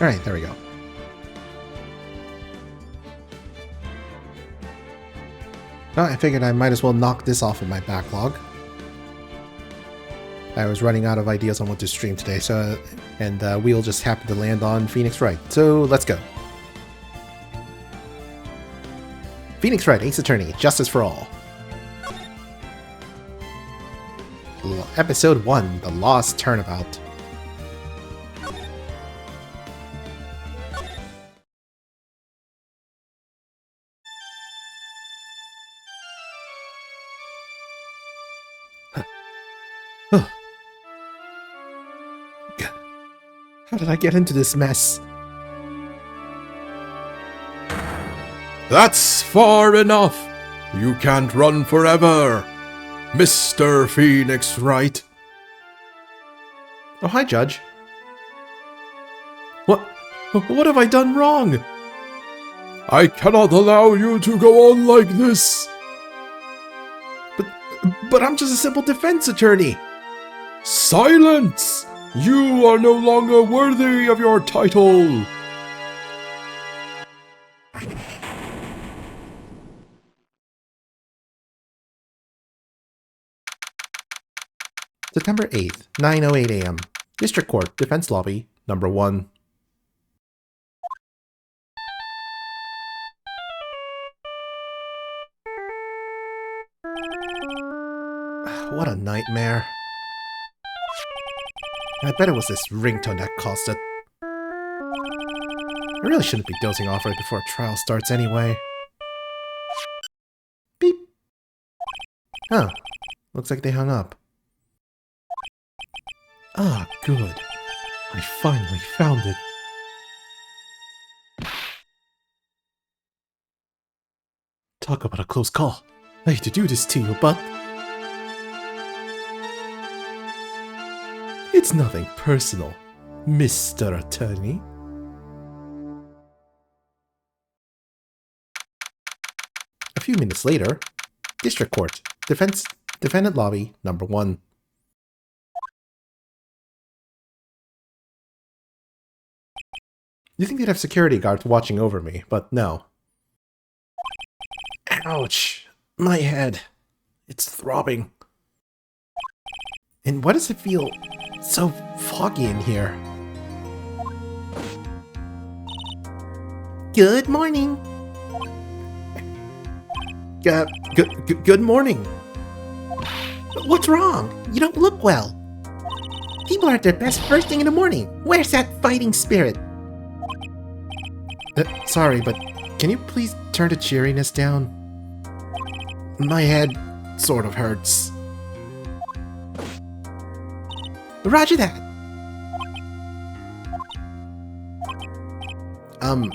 Alright, there we go. Well, I figured I might as well knock this off of my backlog. I was running out of ideas on what to stream today, and we'll just happen to land on Phoenix Wright. So let's go. Phoenix Wright, Ace Attorney, Justice for All. Episode 1, The Lost Turnabout. How did I get into this mess? That's far enough! You can't run forever! Mr. Phoenix Wright. Oh, hi, Judge. What have I done wrong? I cannot allow you to go on like this! But I'm just a simple defense attorney! Silence! You are no longer worthy of your title! September 8th, 9:08 a.m. District Court, Defense Lobby, number 1. What a nightmare. I bet it was this ringtone that caused it. I really shouldn't be dozing off right before a trial starts anyway. Beep. Oh, looks like they hung up. Ah, good. I finally found it. Talk about a close call. I hate to do this to you, but... it's nothing personal, Mr. Attorney. A few minutes later, District Court, Defendant Lobby, number 1. You think they'd have security guards watching over me, but no. Ouch! My head. It's throbbing. And why does it feel so foggy in here? Good morning! Good morning! What's wrong? You don't look well. People are at their best first thing in the morning. Where's that fighting spirit? Sorry, but can you please turn the cheeriness down? My head sort of hurts. Roger that! Am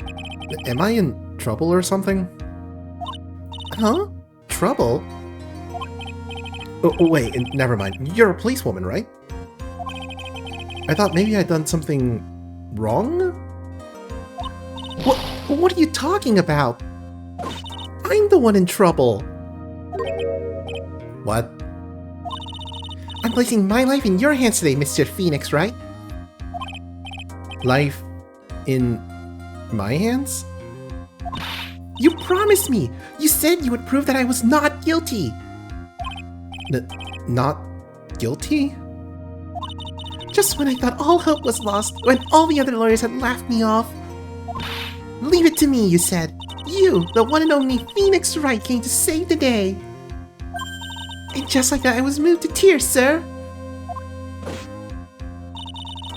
I in trouble or something? Huh? Trouble? Oh, wait, never mind. You're a policewoman, right? I thought maybe I'd done something wrong? What are you talking about? I'm the one in trouble. What? I'm placing my life in your hands today, Mr. Phoenix, right? Life in my hands? You promised me! You said you would prove that I was not guilty! Not guilty? Just when I thought all hope was lost, when all the other lawyers had laughed me off. Leave it to me, you said. You, the one and only Phoenix Wright, came to save the day. And just like that, I was moved to tears, sir.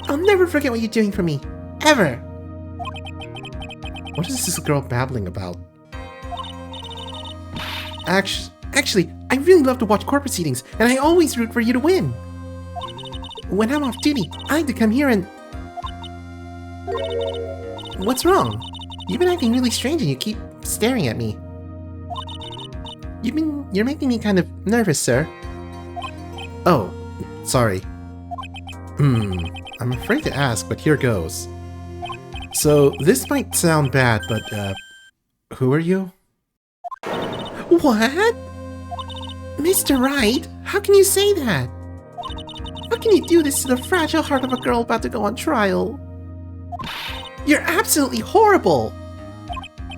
I'll never forget what you're doing for me. Ever. What is this girl babbling about? Actually, I really love to watch court proceedings, and I always root for you to win. When I'm off duty, I like to come here and... What's wrong? You've been acting really strange and you keep staring at me. You're making me kind of nervous, sir. Oh, sorry. I'm afraid to ask, but here goes. So, this might sound bad, but, who are you? What? Mr. Wright, how can you say that? How can you do this to the fragile heart of a girl about to go on trial? You're absolutely horrible!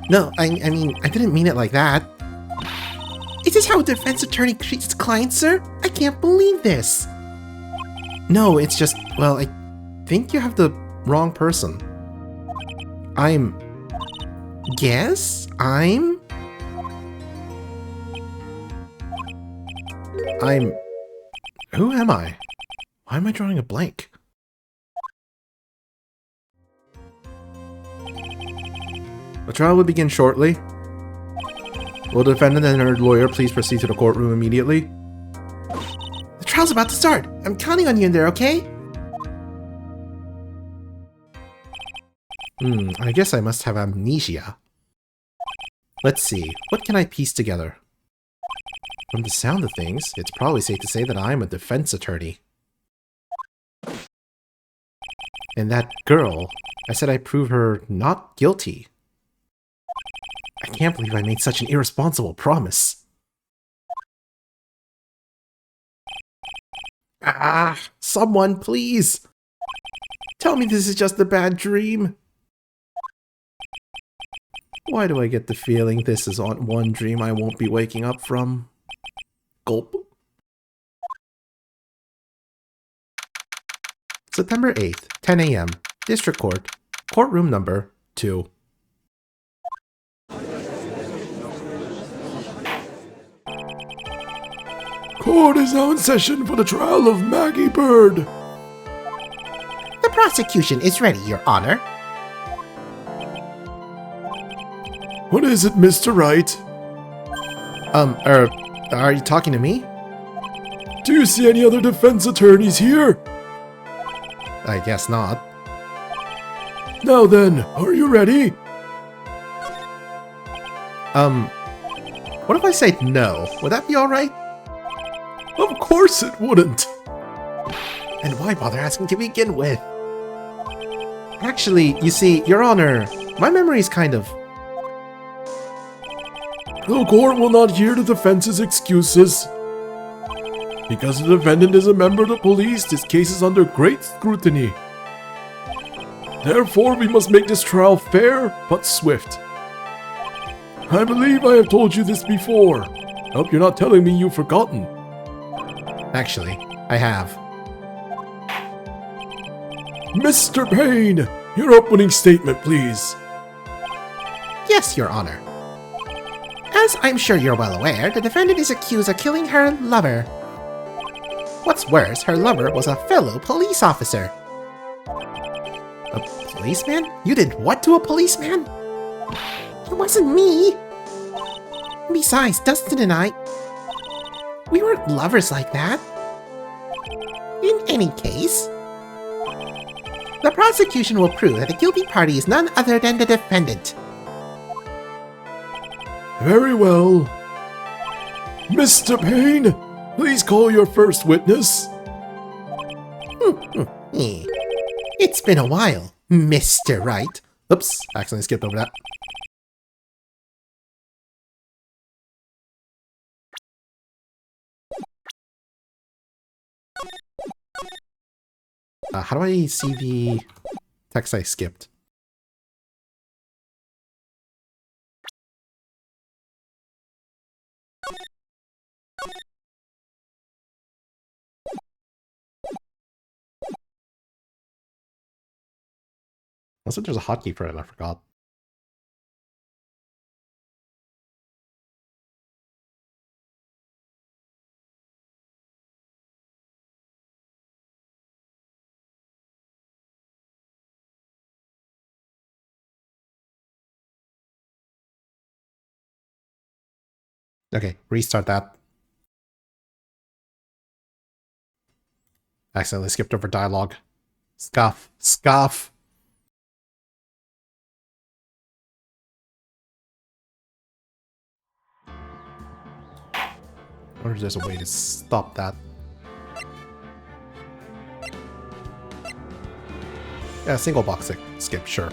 No, I mean, I didn't mean it like that. Is this how a defense attorney treats his client, sir? I can't believe this! No, it's just, well, I think you have the wrong person. Guess? Who am I? Why am I drawing a blank? The trial will begin shortly. Will the defendant and her lawyer please proceed to the courtroom immediately? The trial's about to start! I'm counting on you in there, okay? I guess I must have amnesia. Let's see, what can I piece together? From the sound of things, it's probably safe to say that I'm a defense attorney. And that girl, I said I'd prove her not guilty. I can't believe I made such an irresponsible promise. Someone, please! Tell me this is just a bad dream. Why do I get the feeling this is one dream I won't be waking up from? Gulp. September 8th, 10 a.m. District Court, Courtroom number 2. Court is now in session for the trial of Maggie Bird. The prosecution is ready, Your Honor. What is it, Mr. Wright? Are you talking to me? Do you see any other defense attorneys here? I guess not. Now then, are you ready? What if I say no? Would that be alright? Of course it wouldn't. And why bother asking to begin with? Actually, you see, Your Honor, my memory's kind of... The court will not hear the defense's excuses. Because the defendant is a member of the police, this case is under great scrutiny. Therefore, we must make this trial fair, but swift. I believe I have told you this before. Hope you're not telling me you've forgotten. Actually, I have. Mr. Payne, your opening statement, please. Yes, Your Honor. As I'm sure you're well aware, the defendant is accused of killing her lover. What's worse, her lover was a fellow police officer. A policeman? You did what to a policeman? It wasn't me. Besides, Dustin and I... we weren't lovers like that. In any case, the prosecution will prove that the guilty party is none other than the defendant. Very well. Mr. Payne, please call your first witness. It's been a while, Mr. Wright. Oops, accidentally skipped over that. How do I see the text I skipped? Also, there's a hotkey for it, I forgot. Okay, restart that. Accidentally skipped over dialogue. Scoff. Scoff. I wonder if there's a way to stop that. Yeah, single box skip, sure.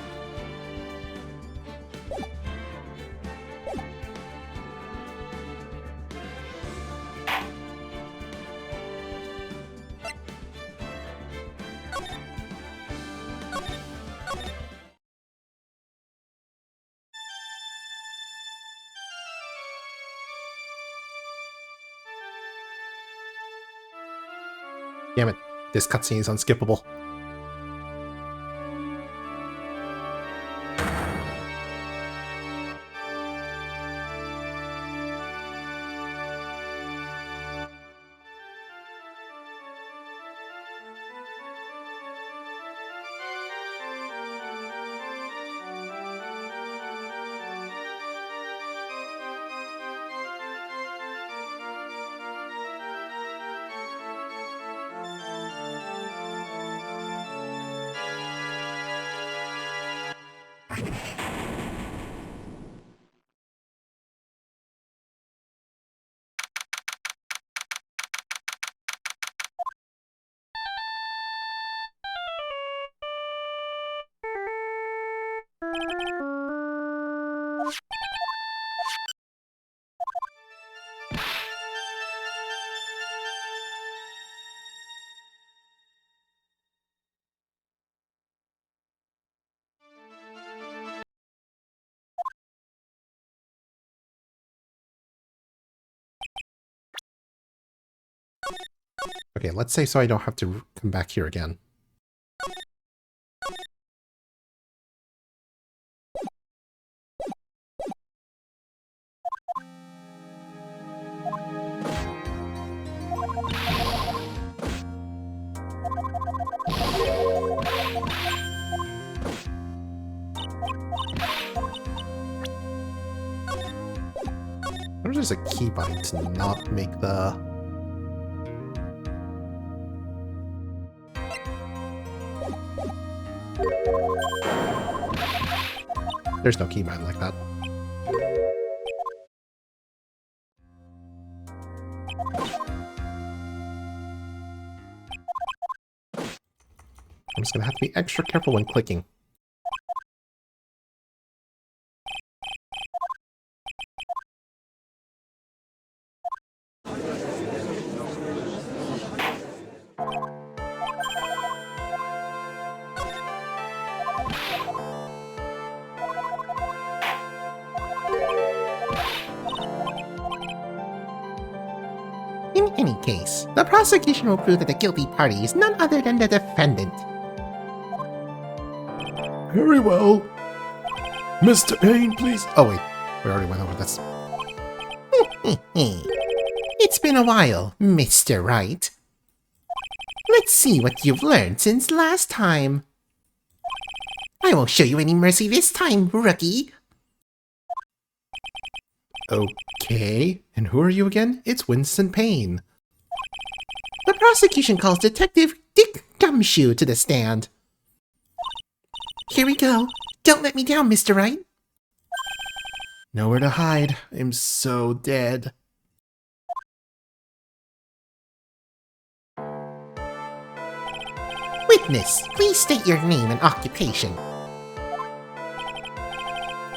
Damn it, this cutscene is unskippable. Okay, let's say so I don't have to come back here again. There's a keybind to not make the... There's no keybind like that. I'm just gonna have to be extra careful when clicking. In any case, the prosecution will prove that the guilty party is none other than the defendant. Very well. Mr. Payne, please. Oh wait, we already went over this. It's been a while, Mr. Wright. Let's see what you've learned since last time. I won't show you any mercy this time, rookie. Okay, and who are you again? It's Winston Payne. The prosecution calls Detective Dick Gumshoe to the stand. Here we go. Don't let me down, Mr. Wright. Nowhere to hide. I'm so dead. Witness, please state your name and occupation.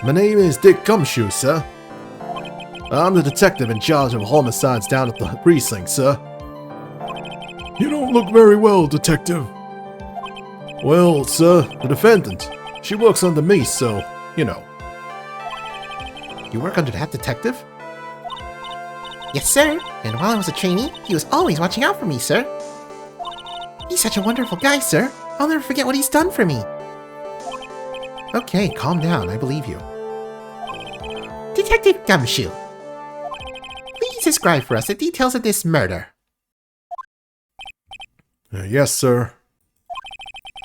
My name is Dick Gumshoe, sir. I'm the detective in charge of homicides down at the precinct, sir. You don't look very well, detective. Well, sir, the defendant. She works under me, so, you know. You work under that detective? Yes, sir. And while I was a trainee, he was always watching out for me, sir. He's such a wonderful guy, sir. I'll never forget what he's done for me. Okay, calm down. I believe you. Detective Gumshoe, please describe for us the details of this murder. Yes, sir.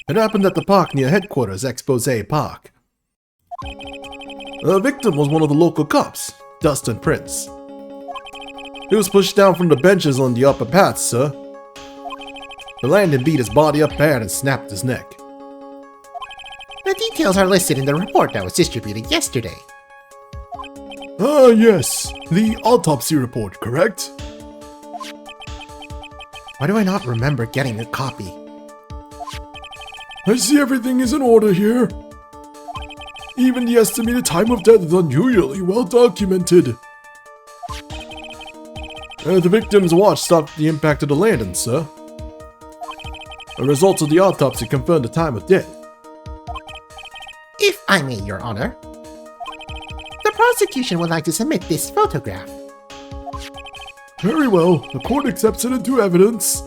It happened at the park near headquarters, Expose Park. The victim was one of the local cops, Dustin Prince. He was pushed down from the benches on the upper path, sir. The landing beat his body up bad and snapped his neck. The details are listed in the report that was distributed yesterday. Ah, yes. The autopsy report, correct? Why do I not remember getting a copy? I see everything is in order here. Even the estimated time of death is unusually well documented. The victim's watch stopped the impact of the landing, sir. The results of the autopsy confirmed the time of death. If I may, Your Honor, the prosecution would like to submit this photograph. Very well. The court accepts it into evidence.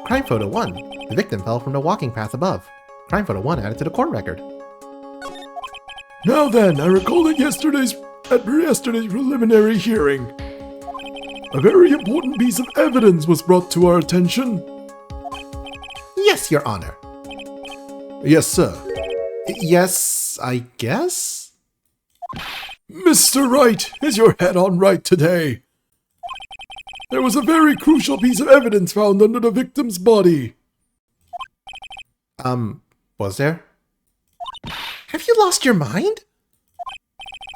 Crime photo 1. The victim fell from the walking path above. Crime photo 1 added to the court record. Now then, I recall that yesterday's preliminary hearing, a very important piece of evidence was brought to our attention. Yes, Your Honor. Yes, sir. Yes, I guess? Mr. Wright, is your head on right today? There was a very crucial piece of evidence found under the victim's body. Was there? Have you lost your mind?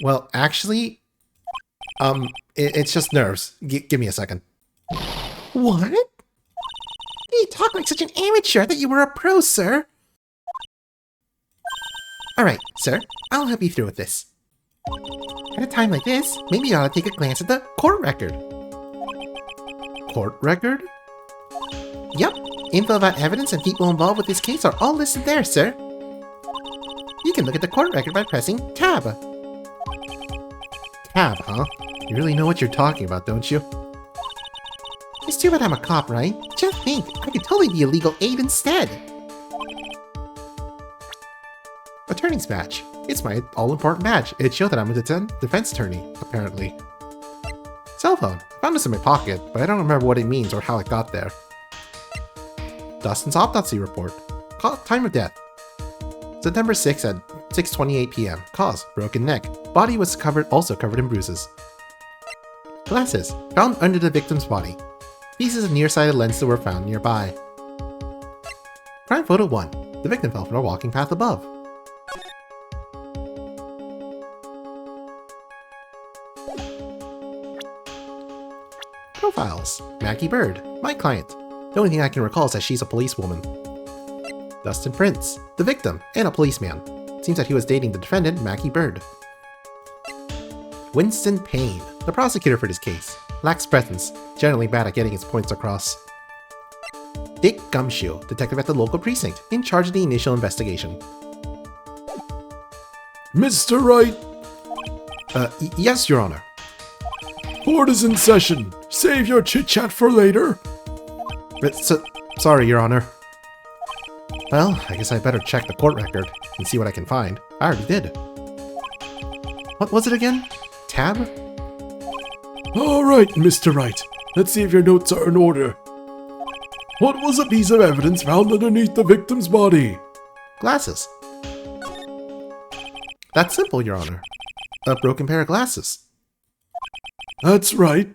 Well, actually, it's just nerves. Give me a second. What? You talk like such an amateur that you were a pro, sir. Alright, sir, I'll help you through with this. At a time like this, maybe you ought to take a glance at the court record. Court record? Yep, info about evidence and people involved with this case are all listed there, sir. You can look at the court record by pressing Tab. Tab, huh? You really know what you're talking about, don't you? It's too bad I'm a cop, right? Just think, I could totally be a legal aid instead. Attorney's badge. It's my all-important badge. It showed that I'm a defense attorney, apparently. Cell phone. I found this in my pocket, but I don't remember what it means or how it got there. Dustin's autopsy report. Time of death. September 6th at 6:28 p.m. Cause: broken neck. Body was also covered in bruises. Glasses. Found under the victim's body. Pieces of nearsighted lenses were found nearby. Crime photo 1. The victim fell from a walking path above. Profiles. Maggie Bird, my client. The only thing I can recall is that she's a policewoman. Dustin Prince, the victim, and a policeman. Seems that he was dating the defendant, Maggie Bird. Winston Payne, the prosecutor for this case. Lacks presence, generally bad at getting his points across. Dick Gumshoe, detective at the local precinct, in charge of the initial investigation. Mr. Wright! Yes, Your Honor. Court is in session. Save your chit-chat for later. Sorry, Your Honor. Well, I guess I better check the court record and see what I can find. I already did. What was it again? Tab? Alright, Mr. Wright. Let's see if your notes are in order. What was a piece of evidence found underneath the victim's body? Glasses. That's simple, Your Honor. A broken pair of glasses. That's right.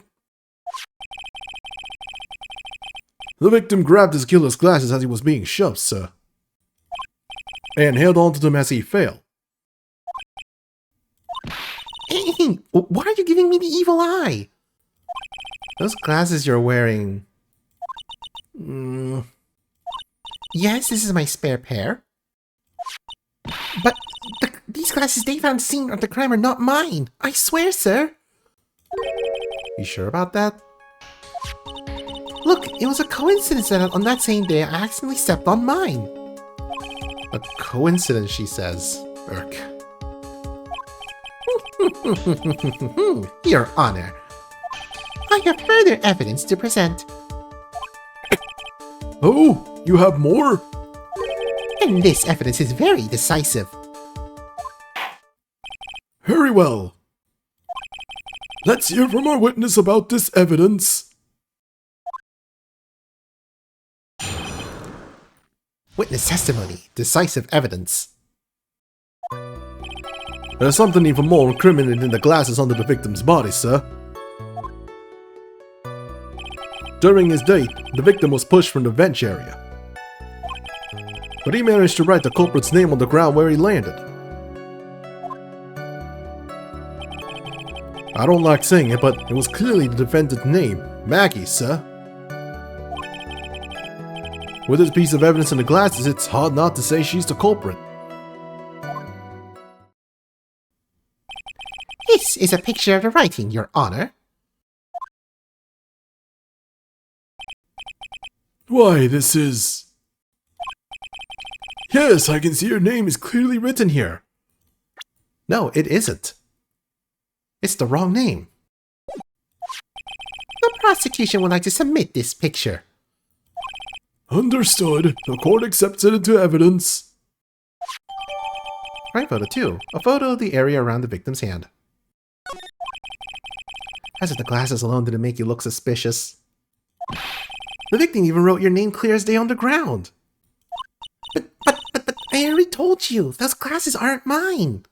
The victim grabbed his killer's glasses as he was being shoved, sir, and held onto them as he fell. Hey, why are you giving me the evil eye? Those glasses you're wearing... Yes, this is my spare pair. But these glasses they found seen at the crime are not mine. I swear, sir. You sure about that? Look, it was a coincidence that on that same day I accidentally stepped on mine. A coincidence, she says. Irk. Your Honor, I have further evidence to present. Oh, you have more? And this evidence is very decisive. Very well. Let's hear from our witness about this evidence. Witness testimony. Decisive evidence. There's something even more incriminating than the glasses under the victim's body, sir. During his date, the victim was pushed from the bench area, but he managed to write the culprit's name on the ground where he landed. I don't like saying it, but it was clearly the defendant's name, Maggie, sir. With this piece of evidence in the glasses, it's hard not to say she's the culprit. This is a picture of the writing, Your Honor. Why, this is... Yes, I can see your name is clearly written here. No, it isn't. It's the wrong name. The prosecution would like to submit this picture. Understood. The court accepts it into evidence. Right, photo 2. A photo of the area around the victim's hand. As if the glasses alone didn't make you look suspicious. The victim even wrote your name clear as day on the ground. But I already told you, those glasses aren't mine.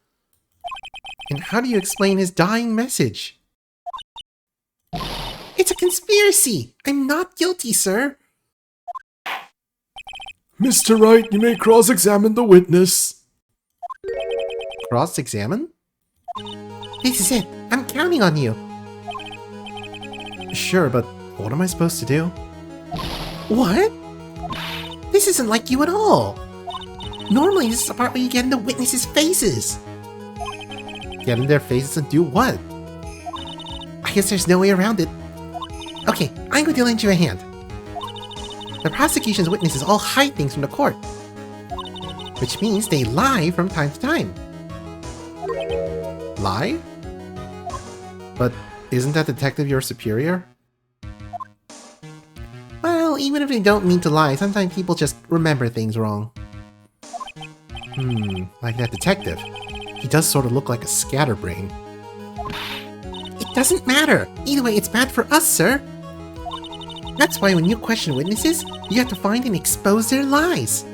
And how do you explain his dying message? It's a conspiracy! I'm not guilty, sir! Mr. Wright, you may cross-examine the witness. Cross-examine? This is it. I'm counting on you. Sure, but what am I supposed to do? What? This isn't like you at all. Normally, this is the part where you get in the witnesses' faces. Get in their faces and do what? I guess there's no way around it. Okay, I'm going to lend you a hand. The prosecution's witnesses all hide things from the court. Which means they lie from time to time. Lie? But isn't that detective your superior? Well, even if they don't mean to lie, sometimes people just remember things wrong. Like that detective. He does sort of look like a scatterbrain. It doesn't matter! Either way, it's bad for us, sir! That's why when you question witnesses, you have to find and expose their lies.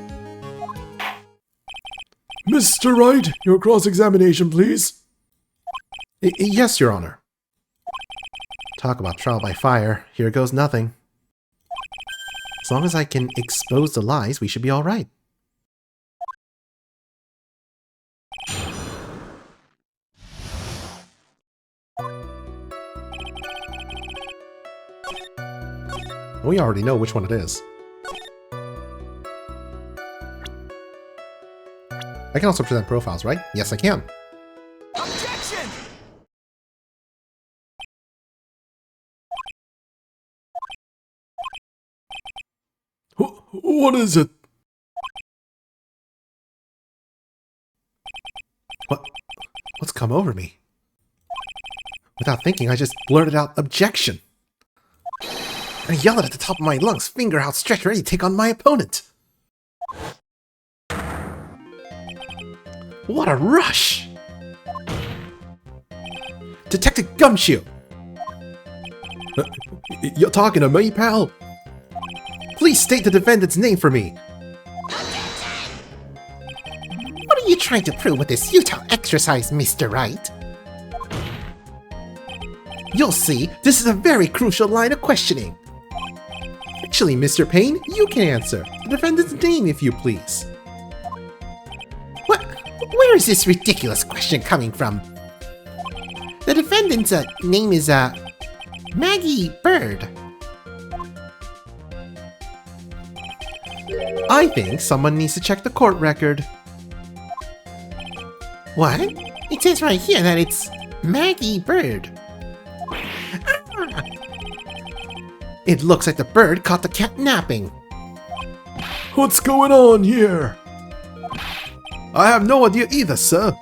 Mr. Wright, your cross-examination, please. Yes, Your Honor. Talk about trial by fire. Here goes nothing. As long as I can expose the lies, we should be all right. We already know which one it is. I can also present profiles, right? Yes, I can. Objection! What is it? What's come over me? Without thinking, I just blurted out, objection! And I yelled it at the top of my lungs, finger outstretched, ready to take on my opponent. What a rush! Detective Gumshoe! You're talking to me, pal? Please state the defendant's name for me. What are you trying to prove with this futile exercise, Mr. Wright? You'll see, this is a very crucial line of questioning. Actually, Mr. Payne, you can answer. The defendant's name, if you please. What? Where is this ridiculous question coming from? The defendant's name is, Maggie Bird. I think someone needs to check the court record. What? It says right here that it's Maggie Bird. Ah! It looks like the bird caught the cat napping. What's going on here? I have no idea either, sir.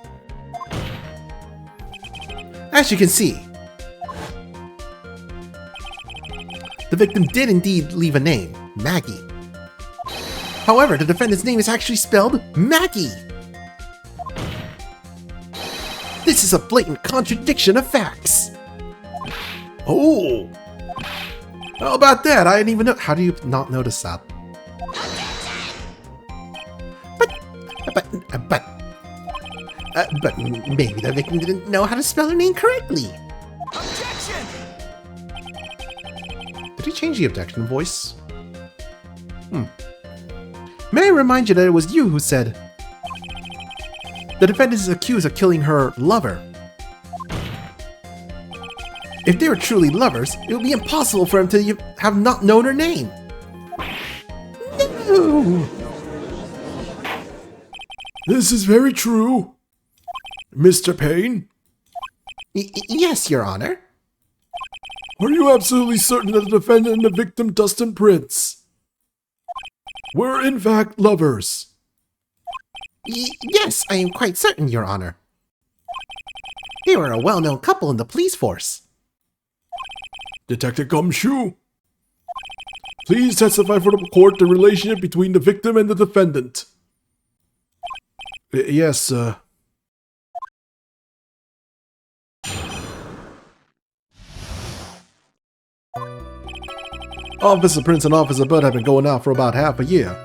As you can see, the victim did indeed leave a name, Maggie. However, the defendant's name is actually spelled Maggie. This is a blatant contradiction of facts. Oh! How about that? I didn't even know. How do you not notice that? But maybe the victim didn't know how to spell her name correctly. Objection! Did he change the objection voice? May I remind you that it was you who said the defendant is accused of killing her lover. If they were truly lovers, it would be impossible for him to have not known her name. No! This is very true. Mr. Payne? Yes, Your Honor. Are you absolutely certain that the defendant and the victim, Dustin Prince, were in fact lovers? Yes, I am quite certain, Your Honor. They were a well-known couple in the police force. Detective Gumshoe? Please testify for the court the relationship between the victim and the defendant. Yes, sir. Officer Prince and Officer Bud have been going out for about half a year.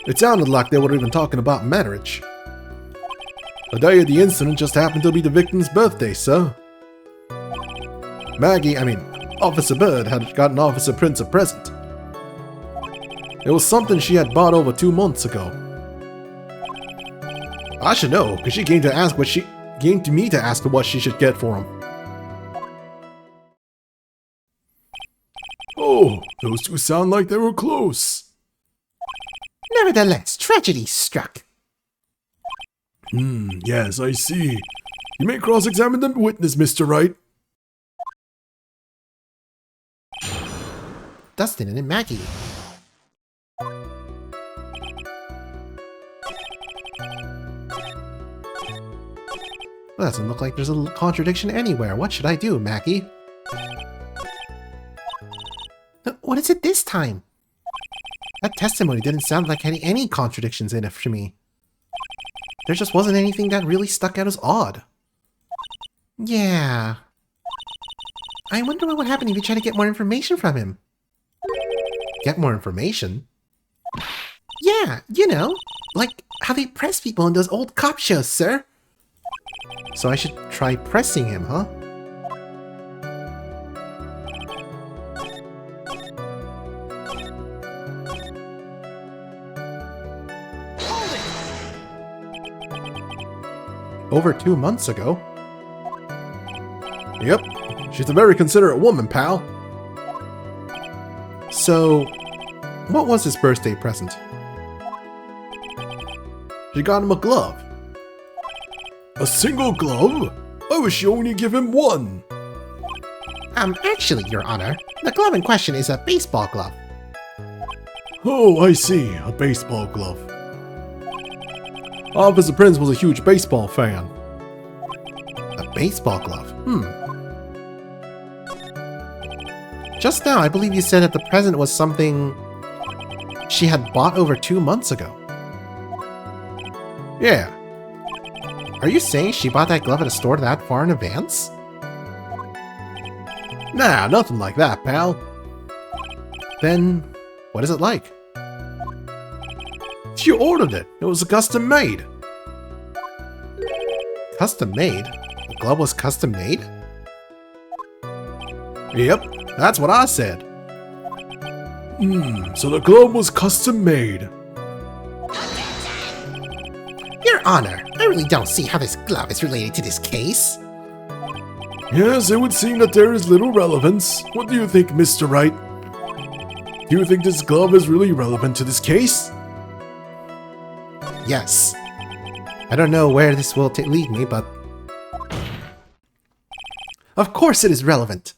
It sounded like they were even talking about marriage. The day of the incident just happened to be the victim's birthday, sir. Officer Bird had gotten Officer Prince a present. It was something she had bought over 2 months ago. I should know, because she came to me to ask what she should get for him. Oh, those two sound like they were close. Nevertheless, tragedy struck. Yes, I see. You may cross-examine the witness, Mr. Wright. Dustin and Maggie. Well, doesn't look like there's a contradiction anywhere. What should I do, Maggie? What is it this time? That testimony didn't sound like any contradictions in it for me. There just wasn't anything that really stuck out as odd. Yeah. I wonder what would happen if you try to get more information from him. Get more information? Yeah, you know, like how they press people in those old cop shows, sir. So I should try pressing him, huh? Over 2 months ago? Yep, she's a very considerate woman, pal. So, what was his birthday present? She got him a glove. A single glove? I wish you only give him one. Actually, Your Honor, the glove in question is a baseball glove. Oh, I see, a baseball glove. Officer Prince was a huge baseball fan. A baseball glove? Just now, I believe you said that the present was something she had bought over 2 months ago. Yeah. Are you saying she bought that glove at a store that far in advance? Nah, nothing like that, pal. Then, what is it like? She ordered it. It was custom made. Custom made? The glove was custom made? Yep, that's what I said. So the glove was custom made. Your Honor, I really don't see how this glove is related to this case. Yes, it would seem that there is little relevance. What do you think, Mr. Wright? Do you think this glove is really relevant to this case? Yes. I don't know where this will lead me, but... Of course it is relevant!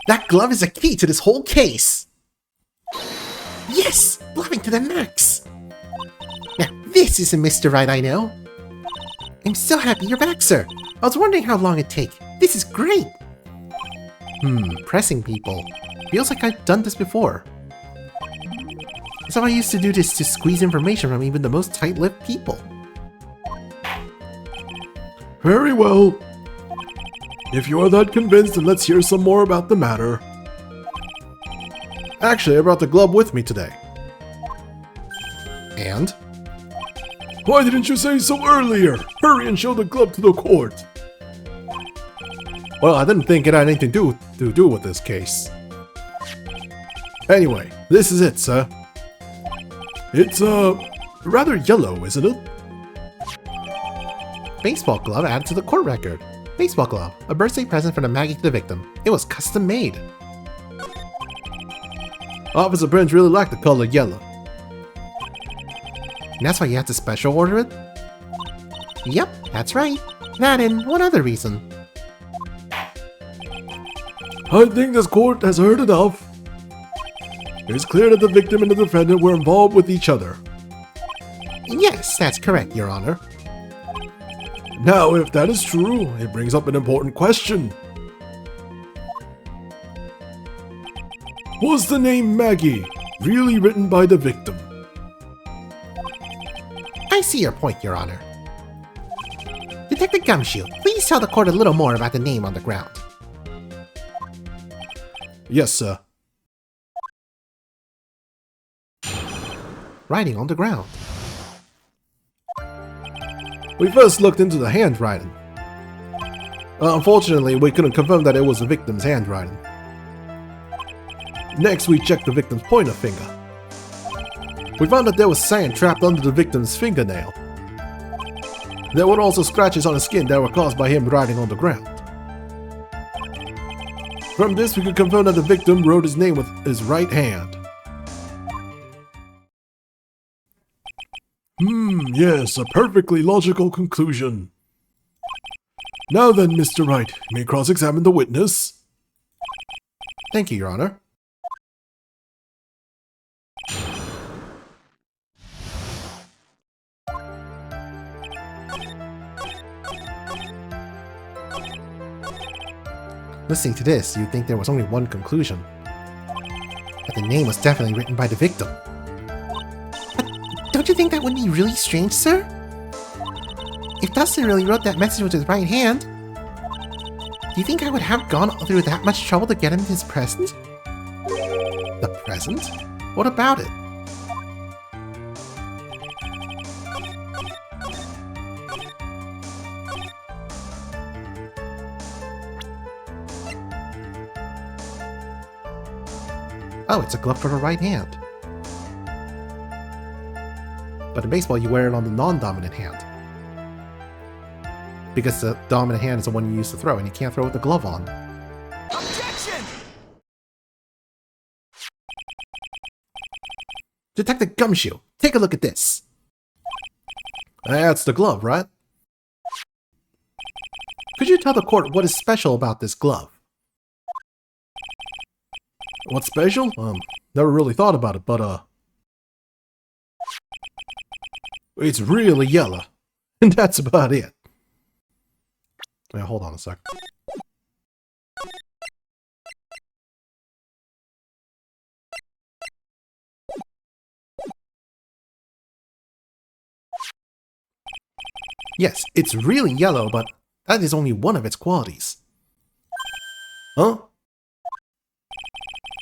That glove is a key to this whole case! Yes! Bluffing to the max! Now, this is a Mr. Wright I know. I'm so happy you're back, sir. I was wondering how long it'd take. This is great! Pressing people. Feels like I've done this before. So I used to do this to squeeze information from even the most tight-lipped people. Very well. If you are that convinced, then let's hear some more about the matter. Actually, I brought the glove with me today. And? Why didn't you say so earlier? Hurry and show the glove to the court. Well, I didn't think it had anything to do with this case. Anyway, this is it, sir. It's, rather yellow, isn't it? Baseball glove added to the court record. Baseball glove, a birthday present from the Maggie to the victim. It was custom made. Officer Prince really liked the color yellow. And that's why you had to special order it? Yep, that's right. That and one other reason. I think this court has heard enough. It's clear that the victim and the defendant were involved with each other. Yes, that's correct, Your Honor. Now, if that is true, it brings up an important question. Was the name Maggie really written by the victim? I see your point, Your Honor. Detective Gumshoe, please tell the court a little more about the name on the ground. Yes, sir. Writing on the ground. We first looked into the handwriting. Unfortunately, we couldn't confirm that it was the victim's handwriting. Next, we checked the victim's pointer finger. We found that there was sand trapped under the victim's fingernail. There were also scratches on his skin that were caused by him writing on the ground. From this, we could confirm that the victim wrote his name with his right hand. Yes, a perfectly logical conclusion. Now then, Mr. Wright, you may cross-examine the witness. Thank you, Your Honor. Listening to this, you'd think there was only one conclusion. That the name was definitely written by the victim. But don't you think that would be really strange, sir? If Dustin really wrote that message with his right hand, do you think I would have gone through that much trouble to get him his present? The present? What about it? Oh, it's a glove for the right hand. But in baseball, you wear it on the non-dominant hand. Because the dominant hand is the one you use to throw, and you can't throw with the glove on. Objection! Detective Gumshoe, take a look at this. That's the glove, right? Could you tell the court what is special about this glove? What's special? Never really thought about it, but, it's really yellow. And that's about it. Now, hold on a sec. Yes, it's really yellow, but that is only one of its qualities. Huh?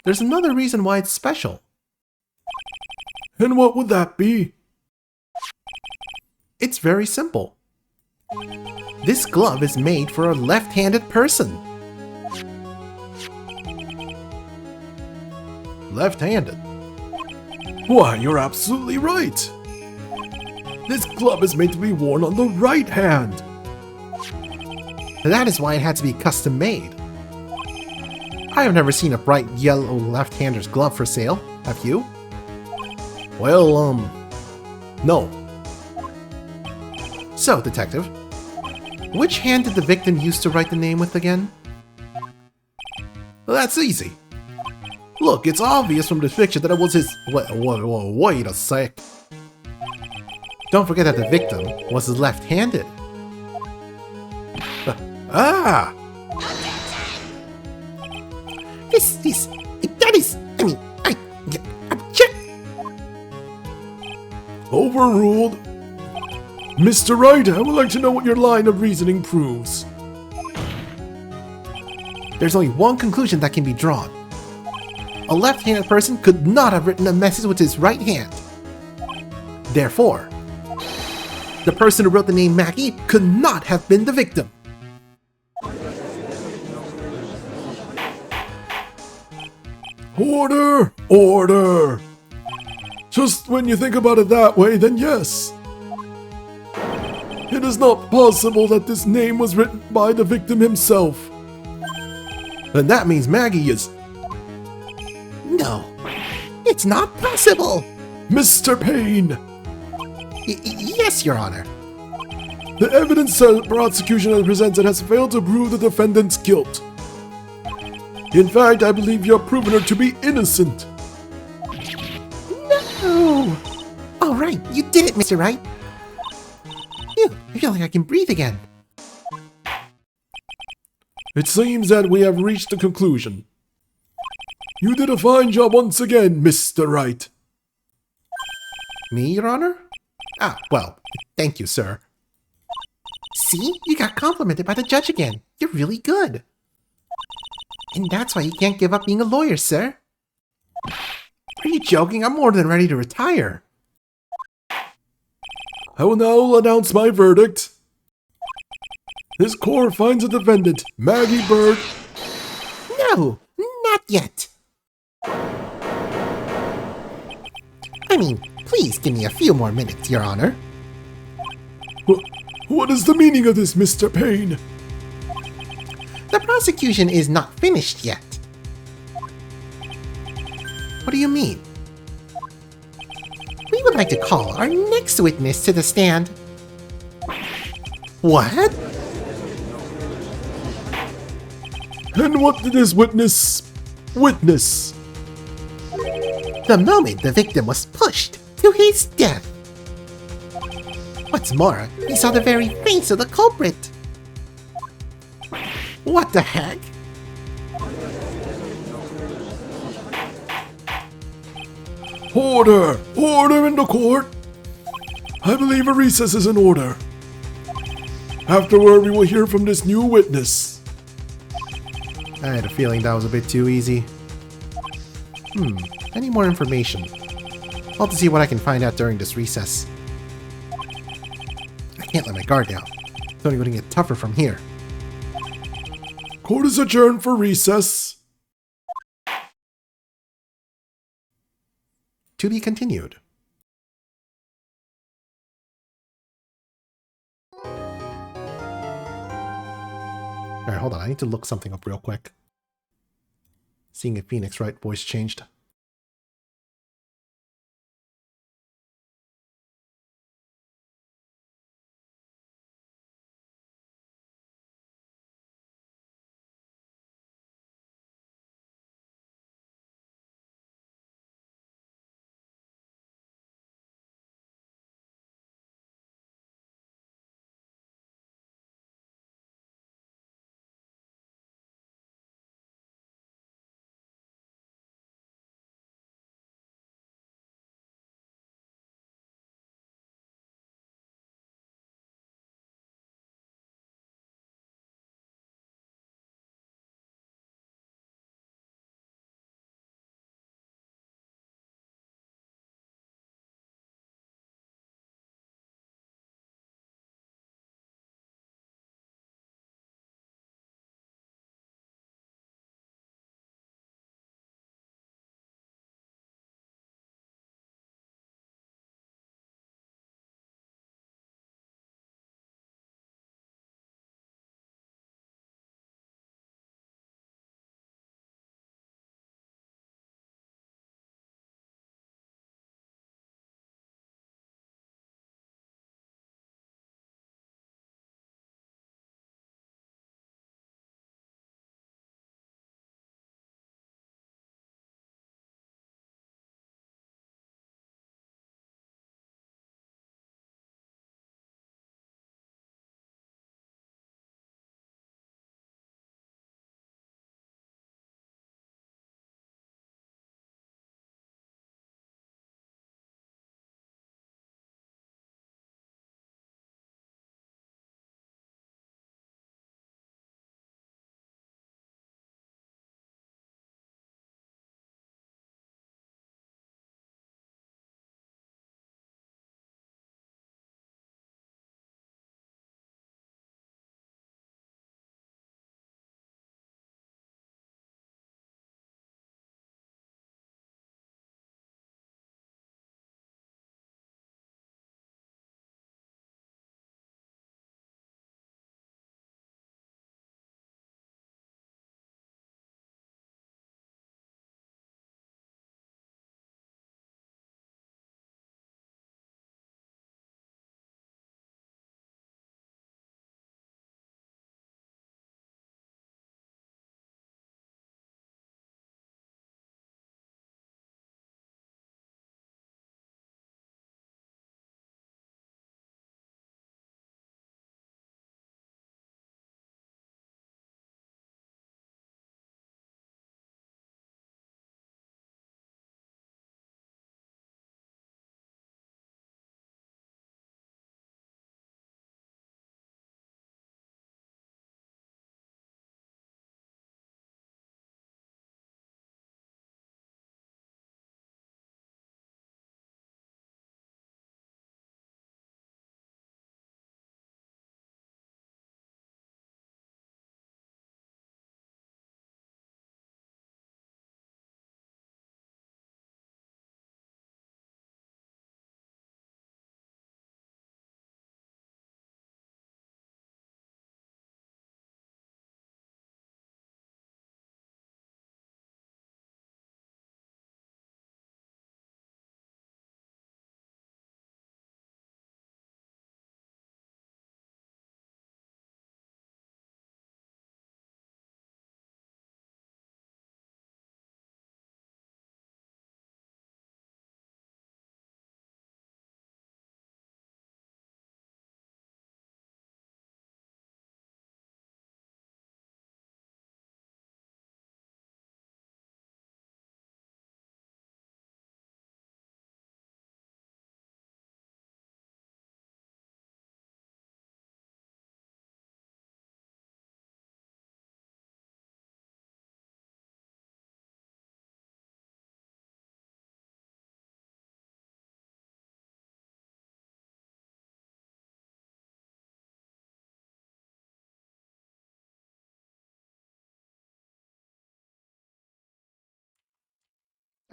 There's another reason why it's special. And what would that be? It's very simple. This glove is made for a left-handed person. Left-handed. Why, you're absolutely right. This glove is made to be worn on the right hand. That is why it had to be custom made. I have never seen a bright yellow left-hander's glove for sale. Have you? Well, no. So, Detective, which hand did the victim use to write the name with again? Well, that's easy. Look, it's obvious from the picture that it was his... Wait a sec. Don't forget that the victim was left-handed. Ah! Check! Overruled. Mr. Wright, I would like to know what your line of reasoning proves. There's only one conclusion that can be drawn. A left-handed person could not have written a message with his right hand. Therefore, the person who wrote the name Maggie could not have been the victim. Order! Order! Just when you think about it that way, then yes. It is not possible that this name was written by the victim himself. And that means Maggie is... No, it's not possible. Mr. Payne! Yes, Your Honor. The evidence the prosecution has presented has failed to prove the defendant's guilt. In fact, I believe you have proven her to be innocent. No! All right, you did it, Mr. Wright. Phew, I feel like I can breathe again. It seems that we have reached a conclusion. You did a fine job once again, Mr. Wright. Me, Your Honor? Ah, well, thank you, sir. See? You got complimented by the judge again. You're really good. And that's why you can't give up being a lawyer, sir. Are you joking? I'm more than ready to retire. I will now announce my verdict. This court finds the defendant, Maggie Bird. No, not yet. I mean, please give me a few more minutes, Your Honor. What is the meaning of this, Mr. Payne? The prosecution is not finished yet. What do you mean? We would like to call our next witness to the stand. What? And what did this witness witness? The moment the victim was pushed to his death. What's more, he saw the very face of the culprit. What the heck? Order! Order in the court! I believe a recess is in order. Afterward, we will hear from this new witness. I had a feeling that was a bit too easy. I need more information. I'll have to see what I can find out during this recess. I can't let my guard down. It's only going to get tougher from here. Court is adjourned for recess. To be continued. Alright, hold on. I need to look something up real quick. Seeing if Phoenix Wright voice changed.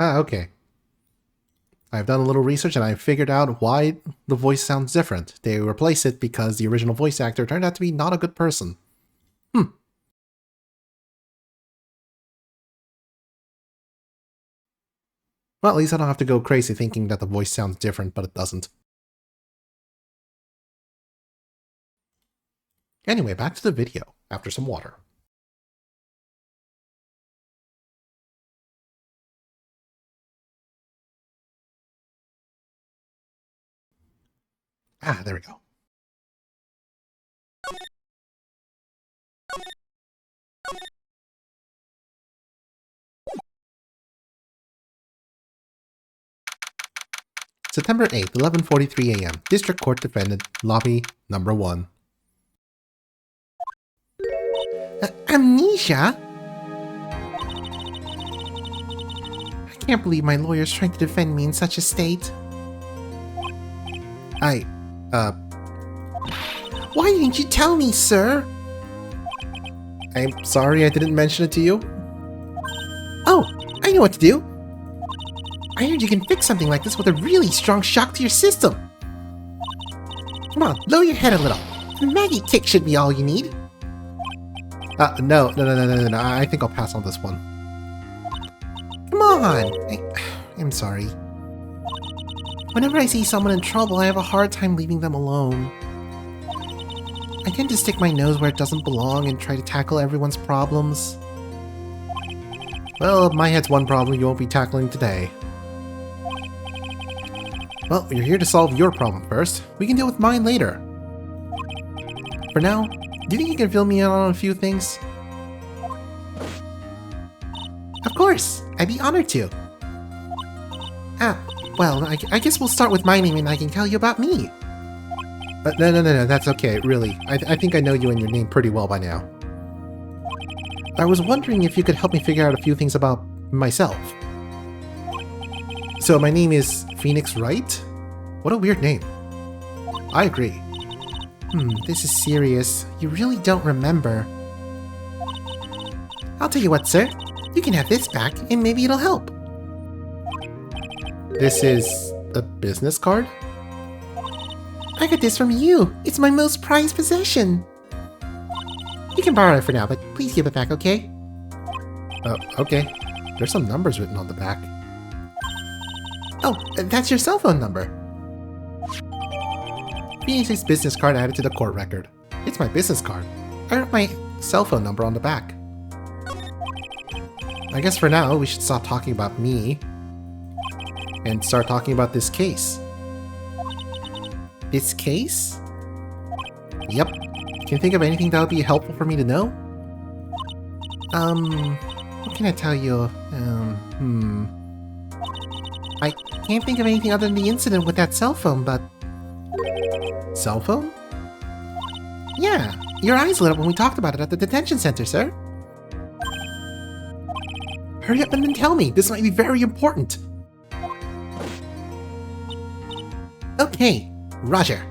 Ah, okay. I've done a little research and I figured out why the voice sounds different. They replaced it because the original voice actor turned out to be not a good person. Well, at least I don't have to go crazy thinking that the voice sounds different, but it doesn't. Anyway, back to the video, after some water. Ah, there we go. September 8th, 11:43 a.m. District Court Defendant, Lobby Number 1. Amnesia? I can't believe my lawyer's trying to defend me in such a state. Why didn't you tell me, sir? I'm sorry I didn't mention it to you. Oh, I know what to do. I heard you can fix something like this with a really strong shock to your system. Come on, lower your head a little. A Maggie kick should be all you need. No. I think I'll pass on this one. Come on. I'm sorry. Whenever I see someone in trouble, I have a hard time leaving them alone. I tend to stick my nose where it doesn't belong and try to tackle everyone's problems. Well, if my head's one problem you won't be tackling today. Well, you're here to solve your problem first. We can deal with mine later. For now, do you think you can fill me in on a few things? Of course! I'd be honored to. Well, I guess we'll start with my name and I can tell you about me. No, that's okay, really. I think I know you and your name pretty well by now. I was wondering if you could help me figure out a few things about myself. So my name is Phoenix Wright? What a weird name. I agree. This is serious. You really don't remember. I'll tell you what, sir. You can have this back, and maybe it'll help. This is a business card? I got this from you. It's my most prized possession. You can borrow it for now, but please give it back, okay? Okay. There's some numbers written on the back. Oh, that's your cell phone number. Phoenix's business card added to the court record. It's my business card. I wrote my cell phone number on the back. I guess for now, we should stop talking about me and start talking about this case. This case? Yep. Can you think of anything that would be helpful for me to know? What can I tell you? I can't think of anything other than the incident with that cell phone, but... Cell phone? Yeah, your eyes lit up when we talked about it at the detention center, sir. Hurry up and then tell me. This might be very important. Okay, Roger.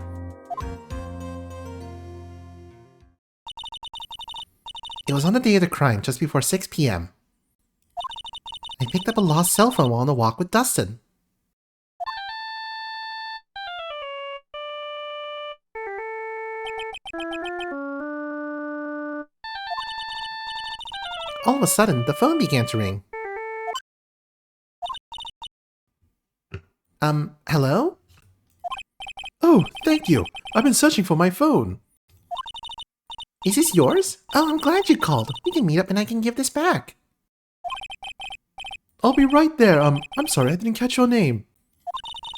It was on the day of the crime, just before 6 p.m. I picked up a lost cell phone while on a walk with Dustin. All of a sudden, the phone began to ring. Hello? Oh, thank you. I've been searching for my phone. Is this yours? Oh, I'm glad you called. We can meet up and I can give this back. I'll be right there. I'm sorry, I didn't catch your name.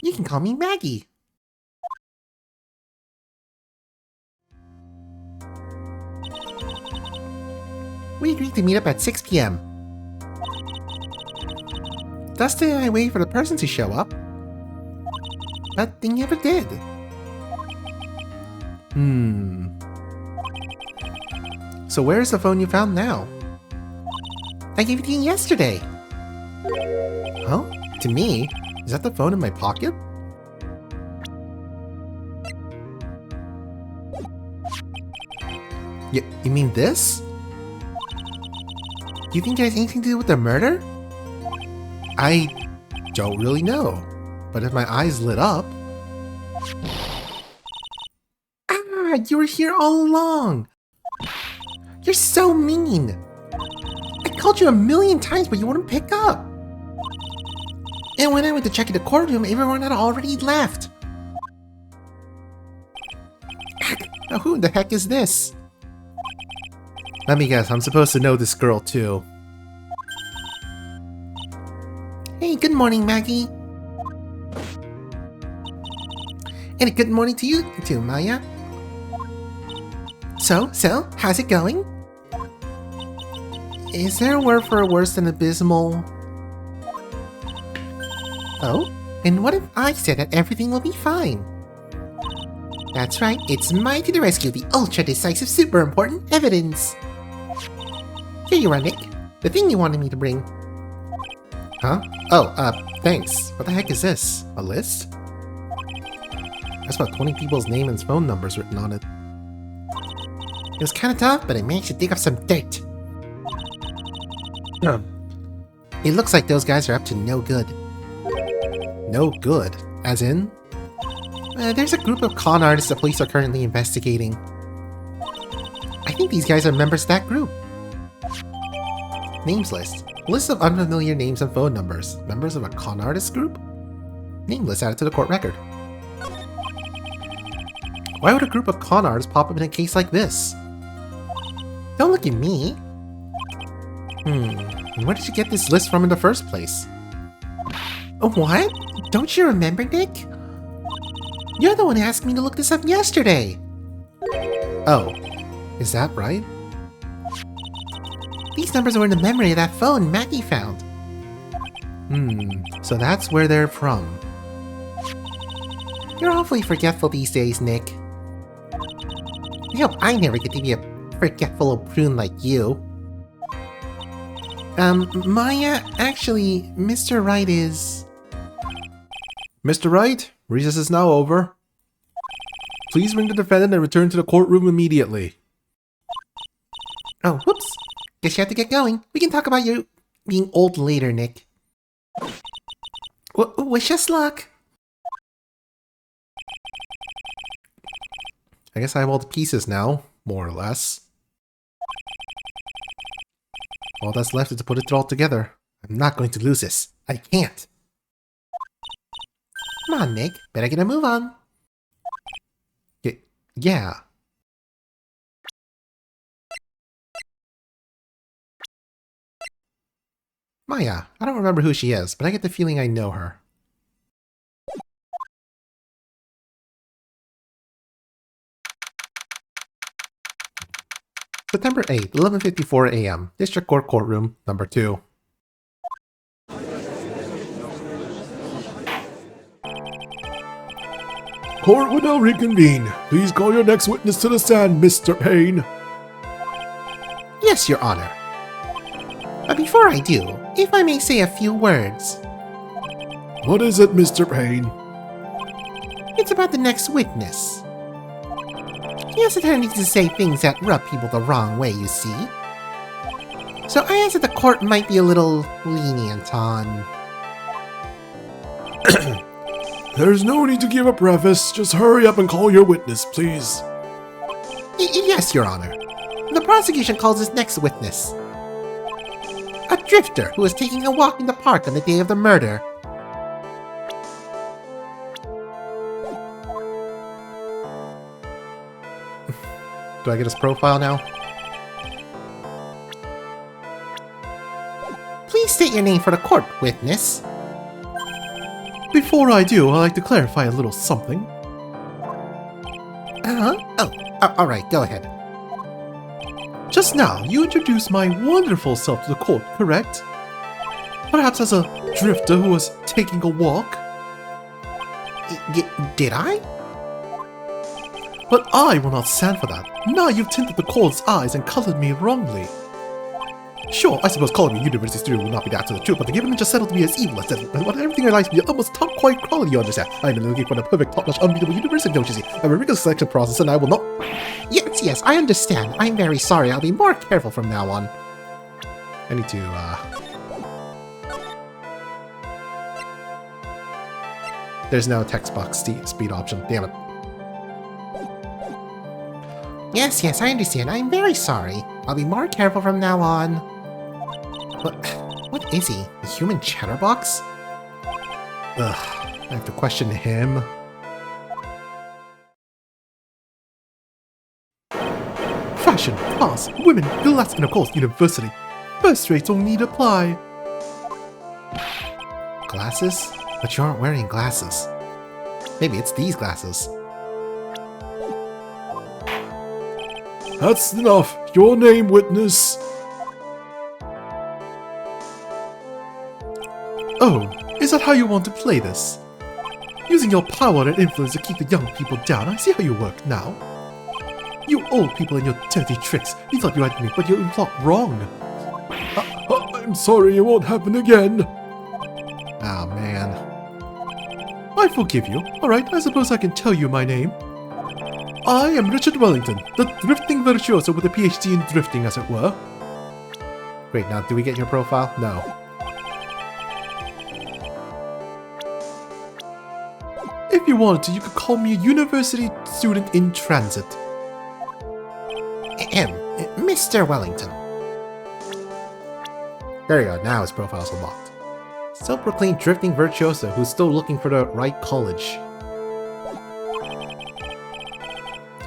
You can call me Maggie. We agreed to meet up at 6 p.m. Dustin and I waited for the person to show up, but they never did. So where's the phone you found now? I gave it to you yesterday. Huh? To me? Is that the phone in my pocket? You mean this? Do you think it has anything to do with the murder? I don't really know. But if my eyes lit up... Ah, you were here all along! You're so mean! I called you a million times, but you wouldn't pick up! And when I went to check in the courtroom, everyone had already left! Now who the heck is this? Let me guess, I'm supposed to know this girl too. Hey, good morning, Maggie. And good morning to you too, Maya. So, how's it going? Is there a word for worse than abysmal? Oh, and what if I said that everything will be fine? That's right, it's mine to the rescue, the ultra-decisive super important evidence! Here you are, Nick. The thing you wanted me to bring. Huh? Oh, thanks. What the heck is this? A list? That's about 20 people's name and phone numbers written on it. It was kinda tough, but I managed to dig up some dirt. It looks like those guys are up to no good. No good? As in? There's a group of con artists the police are currently investigating. I think these guys are members of that group. Names list. List of unfamiliar names and phone numbers. Members of a con artist group? Name list added to the court record. Why would a group of con artists pop up in a case like this? Don't look at me. And where did you get this list from in the first place? What? Don't you remember, Nick? You're the one who asked me to look this up yesterday! Oh, is that right? These numbers were in the memory of that phone Maggie found. So that's where they're from. You're awfully forgetful these days, Nick. I hope I never get to be a forgetful old prune like you. Maya, actually, Mr. Wright is... Mr. Wright, recess is now over. Please ring the defendant and return to the courtroom immediately. Oh, whoops. Guess you have to get going. We can talk about you being old later, Nick. Wish us luck. I guess I have all the pieces now, more or less. All that's left is to put it all together. I'm not going to lose this. I can't. Come on, Nick. Better get a move on. Yeah. Maya. I don't remember who she is, but I get the feeling I know her. September 8th, 11:54 a.m. District Court Courtroom, number 2. Court will now reconvene. Please call your next witness to the stand, Mr. Payne. Yes, Your Honor. But before I do, if I may say a few words. What is it, Mr. Payne? It's about the next witness. He has a tendency to say things that rub people the wrong way, you see. So I asked that the court might be a little lenient on... There's no need to give a preface. Just hurry up and call your witness, please. Yes, Your Honor. The prosecution calls his next witness a drifter who was taking a walk in the park on the day of the murder. Do I get his profile now? Please state your name for the court, witness. Before I do, I'd like to clarify a little something. Alright, go ahead. Just now, you introduced my wonderful self to the court, correct? Perhaps as a drifter who was taking a walk? Did I? But I will not stand for that. Now you've tinted the court's eyes and colored me wrongly. Sure, I suppose calling me university student will not be that to the truth, but the government just settled to be as evil as that. But everything I like to be almost top quality, you understand. I am looking for the perfect, top-notch, unbeatable university, don't you see? I have a rigorous selection process and I will not... Yes, I understand. I'm very sorry. I'll be more careful from now on. I need to, There's no text box speed option. Damn it. Yes, I understand. I'm very sorry. I'll be more careful from now on. What is he? A human chatterbox? Ugh, I have to question him. Fashion, class, women, glass, and of course, university. First rates only need apply. Glasses? But you aren't wearing glasses. Maybe it's these glasses. That's enough. Your name, witness. Oh, is that how you want to play this? Using your power and influence to keep the young people down. I see how you work now. You old people and your dirty tricks. You thought you had me, but you thought wrong. I'm sorry, it won't happen again. Oh, man. I forgive you. Alright, I suppose I can tell you my name. I am Richard Wellington, the drifting virtuoso with a PhD in drifting, as it were. Wait, now, do we get your profile? No. If you wanted to, you could call me a university student in transit. Mr. Wellington. There you go, now his profile's unlocked. Self-proclaimed drifting virtuoso who's still looking for the right college.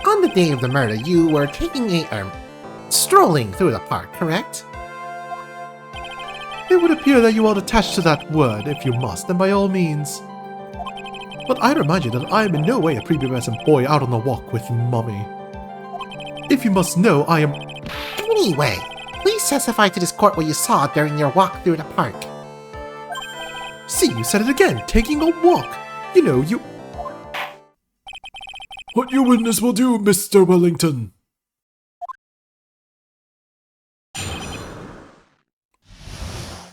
On the day of the murder, you were taking strolling through the park, correct? It would appear that you are attached to that word, if you must, and by all means. But I remind you that I am in no way a prepubescent boy out on the walk with mommy. If you must know, I am... Anyway, please testify to this court what you saw during your walk through the park. See, you said it again, taking a walk. You know, you... What your witness will do, Mr. Wellington.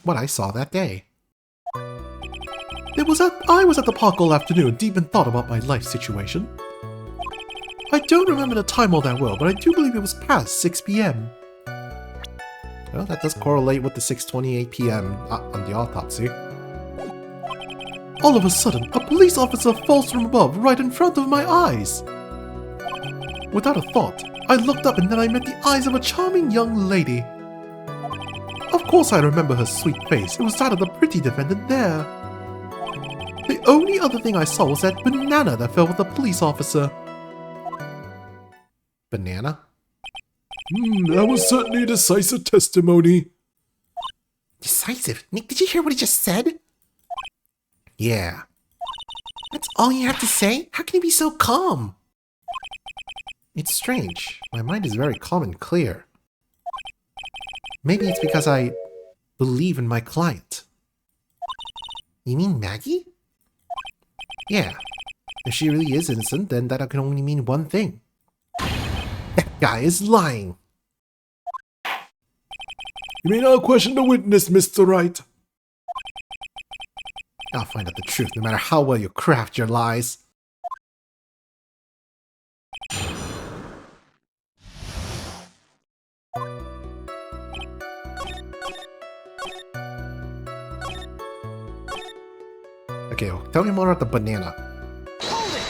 What I saw that day. I was at the park all afternoon, deep in thought about my life situation. I don't remember the time all that well, but I do believe it was past 6 p.m. Well, that does correlate with the 6:28 p.m. On the autopsy. All of a sudden, a police officer falls from above right in front of my eyes. Without a thought, I looked up and then I met the eyes of a charming young lady. Of course I remember her sweet face. It was that of the pretty defendant there. The only other thing I saw was that banana that fell with the police officer. Banana? That was certainly decisive testimony. Decisive? Nick, did you hear what he just said? Yeah. That's all you have to say? How can you be so calm? It's strange. My mind is very calm and clear. Maybe it's because I believe in my client. You mean Maggie? Yeah. If she really is innocent, then that can only mean one thing. That guy is lying. You may now question the witness, Mr. Wright. I'll find out the truth no matter how well you craft your lies. Okay, well, tell me more about the banana. Hold it!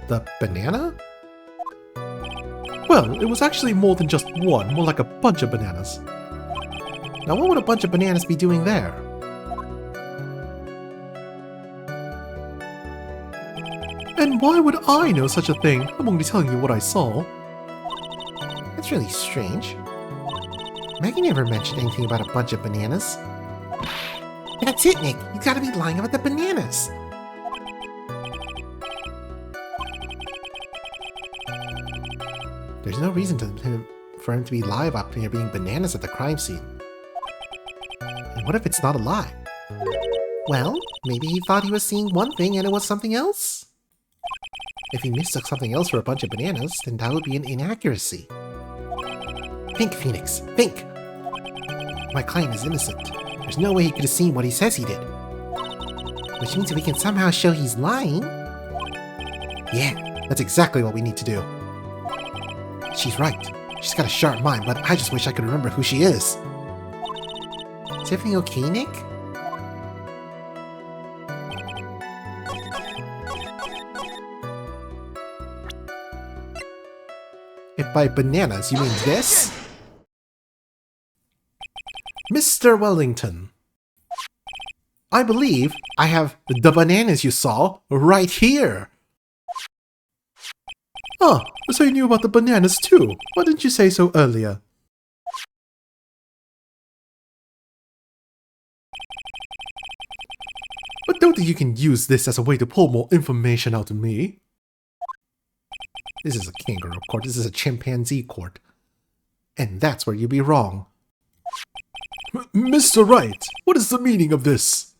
The banana? Well, it was actually more than just one, more like a bunch of bananas. Now what would a bunch of bananas be doing there? And why would I know such a thing? I'm only telling you what I saw. That's really strange. Maggie never mentioned anything about a bunch of bananas. That's it, Nick. You gotta be lying about the bananas. There's no reason for him to be lie about there being bananas at the crime scene. And what if it's not a lie? Well, maybe he thought he was seeing one thing and it was something else? If he mistook something else for a bunch of bananas, then that would be an inaccuracy. Think, Phoenix, think! My client is innocent. There's no way he could have seen what he says he did. Which means if we can somehow show he's lying... Yeah, that's exactly what we need to do. She's right. She's got a sharp mind, but I just wish I could remember who she is. Is everything okay, Nick? If by bananas you mean this? Mr. Wellington, I believe I have the bananas you saw right here. Ah, so you knew about the bananas too. Why didn't you say so earlier? But don't think you can use this as a way to pull more information out of me. This is a kangaroo court. This is a chimpanzee court. And that's where you'd be wrong. Mr. Wright, what is the meaning of this?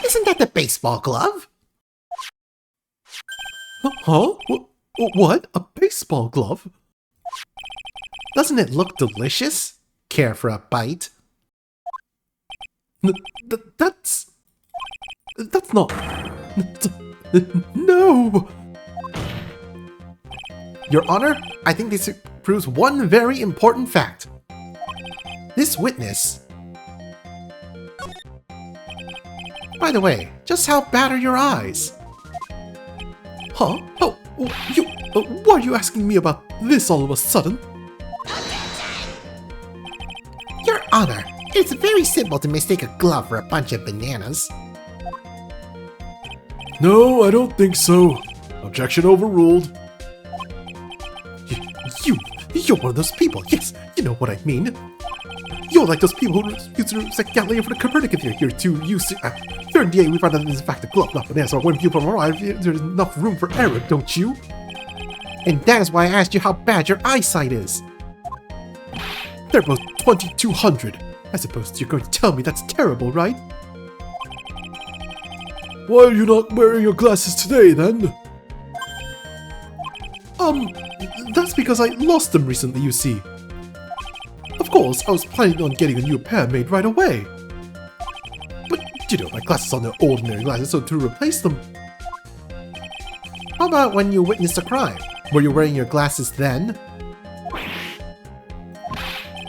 Isn't that the baseball glove? Huh? What? A baseball glove? Doesn't it look delicious? Care for a bite? That's not... No! Your Honor, I think this proves one very important fact. This witness... By the way, just how bad are your eyes? Huh? Oh, you... why are you asking me about this all of a sudden? Your Honor, it's very simple to mistake a glove for a bunch of bananas. No, I don't think so. Objection overruled. You're one of those people. Yes, you know what I mean. You're like those people who used to say Galileo for the Copernicus theory. You're too used to... Third day, we found out it is in fact a glove, not banana. So when people arrive, there's enough room for error, don't you? And that is why I asked you how bad your eyesight is. They're both 2200. I suppose you're going to tell me that's terrible, right? Why are you not wearing your glasses today, then? That's because I lost them recently, you see. Of course, I was planning on getting a new pair made right away. But, you know, my glasses are no ordinary glasses, so to replace them... How about when you witnessed a crime? Were you wearing your glasses then?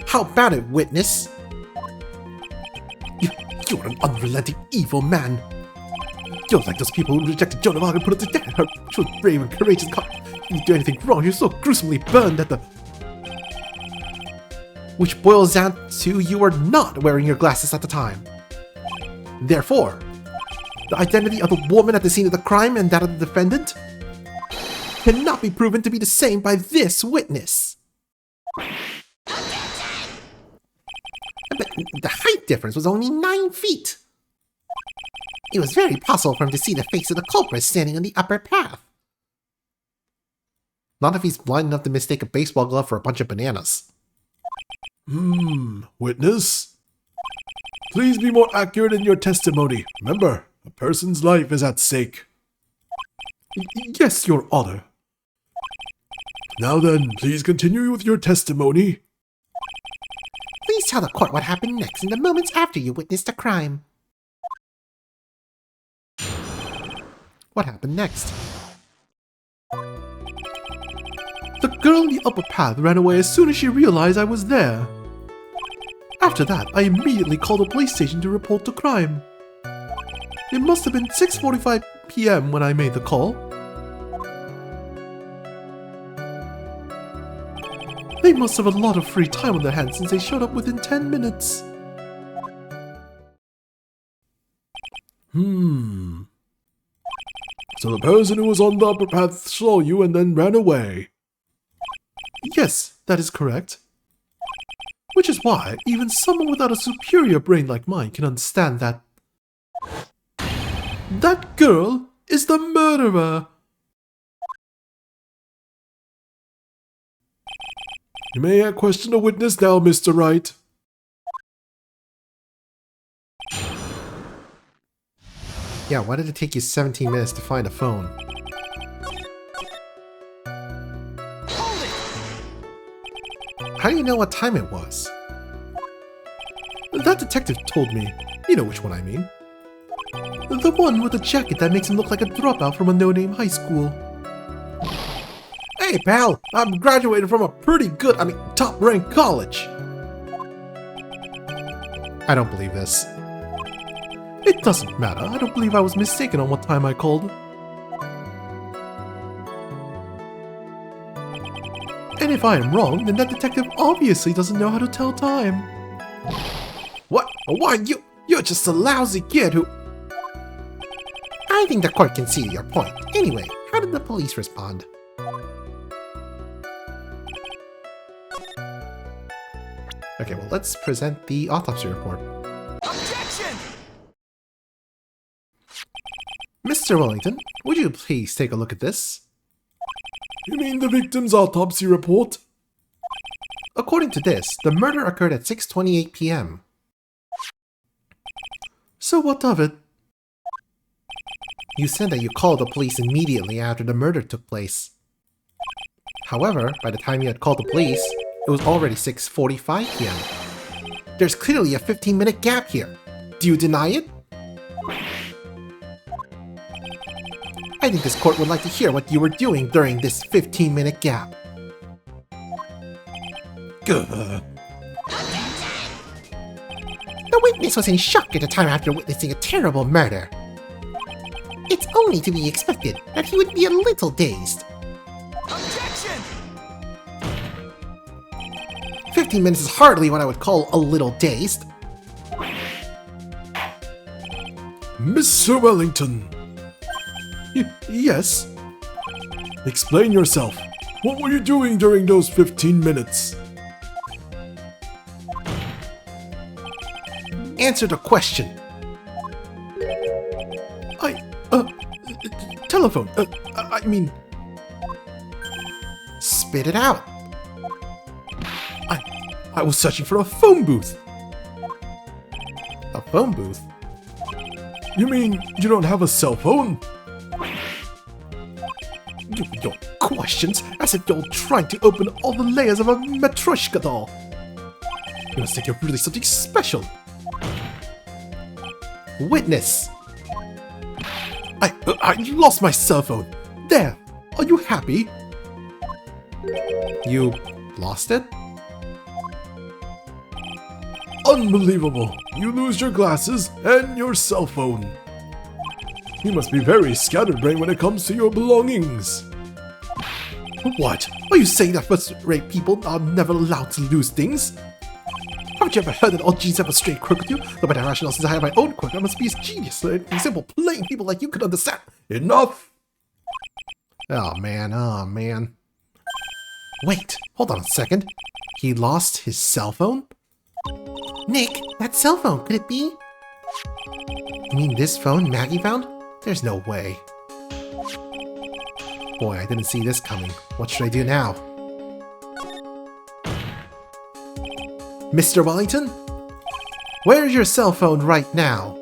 How about it, witness? You're an unrelenting evil man. You're like those people who rejected Joan of Arc and put her to death. She was brave and courageous. If you do anything wrong, you're so gruesomely burned at the... Which boils down to you were not wearing your glasses at the time. Therefore, the identity of the woman at the scene of the crime and that of the defendant cannot be proven to be the same by this witness. But the height difference was only 9 feet. It was very possible for him to see the face of the culprit standing on the upper path. Not if he's blind enough to mistake a baseball glove for a bunch of bananas. Witness? Please be more accurate in your testimony. Remember, a person's life is at stake. Yes, Your Honor. Now then, please continue with your testimony. Please tell the court what happened next in the moments after you witnessed a crime. What happened next? The girl in the upper path ran away as soon as she realized I was there. After that, I immediately called the police station to report the crime. It must have been 6:45 p.m. when I made the call. They must have a lot of free time on their hands since they showed up within 10 minutes. So the person who was on the upper path saw you and then ran away. Yes, that is correct. Which is why even someone without a superior brain like mine can understand that that girl is the murderer. You may question the witness now, Mr. Wright. Yeah, why did it take you 17 minutes to find a phone? How do you know what time it was? That detective told me. You know which one I mean. The one with the jacket that makes him look like a dropout from a no-name high school. Hey pal, I'm graduated from a pretty good, top-ranked college. I don't believe this. It doesn't matter. I don't believe I was mistaken on what time I called. And if I am wrong, then that detective obviously doesn't know how to tell time. What? Why, you're just a lousy kid who... I think the court can see your point. Anyway, how did the police respond? Okay, well, let's present the autopsy report. Objection! Mr. Wellington, would you please take a look at this? You mean the victim's autopsy report? According to this, the murder occurred at 6:28 p.m. So what of it? You said that you called the police immediately after the murder took place. However, by the time you had called the police, it was already 6:45 p.m. There's clearly a 15-minute gap here. Do you deny it? I think this court would like to hear what you were doing during this 15-minute gap. Gah. The witness was in shock at the time after witnessing a terrible murder. It's only to be expected that he would be a little dazed. Objection! 15 minutes is hardly what I would call a little dazed. Mr. Wellington. Yes? Explain yourself. What were you doing during those 15 minutes? Answer the question. Telephone. I mean... Spit it out. I was searching for a phone booth. A phone booth? You mean you don't have a cell phone? Your questions, as if you're trying to open all the layers of a Matryoshka doll. You must think you're really something special. Witness. I lost my cell phone. There. Are you happy? You lost it? Unbelievable. You lose your glasses and your cell phone. You must be very scatterbrained when it comes to your belongings. What? Are you saying that first-rate people are never allowed to lose things? Haven't you ever heard that all geniuses have a straight quirk with you? No matter how rational, since I have my own quirk, I must be as genius so that simple, plain people like you could understand. Enough! Oh man. Wait, hold on a second. He lost his cell phone? Nick, that cell phone, could it be? You mean this phone Maggie found? There's no way. Boy, I didn't see this coming. What should I do now? Mr. Wellington? Where's your cell phone right now?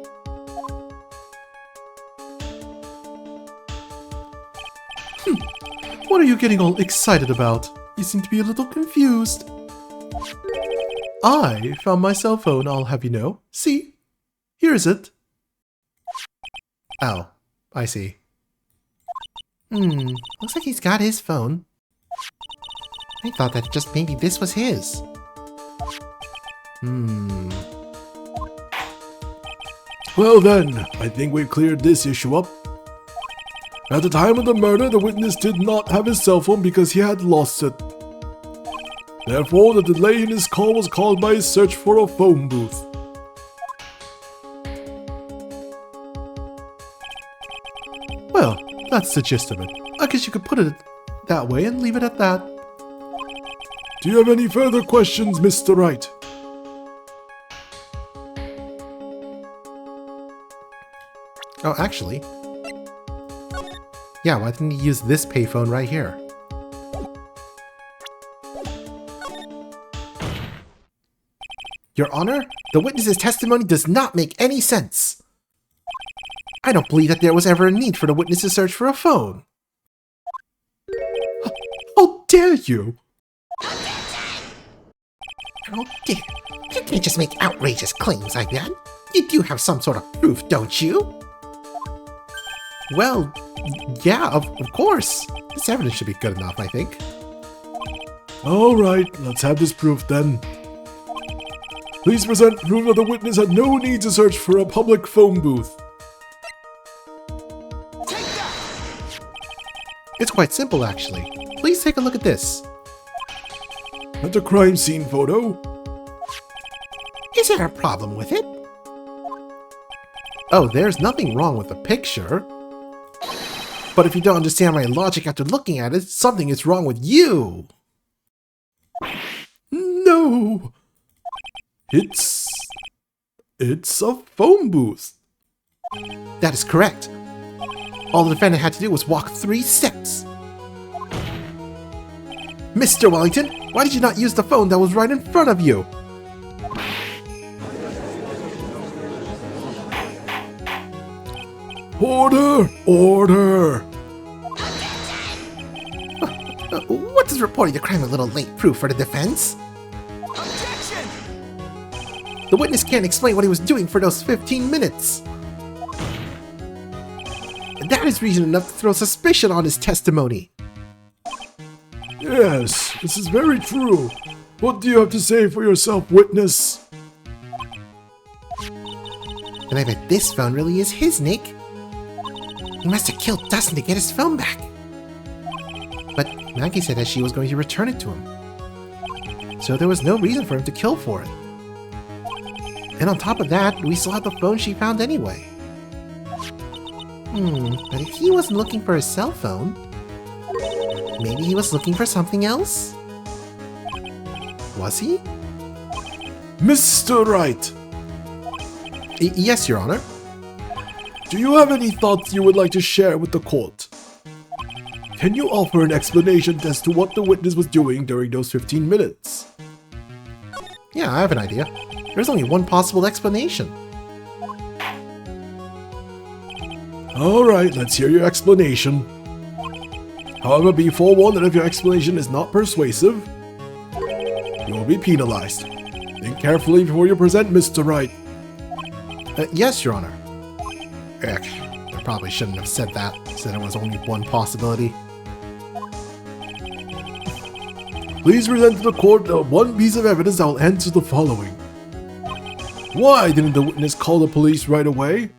What are you getting all excited about? You seem to be a little confused. I found my cell phone, I'll have you know. See? Here is it. Oh, I see. Looks like he's got his phone. I thought that just maybe this was his. Well then, I think we've cleared this issue up. At the time of the murder, the witness did not have his cell phone because he had lost it. Therefore, the delay in his call was caused by his search for a phone booth. Well, that's the gist of it. I guess you could put it that way and leave it at that. Do you have any further questions, Mr. Wright? Oh, actually. Yeah, why didn't he use this payphone right here? Your Honor, the witness's testimony does not make any sense. I don't believe that there was ever a need for the witness to search for a phone. How dare you! How dare you? You can't just make outrageous claims like that. You do have some sort of proof, don't you? Well, yeah, of course. This evidence should be good enough, I think. Alright, let's have this proof then. Please present proof that the witness had no need to search for a public phone booth. It's quite simple, actually. Please take a look at this. at the crime scene photo. Is there a problem with it? Oh, there's nothing wrong with the picture. But if you don't understand my logic after looking at it, something is wrong with you. No! It's a phone booth. That is correct. All the defendant had to do was walk 3 steps. Mr. Wellington, why did you not use the phone that was right in front of you? Order! Order! What does reporting the crime a little late prove for the defense? Objection! The witness can't explain what he was doing for those 15 minutes. That is reason enough to throw suspicion on his testimony. Yes, this is very true. What do you have to say for yourself, witness? And I bet this phone really is his, Nick. He must have killed Dustin to get his phone back. But Maggie said that she was going to return it to him. So there was no reason for him to kill for it. And on top of that, we still have the phone she found anyway. But if he wasn't looking for his cell phone, maybe he was looking for something else? Was he? Mr. Wright, Yes, Your Honor. do you have any thoughts you would like to share with the court? Can you offer an explanation as to what the witness was doing during those 15 minutes? Yeah, I have an idea. There's only one possible explanation. Alright, let's hear your explanation. However, be forewarned that if your explanation is not persuasive, you will be penalized. Think carefully before you present, Mr. Wright. Yes, Your Honor. I probably shouldn't have said that, said it was only one possibility. Please present to the court one piece of evidence that will answer the following. Why didn't the witness call the police right away?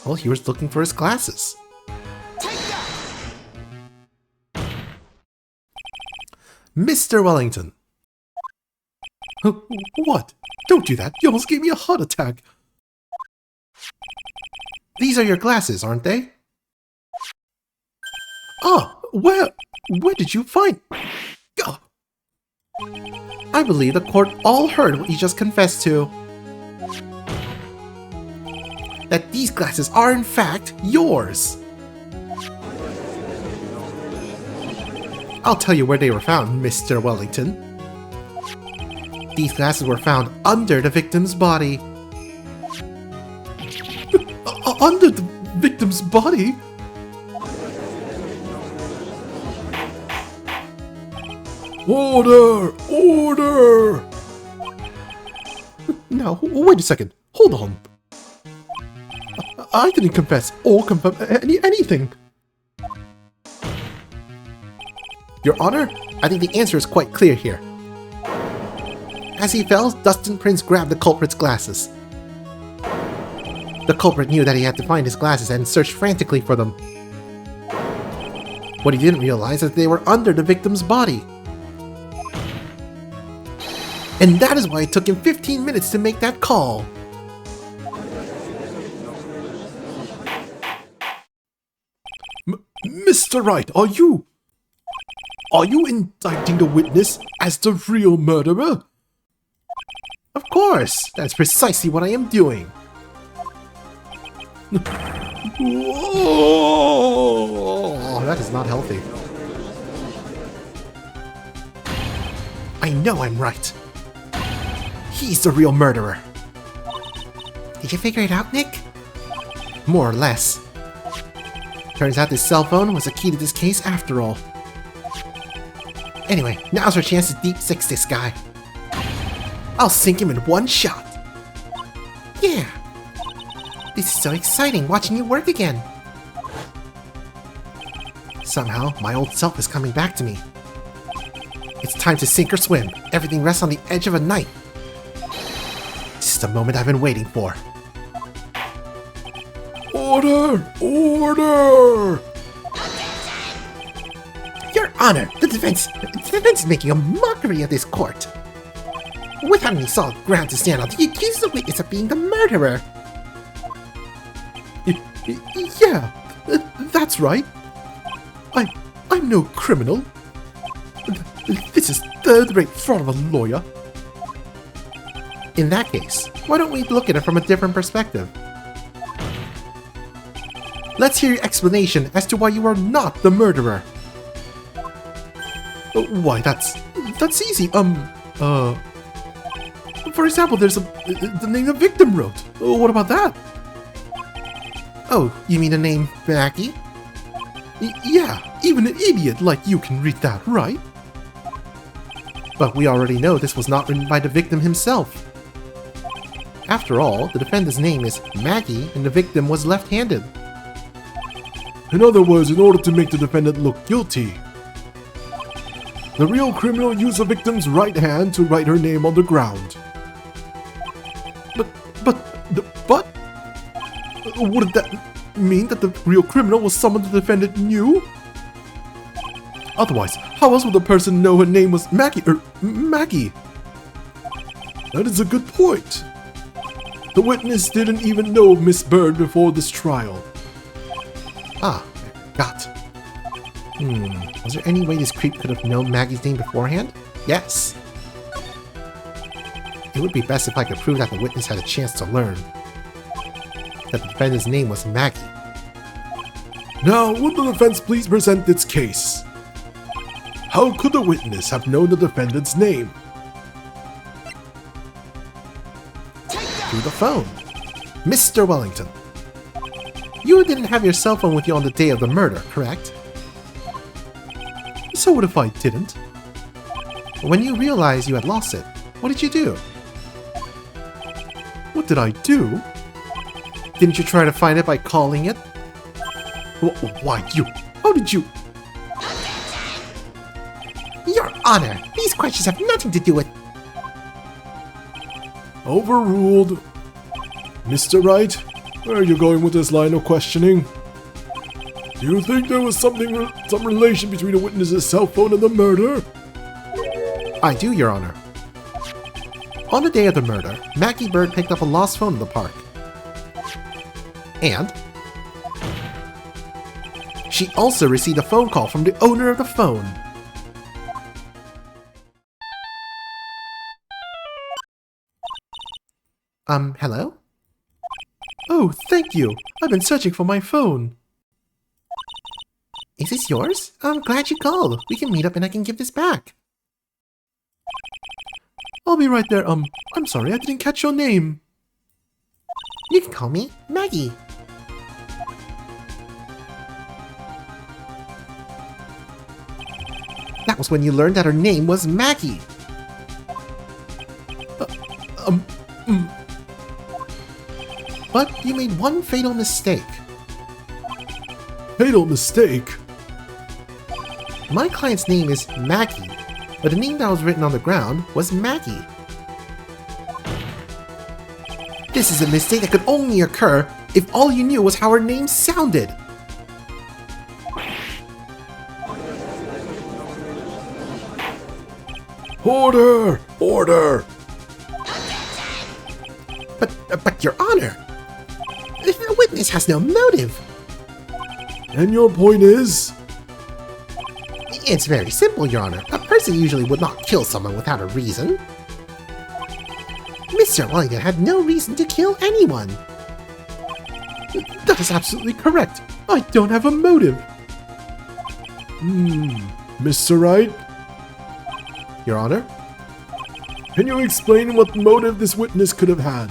Well, he was looking for his glasses. Take that! Mr. Wellington. What? Don't do that. You almost gave me a heart attack. These are your glasses, aren't they? Ah, where did you find? Ah, I believe the court all heard what you just confessed to. That these glasses are in fact yours. I'll tell you where they were found, Mr. Wellington. These glasses were found under the victim's body. Under the victim's body? Order! Order! Now, wait a second. Hold on. I didn't confess or confirm anything. Your Honor, I think the answer is quite clear here. As he fell, Dustin Prince grabbed the culprit's glasses. The culprit knew that he had to find his glasses and searched frantically for them. What he didn't realize is that they were under the victim's body. And that is why it took him 15 minutes to make that call. Mr. Wright, are you indicting the witness as the real murderer? Of course, that's precisely what I am doing. Oh, that is not healthy. I know I'm right. He's the real murderer. Did you figure it out, Nick? More or less. Turns out this cell phone was the key to this case after all. Anyway, now's our chance to deep six this guy. I'll sink him in one shot. Yeah. This is so exciting watching you work again. Somehow, my old self is coming back to me. It's time to sink or swim. Everything rests on the edge of a knife. This is the moment I've been waiting for. Order! Order! Your Honor, the defense is making a mockery of this court. Without any solid ground to stand on, he accuses the witness of being the murderer. Yeah, that's right. I'm no criminal. This is third-rate fraud of a lawyer. In that case, why don't we look at it from a different perspective? Let's hear your explanation as to why you are not the murderer. Why, that's easy. For example, there's the name the victim wrote. What about that? Oh, you mean the name Maggie? Yeah, even an idiot like you can read that, right? But we already know this was not written by the victim himself. After all, the defendant's name is Maggie and the victim was left-handed. In other words, in order to make the defendant look guilty, the real criminal used the victim's right hand to write her name on the ground. But wouldn't that mean that the real criminal was someone the defendant knew? Otherwise, how else would the person know her name was Maggie? That is a good point. The witness didn't even know Miss Bird before this trial. Ah, got. Was there any way this creep could have known Maggie's name beforehand? Yes. It would be best if I could prove that the witness had a chance to learn that the defendant's name was Maggie. Now, would the defense please present its case? How could the witness have known the defendant's name? Through the phone. Mr. Wellington. You didn't have your cell phone with you on the day of the murder, correct? So what if I didn't? When you realized you had lost it, what did you do? What did I do? Didn't you try to find it by calling it? Why, you? How did you? Your Honor, these questions have nothing to do with... Overruled. Mr. Wright, where are you going with this line of questioning? Do you think there was some relation between the witness's cell phone and the murder? I do, Your Honor. On the day of the murder, Maggie Bird picked up a lost phone in the park. And she also received a phone call from the owner of the phone. Hello? Oh, thank you. I've been searching for my phone. Is this yours? I'm glad you called. We can meet up and I can give this back. I'll be right there. I'm sorry, I didn't catch your name. You can call me Maggie. That was when you learned that her name was Maggie. But you made one fatal mistake. Fatal mistake? My client's name is Maggie, but the name that was written on the ground was Maggie. This is a mistake that could only occur if all you knew was how her name sounded. Order! Order! But Your Honor, the witness has no motive. And your point is? It's very simple, Your Honor. A person usually would not kill someone without a reason. Mr. Wellington had no reason to kill anyone. That is absolutely correct. I don't have a motive. Mr. Wright? Your Honor? Can you explain what motive this witness could have had?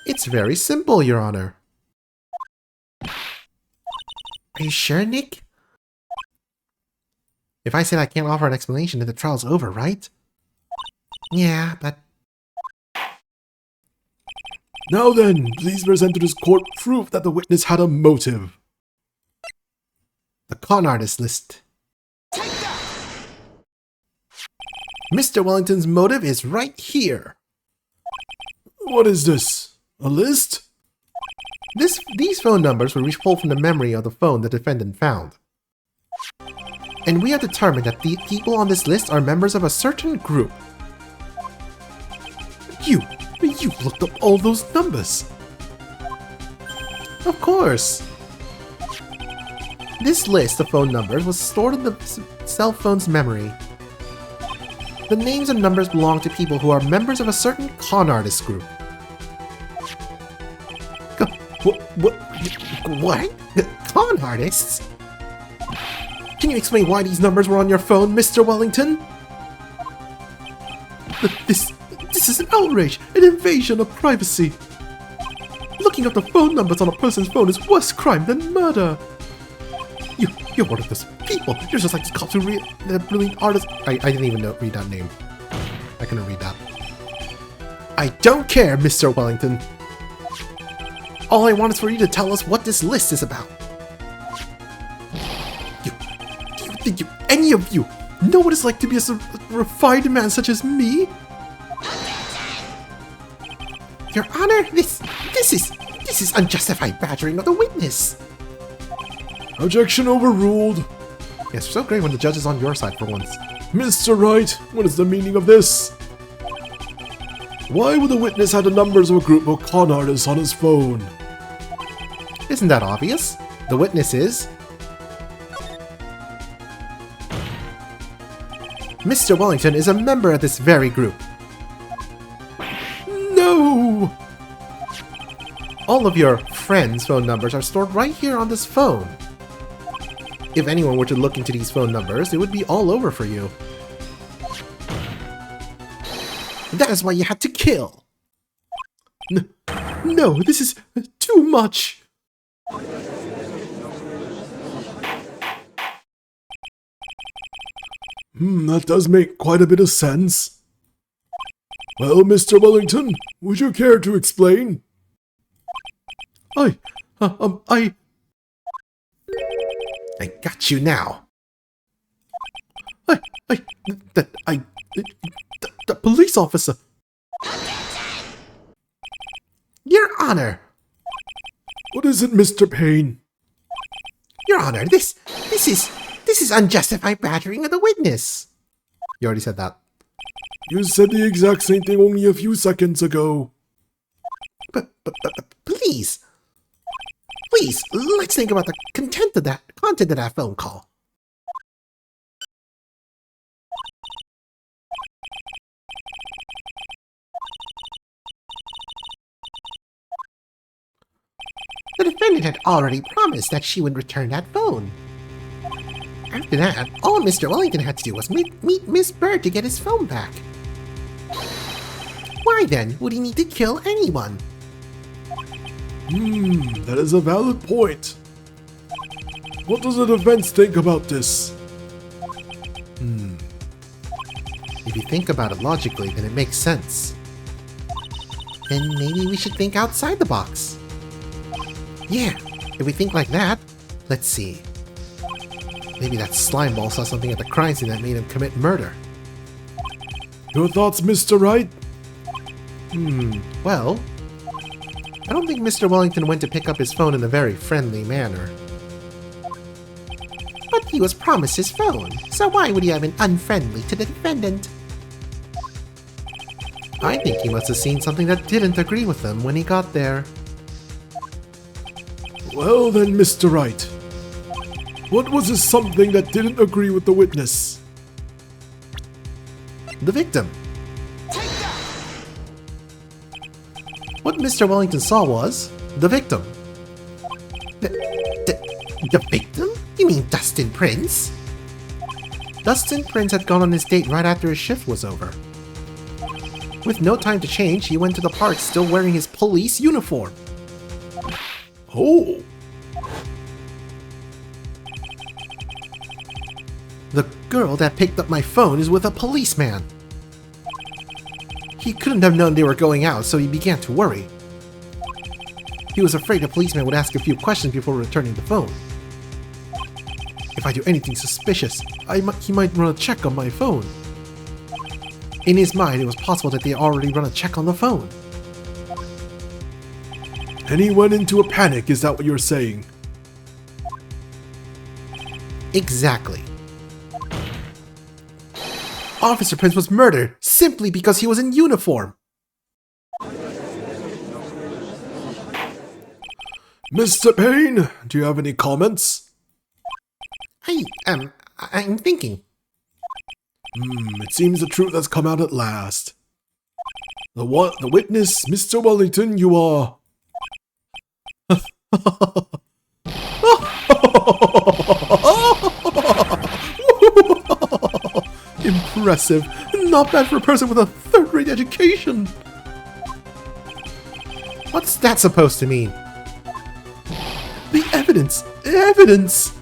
It's very simple, Your Honor. Are you sure, Nick? If I said I can't offer an explanation, then the trial's over, right? Yeah, but... Now then, please present to this court proof that the witness had a motive. The con artist list. Mr. Wellington's motive is right here. What is this? A list? These phone numbers were pulled from the memory of the phone the defendant found. And we have determined that the people on this list are members of a certain group. You've looked up all those numbers. Of course. This list of phone numbers was stored in the cell phone's memory. The names and numbers belong to people who are members of a certain con artist group. What? Con artists? Can you explain why these numbers were on your phone, Mr. Wellington? This is an outrage, an invasion of privacy. Looking up the phone numbers on a person's phone is worse crime than murder. You're one of those people. You're just like the cops who read the brilliant artist. I didn't even read that name. I couldn't read that. I don't care, Mr. Wellington. All I want is for you to tell us what this list is about. Did any of you know what it's like to be a refined man such as me? Your Honor, this is unjustified badgering of the witness. Objection overruled. Yes, so great when the judge is on your side for once. Mr. Wright, what is the meaning of this? Why would the witness have the numbers of a group of con artists on his phone? Isn't that obvious? The witness is... Mr. Wellington is a member of this very group. No! All of your friends' phone numbers are stored right here on this phone. If anyone were to look into these phone numbers, it would be all over for you. That is why you had to kill. No, this is too much. That does make quite a bit of sense. Well, Mr. Wellington, would you care to explain? I got you now. The police officer. Your Honor. What is it, Mr. Payne? Your Honor, this is unjustified badgering of the witness. You already said that. You said the exact same thing only a few seconds ago. But please, let's think about the content of that phone call. The defendant had already promised that she would return that phone. After that, all Mr. Wellington had to do was meet Miss Bird to get his phone back. Why then would he need to kill anyone? That is a valid point. What does the defense think about this? If you think about it logically, then it makes sense. Then maybe we should think outside the box. Yeah, if we think like that, let's see. Maybe that slimeball saw something at the crime scene that made him commit murder. Your thoughts, Mr. Wright? Well, I don't think Mr. Wellington went to pick up his phone in a very friendly manner. But he was promised his phone, so why would he have been unfriendly to the defendant? I think he must have seen something that didn't agree with him when he got there. Well then, Mr. Wright. What was this something that didn't agree with the witness? The victim. What Mr. Wellington saw was the victim. The victim? You mean Dustin Prince? Dustin Prince had gone on his date right after his shift was over. With no time to change, he went to the park still wearing his police uniform. Oh! The girl that picked up my phone is with a policeman. He couldn't have known they were going out, so he began to worry. He was afraid the policeman would ask a few questions before returning the phone. If I do anything suspicious, he might run a check on my phone. In his mind, it was possible that they already run a check on the phone. And he went into a panic, is that what you're saying? Exactly. Officer Prince was murdered simply because he was in uniform. Mr. Payne, do you have any comments? I'm thinking. It seems the truth has come out at last. The witness, Mr. Wellington, you are... Impressive. Not bad for a person with a third-rate education. What's that supposed to mean? The evidence! Evidence!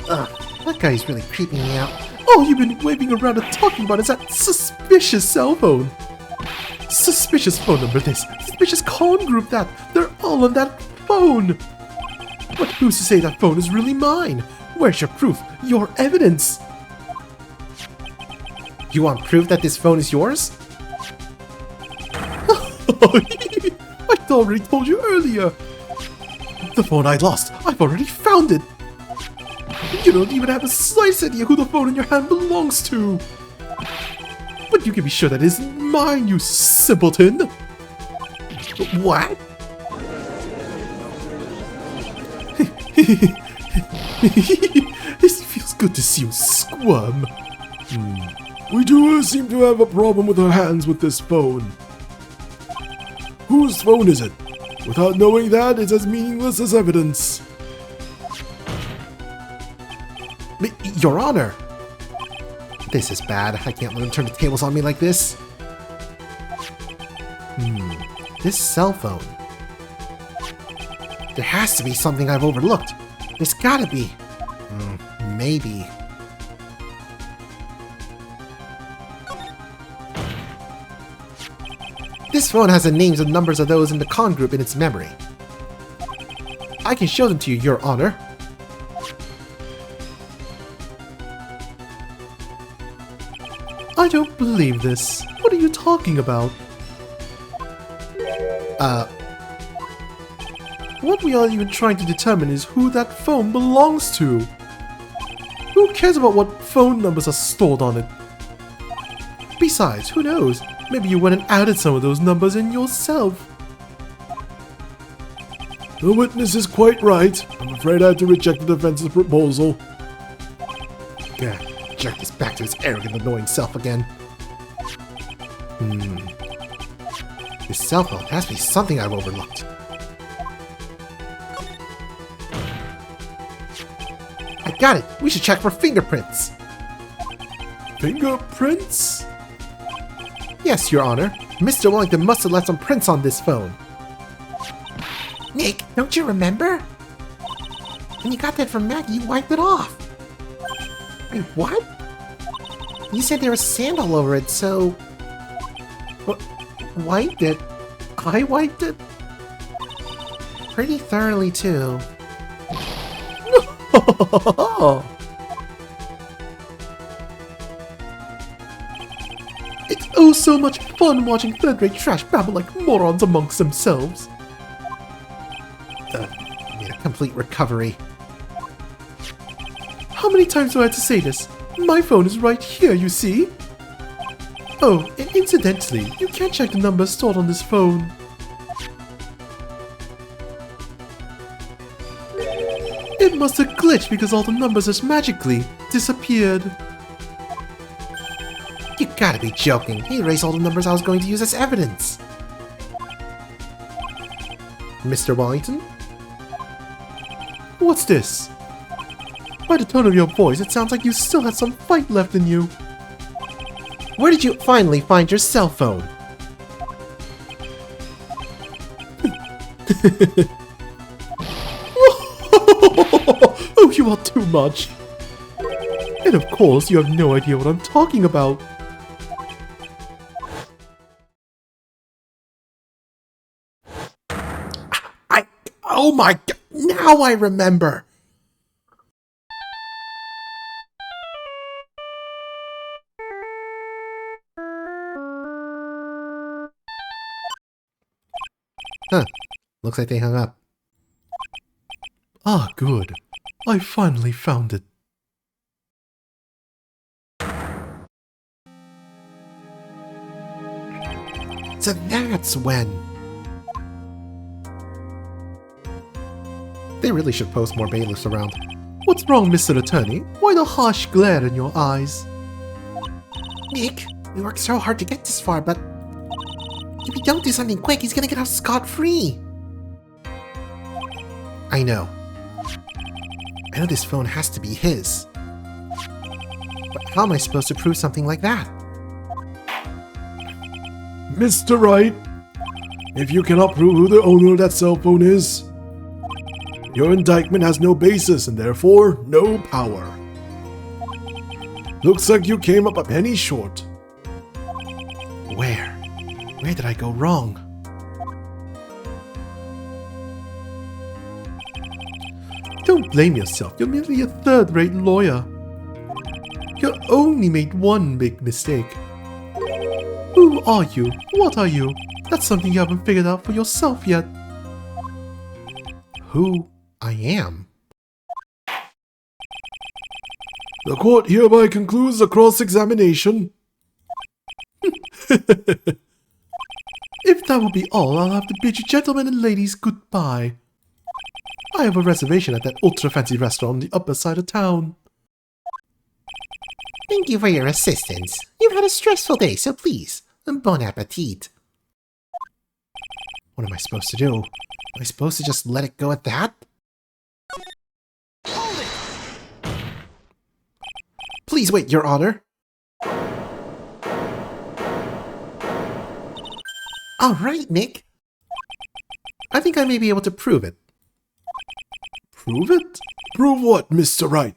Ugh, that guy's really creeping me out. All you've been waving around and talking about is that suspicious cell phone. Suspicious phone number this, suspicious con group that. They're all on that phone. But who's to say that phone is really mine? Where's your proof? Your evidence? You want proof that this phone is yours? I already told you earlier. The phone I lost, I've already found it. You don't even have the slightest idea who the phone in your hand belongs to. But you can be sure that it isn't mine, you simpleton. What? It feels good to see you squirm. We do seem to have a problem with our hands with this phone. Whose phone is it? Without knowing that, it's as meaningless as evidence. Your Honor! This is bad. I can't let him turn the tables on me like this. This cell phone. There has to be something I've overlooked. There's gotta be. Maybe. This phone has the names and numbers of those in the con group in its memory. I can show them to you, Your Honor. I don't believe this. What are you talking about? What we are even trying to determine is who that phone belongs to. Who cares about what phone numbers are stored on it? Besides, who knows? Maybe you went and added some of those numbers in yourself. The witness is quite right. I'm afraid I have to reject the defense's proposal. Yeah, jerk this back to his arrogant, annoying self again. This cell phone has to be something I've overlooked. I got it! We should check for fingerprints! Fingerprints? Yes, Your Honor. Mr. Wellington must have left some prints on this phone. Nick, don't you remember? When you got that from Maggie, you wiped it off. Wait, what? You said there was sand all over it, so... What? Wiped it? I wiped it? Pretty thoroughly, too. It's oh so much fun watching third-rate trash babble like morons amongst themselves. Made a complete recovery. How many times do I have to say this? My phone is right here, you see? Oh, and incidentally, you can't check the numbers stored on this phone. It must have glitched because all the numbers just magically disappeared. You gotta be joking. He erased all the numbers I was going to use as evidence. Mr. Wellington? What's this? By the tone of your voice, it sounds like you still had some fight left in you. Where did you finally find your cell phone? Oh, you are too much. And of course, you have no idea what I'm talking about. Oh my god, now I remember! Huh, looks like they hung up. Ah, good. I finally found it. So that's when. They really should post more bailiffs around. What's wrong, Mr. Attorney? Why the harsh glare in your eyes? Nick, we worked so hard to get this far, but if we don't do something quick, he's gonna get off scot-free. I know this phone has to be his. But how am I supposed to prove something like that? Mr. Wright, if you cannot prove who the owner of that cell phone is, your indictment has no basis and therefore no power. Looks like you came up a penny short. Where? Where did I go wrong? Don't blame yourself. You're merely a third-rate lawyer. You only made one big mistake. Who are you? What are you? That's something you haven't figured out for yourself yet. Who I am? The court hereby concludes the cross-examination. If that will be all, I'll have to bid you gentlemen and ladies goodbye. I have a reservation at that ultra-fancy restaurant on the upper side of town. Thank you for your assistance. You've had a stressful day, so please, bon appetit. What am I supposed to do? Am I supposed to just let it go at that? Hold it! Please wait, Your Honor. All right, Nick. I think I may be able to prove it. Prove it? Prove what, Mr. Wright?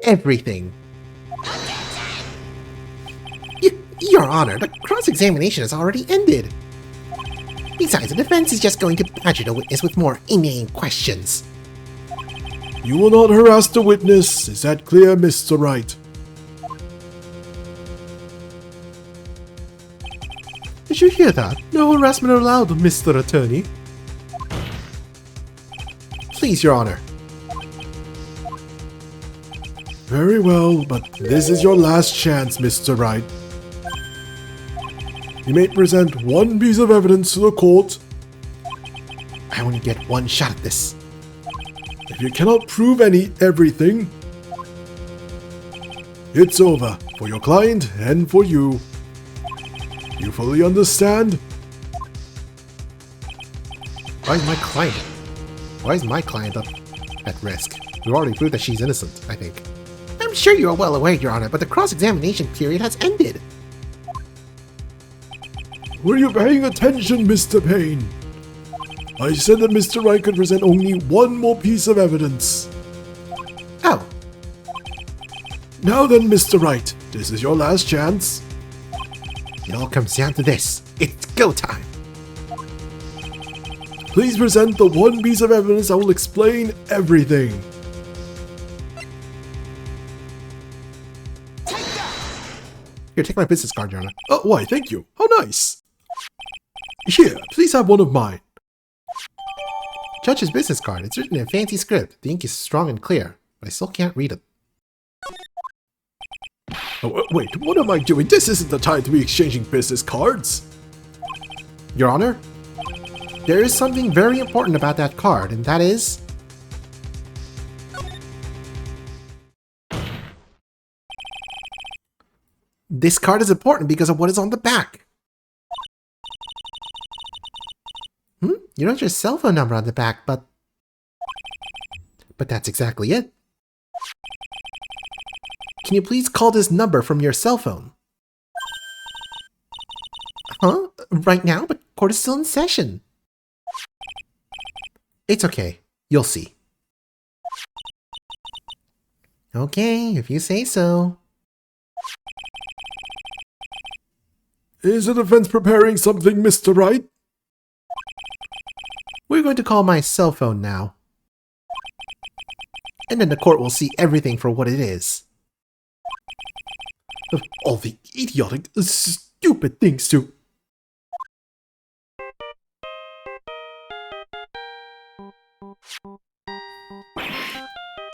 Everything. Your Honor, the cross-examination has already ended. Besides, the defense is just going to badger the witness with more inane questions. You will not harass the witness. Is that clear, Mr. Wright? Did you hear that? No harassment allowed, Mr. Attorney. Please, Your Honor. Very well, but this is your last chance, Mr. Wright. You may present one piece of evidence to the court. I only get one shot at this. If you cannot prove everything, it's over for your client and for you. You fully understand? Why is my client up at risk? We've already proved that she's innocent, I think. I'm sure you are well aware, Your Honor, but the cross-examination period has ended. Were you paying attention, Mr. Payne? I said that Mr. Wright could present only one more piece of evidence. Oh. Now then, Mr. Wright, this is your last chance. It all comes down to this. It's go time. Please present the one piece of evidence that will explain everything. Take that! Here, take my business card, Your Honor. Oh, why, thank you. How nice. Here, please have one of mine. Judge's business card. It's written in fancy script. The ink is strong and clear, but I still can't read it. Oh, wait, what am I doing? This isn't the time to be exchanging business cards. Your Honor, there is something very important about that card, and that is... this card is important because of what is on the back. You wrote your cell phone number on the back, but that's exactly it. Can you please call this number from your cell phone? Huh? Right now? But court is still in session. It's okay. You'll see. Okay, if you say so. Is the defense preparing something, Mr. Wright? We're going to call my cell phone now. And then the court will see everything for what it is. Of all the idiotic, stupid things to...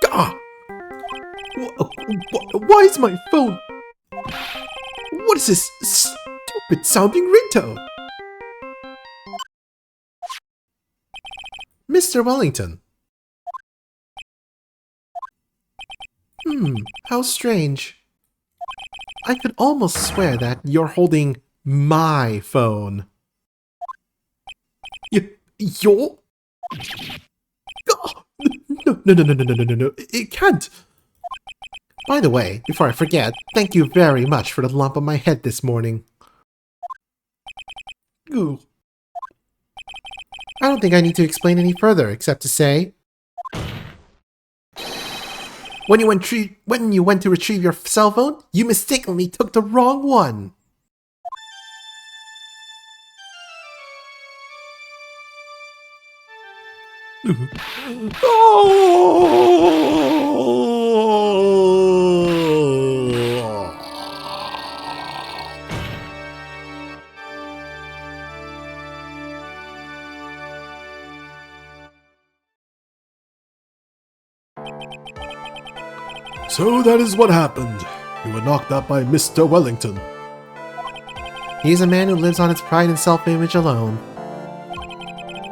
Ah! Why is my phone... What is this stupid stupid sounding ringtone. Mr. Wellington. How strange. I could almost swear that you're holding my phone. Your? Oh, no. It can't. By the way, before I forget, thank you very much for the lump on my head this morning. Ooh. I don't think I need to explain any further, except to say... When you went to retrieve your cell phone, you mistakenly took the wrong one. So that is what happened. You were knocked out by Mr. Wellington. He's a man who lives on his pride and self-image alone.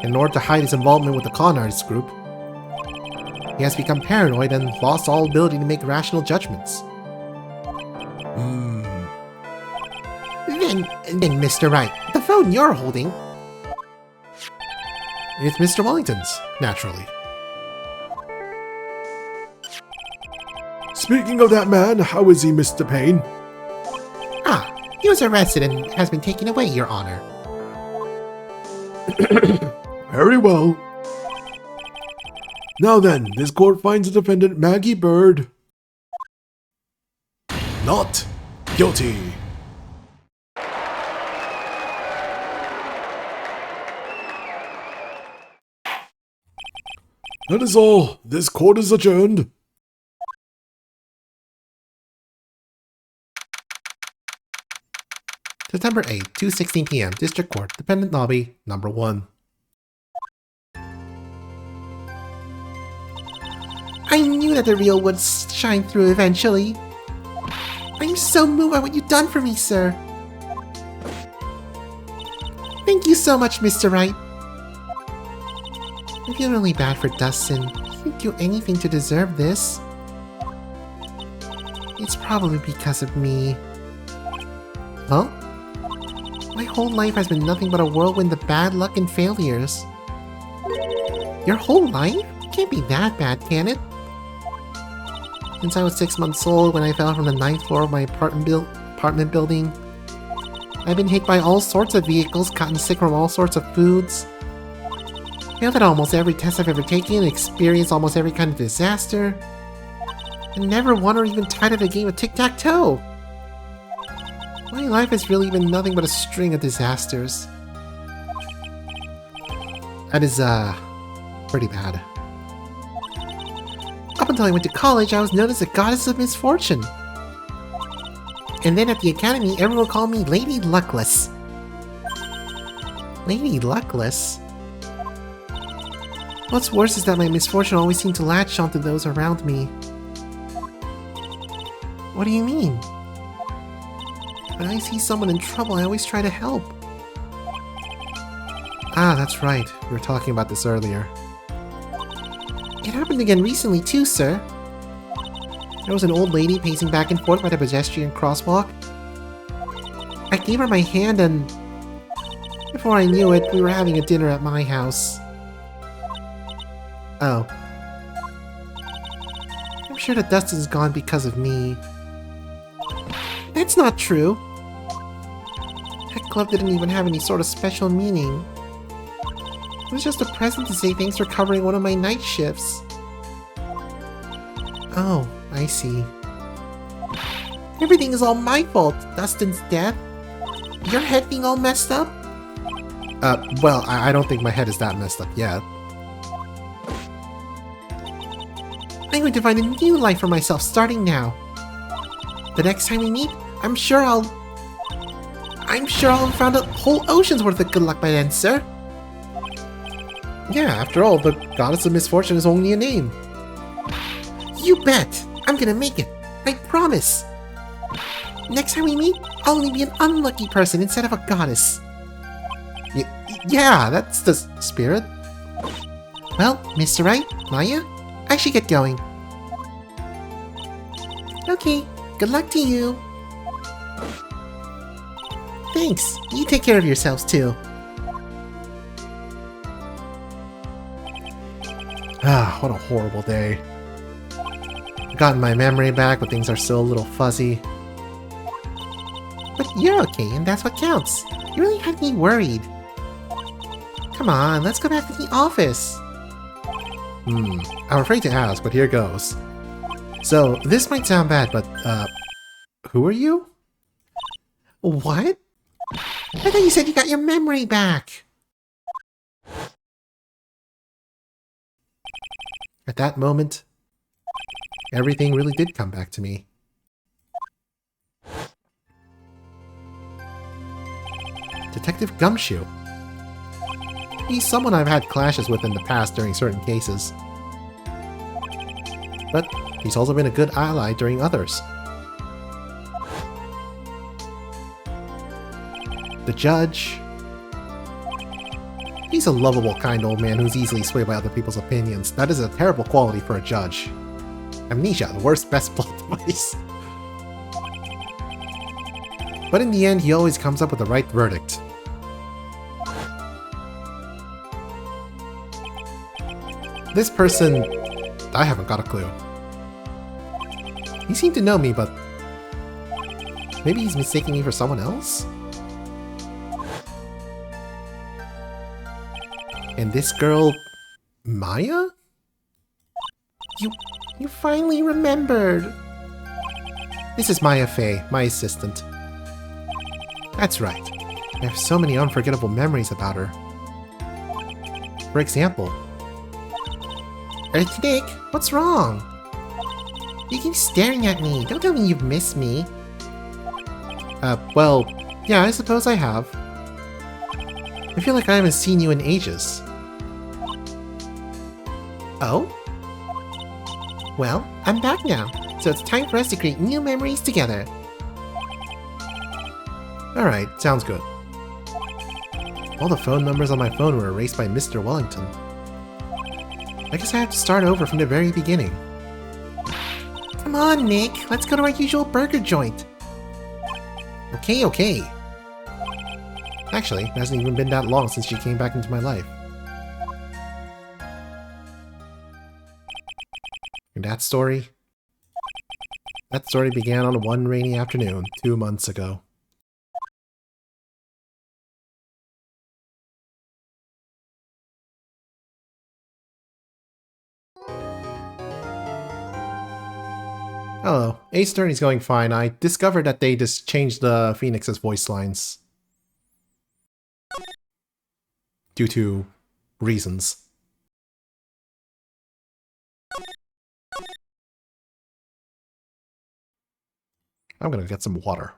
In order to hide his involvement with the con artist group, he has become paranoid and lost all ability to make rational judgments. Then, Mr. Wright, the phone you're holding... It's Mr. Wellington's, naturally. Speaking of that man, how is he, Mr. Payne? Ah, he was arrested and has been taken away, Your Honor. Very well. Now then, this court finds the defendant Maggie Bird not guilty. That is all. This court is adjourned. September 8, 2:16 p.m. District Court, Defendant Lobby, Number 1. I knew that the real would shine through eventually. I'm so moved by what you've done for me, sir. Thank you so much, Mr. Wright. I feel really bad for Dustin. He didn't do anything to deserve this. It's probably because of me. Well, my whole life has been nothing but a whirlwind of bad luck and failures. Your whole life? It can't be that bad, can it? Since I was 6 months old when I fell from the 9th floor of my apartment building, I've been hit by all sorts of vehicles, gotten sick from all sorts of foods, failed at almost every test I've ever taken, experienced almost every kind of disaster, and never won or even tied at a game of tic-tac-toe. My life has really been nothing but a string of disasters. That is, pretty bad. Up until I went to college, I was known as a goddess of misfortune. And then at the academy, everyone called me Lady Luckless. Lady Luckless? What's worse is that my misfortune always seemed to latch onto those around me. What do you mean? When I see someone in trouble, I always try to help. Ah, that's right. We were talking about this earlier. It happened again recently too, sir. There was an old lady pacing back and forth by the pedestrian crosswalk. I gave her my hand and... before I knew it, we were having a dinner at my house. Oh. I'm sure that Dustin's gone because of me. That's not true. That glove didn't even have any sort of special meaning. It was just a present to say thanks for covering one of my night shifts. Oh, I see. Everything is all my fault. Dustin's death. Your head being all messed up? Well, I don't think my head is that messed up yet. I'm going to find a new life for myself starting now. The next time we meet, I'm sure I'll have found a whole ocean's worth of good luck by then, sir. Yeah, after all, the Goddess of Misfortune is only a name. You bet! I'm gonna make it! I promise! Next time we meet, I'll only be an unlucky person instead of a goddess. Yeah, that's the spirit. Well, Mr. Wright, Maya, I should get going. Okay, good luck to you. Thanks, you take care of yourselves too. Ah, what a horrible day. I've gotten my memory back, but things are still a little fuzzy. But you're okay, and that's what counts. You really had me worried. Come on, let's go back to the office. I'm afraid to ask, but here goes. So, this might sound bad, but, who are you? What? I thought you said you got your memory back. At that moment, everything really did come back to me. Detective Gumshoe. He's someone I've had clashes with in the past during certain cases. But he's also been a good ally during others. The judge. He's a lovable, kind old man who's easily swayed by other people's opinions. That is a terrible quality for a judge. Amnesia, the worst best plot device. But in the end, he always comes up with the right verdict. This person, I haven't got a clue. He seemed to know me, but maybe he's mistaking me for someone else? And this girl, Maya? You finally remembered. This is Maya Fey, my assistant. That's right. I have so many unforgettable memories about her. For example, Earth Nick, what's wrong? You keep staring at me. Don't tell me you've missed me. well, yeah, I suppose I have. I feel like I haven't seen you in ages. Oh? Well, I'm back now, so it's time for us to create new memories together. Alright, sounds good. All the phone numbers on my phone were erased by Mr. Wellington. I guess I have to start over from the very beginning. Come on, Nick. Let's go to our usual burger joint. Okay. Actually, it hasn't even been that long since she came back into my life. And that story began on one rainy afternoon 2 months ago. Hello, Ace Attorney's going fine. I discovered that they just changed the Phoenix's voice lines. Due to reasons. I'm gonna get some water.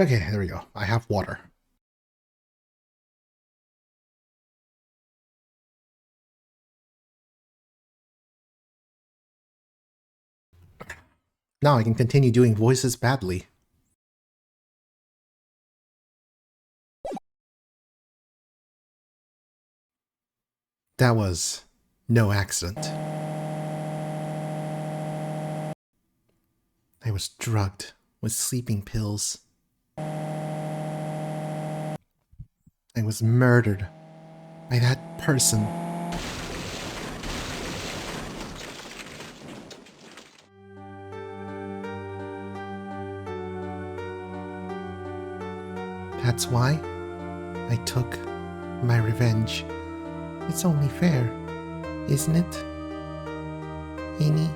Okay, there we go. I have water. Now I can continue doing voices badly. That was no accident. I was drugged with sleeping pills. I was murdered by that person. That's why I took my revenge. It's only fair, isn't it, Amy?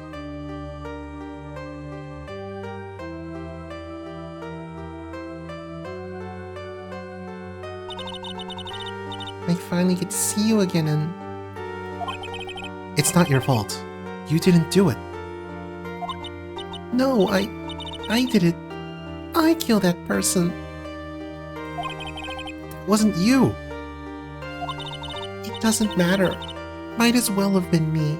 I finally get to see you again and... It's not your fault. You didn't do it. No, I did it. I killed that person. It wasn't you. It doesn't matter. Might as well have been me.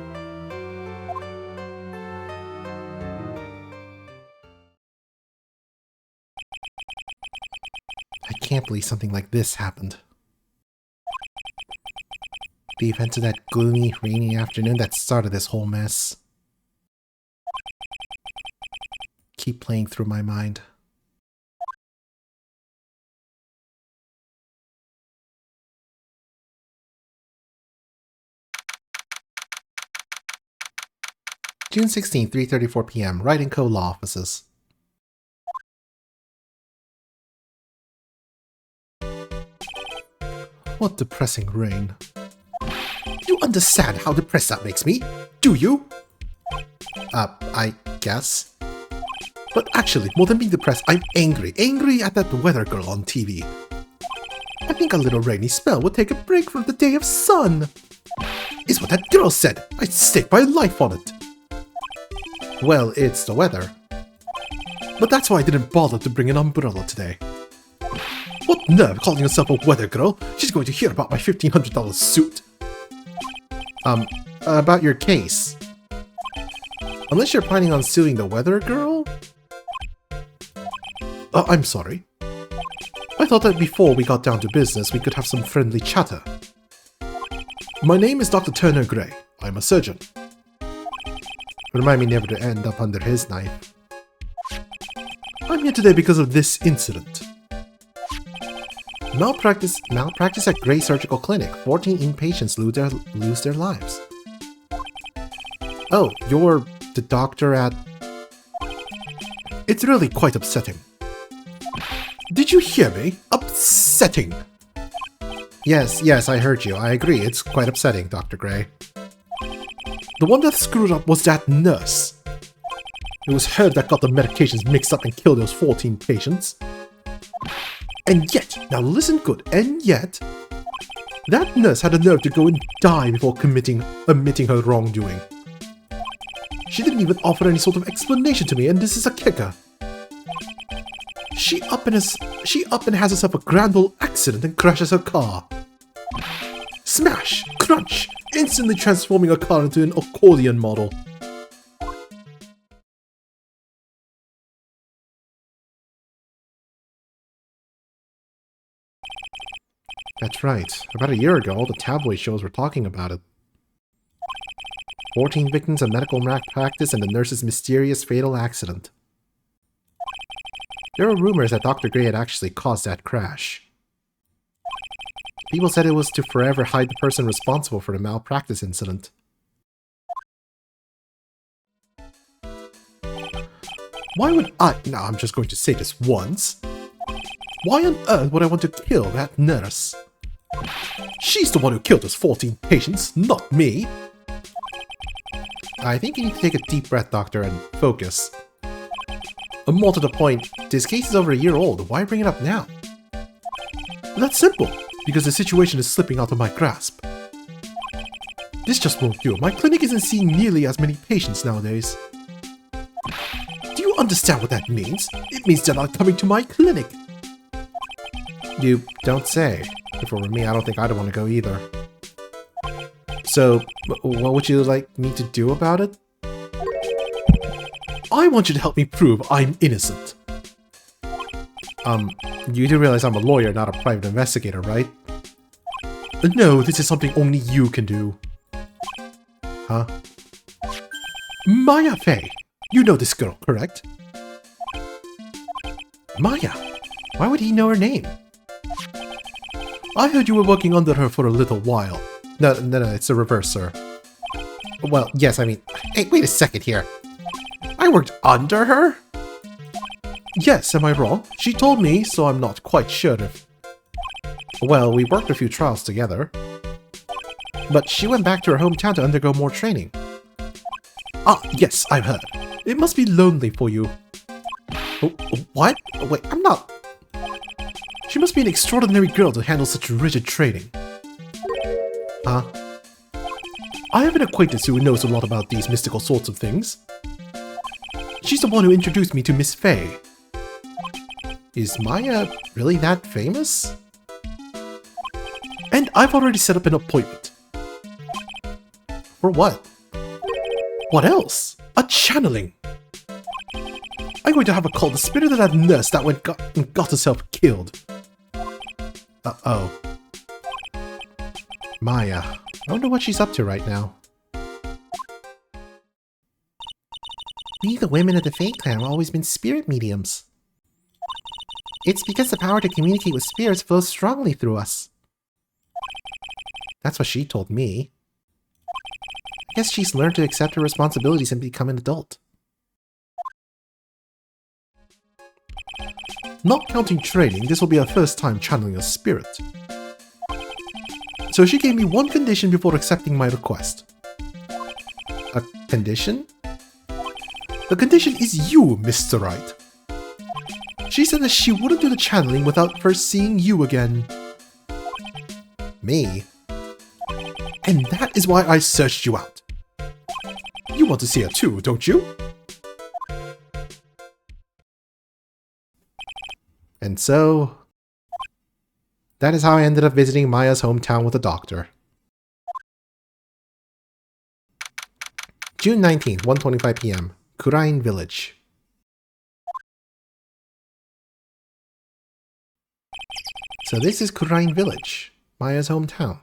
I can't believe something like this happened. The events of that gloomy, rainy afternoon that started this whole mess keep playing through my mind. June 16, 3:34 p.m. Wright & Co. Law Offices. What depressing rain. You understand how depressed that makes me, do you? I guess. But actually, more than being depressed, I'm angry. Angry at that weather girl on TV. I think a little rainy spell would take a break from the day of sun. Is what that girl said. I'd stake my life on it. Well, it's the weather. But that's why I didn't bother to bring an umbrella today. What nerve calling herself a weather girl? She's going to hear about my $1,500 suit. About your case. Unless you're planning on suing the weather girl? I'm sorry. I thought that before we got down to business, we could have some friendly chatter. My name is Dr. Turner Gray. I'm a surgeon. Remind me never to end up under his knife. I'm here today because of this incident. Malpractice at Gray Surgical Clinic. 14 inpatients lose their lives. Oh, you're the doctor at... It's really quite upsetting. Did you hear me? Upsetting! Yes, I heard you. I agree, it's quite upsetting, Dr. Gray. The one that screwed up was that nurse. It was her that got the medications mixed up and killed those 14 patients. And yet, now listen good, and yet, that nurse had the nerve to go and die before admitting her wrongdoing. She didn't even offer any sort of explanation to me, and this is a kicker. She up and has herself a grand old accident and crashes her car. Smash! Crunch! Instantly transforming her car into an accordion model. That's right. About a year ago, all the tabloid shows were talking about it. 14 victims of medical malpractice and the nurse's mysterious fatal accident. There were rumors that Dr. Gray had actually caused that crash. People said it was to forever hide the person responsible for the malpractice incident. Why would I... Now, I'm just going to say this once. Why on earth would I want to kill that nurse? She's the one who killed those 14 patients, not me! I think you need to take a deep breath, Doctor, and focus. And more to the point, this case is over a year old. Why bring it up now? That's simple, because the situation is slipping out of my grasp. This just won't do. My clinic isn't seeing nearly as many patients nowadays. Do you understand what that means? It means they're not coming to my clinic. You don't say. If it were me, I don't think I'd want to go either. So, what would you like me to do about it? I want you to help me prove I'm innocent. You do realize I'm a lawyer, not a private investigator, right? No, this is something only you can do. Huh? Maya Fey. You know this girl, correct? Maya? Why would he know her name? I heard you were working under her for a little while. No, it's the reverse, sir. Well, yes, I mean... Hey, wait a second here. I worked under her? Yes, am I wrong? She told me, so I'm not quite sure if... Well, we worked a few trials together. But she went back to her hometown to undergo more training. Ah, yes, I've heard. It must be lonely for you. What? Wait, I'm not... She must be an extraordinary girl to handle such rigid training. Huh? I have an acquaintance who knows a lot about these mystical sorts of things. She's the one who introduced me to Miss Fey. Is Maya really that famous? And I've already set up an appointment. For what? What else? A channeling. I'm going to have her call the spirit of that nurse that got herself killed. Uh-oh. Maya. I wonder what she's up to right now. We, the women of the Fey clan, have always been spirit mediums. It's because the power to communicate with spirits flows strongly through us. That's what she told me. I guess she's learned to accept her responsibilities and become an adult. Not counting training, this will be her first time channeling a spirit. So she gave me one condition before accepting my request. A condition? The condition is you, Mr. Wright. She said that she wouldn't do the channeling without first seeing you again. Me? And that is why I searched you out. You want to see her too, don't you? And so... that is how I ended up visiting Maya's hometown with a doctor. June 19th, 1:25 p.m. Kurain Village. So this is Kurain Village, Maya's hometown.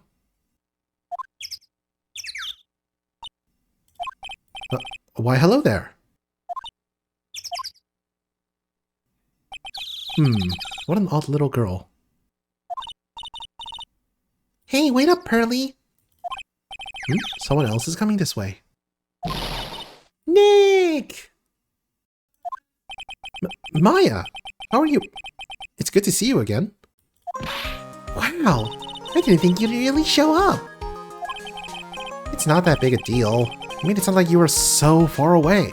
Why hello there. What an odd little girl. Hey, wait up, Pearly! Someone else is coming this way. Nick! Maya! How are you? It's good to see you again. Wow! I didn't think you'd really show up! It's not that big a deal. You made it sound like you were so far away.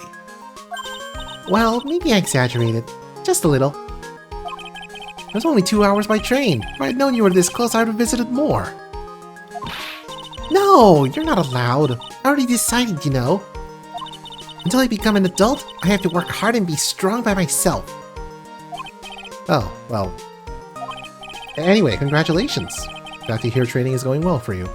Well, maybe I exaggerated. Just a little. It was only 2 hours by train. If I had known you were this close, I would have visited more. No, you're not allowed. I already decided, you know. Until I become an adult, I have to work hard and be strong by myself. Oh, well. Anyway, congratulations. Glad to hear training is going well for you.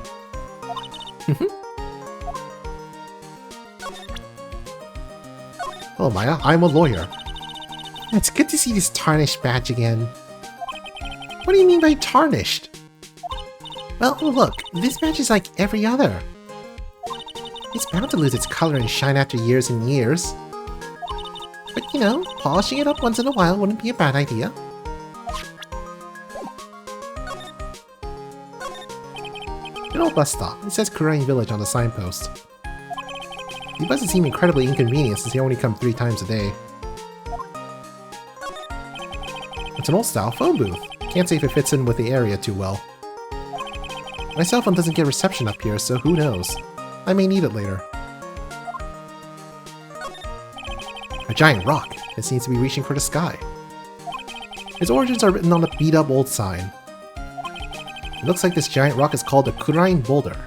Hello, Maya. I'm a lawyer. It's good to see this tarnished badge again. What do you mean by tarnished? Well, look, this badge is like every other. It's bound to lose its color and shine after years and years. But you know, polishing it up once in a while wouldn't be a bad idea. An old bus stop. It says Kurain Village on the signpost. The buses seem incredibly inconvenient since they only come 3 times a day. It's an old-style phone booth. Can't say if it fits in with the area too well. My cell phone doesn't get reception up here, so who knows? I may need it later. A giant rock. It seems to be reaching for the sky. Its origins are written on a beat-up old sign. It looks like this giant rock is called the Kurain Boulder.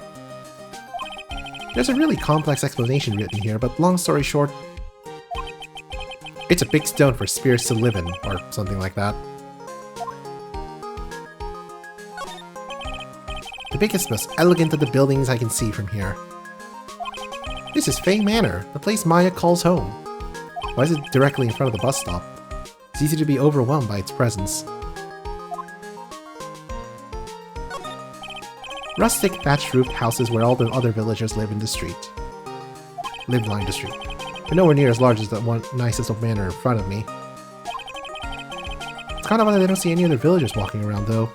There's a really complex explanation written here, but long story short, it's a big stone for spirits to live in, or something like that. The biggest, most elegant of the buildings I can see from here. This is Fey Manor, the place Maya calls home. Why is it directly in front of the bus stop? It's easy to be overwhelmed by its presence. Rustic, thatched-roofed houses where all the other villagers live in the street. Live line the street. They're nowhere near as large as that one nicest old manor in front of me. It's kind of odd that I don't see any other villagers walking around, though.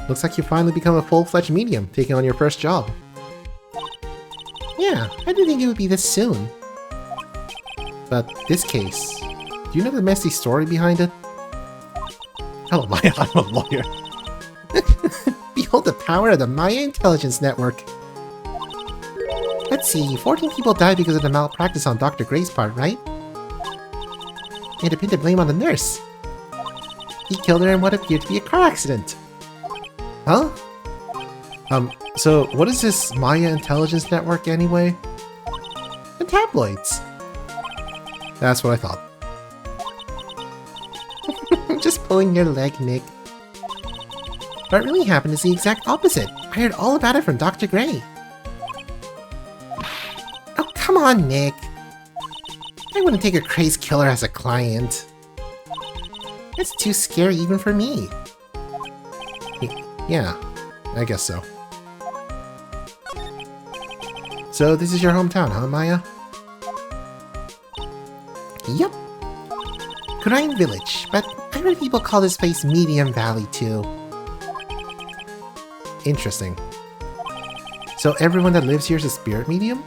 Looks like you finally become a full-fledged medium, taking on your first job. Yeah, I didn't think it would be this soon. But this case, do you know the messy story behind it? Hello, Maya, I'm a lawyer. Behold the power of the Maya Intelligence Network. Let's see, 14 people died because of the malpractice on Dr. Gray's part, right? He had to pin the blame on the nurse. He killed her in what appeared to be a car accident. Huh? So what is this Maya Intelligence Network anyway? The tabloids. That's what I thought. I'm just pulling your leg, Nick. What really happened is the exact opposite. I heard all about it from Dr. Gray. Oh, come on, Nick. I wouldn't take a crazed killer as a client. It's too scary even for me. Yeah, I guess so. So this is your hometown, huh, Maya? Yep. Grind Village, but I heard people call this place Medium Valley too. Interesting. So everyone that lives here is a spirit medium?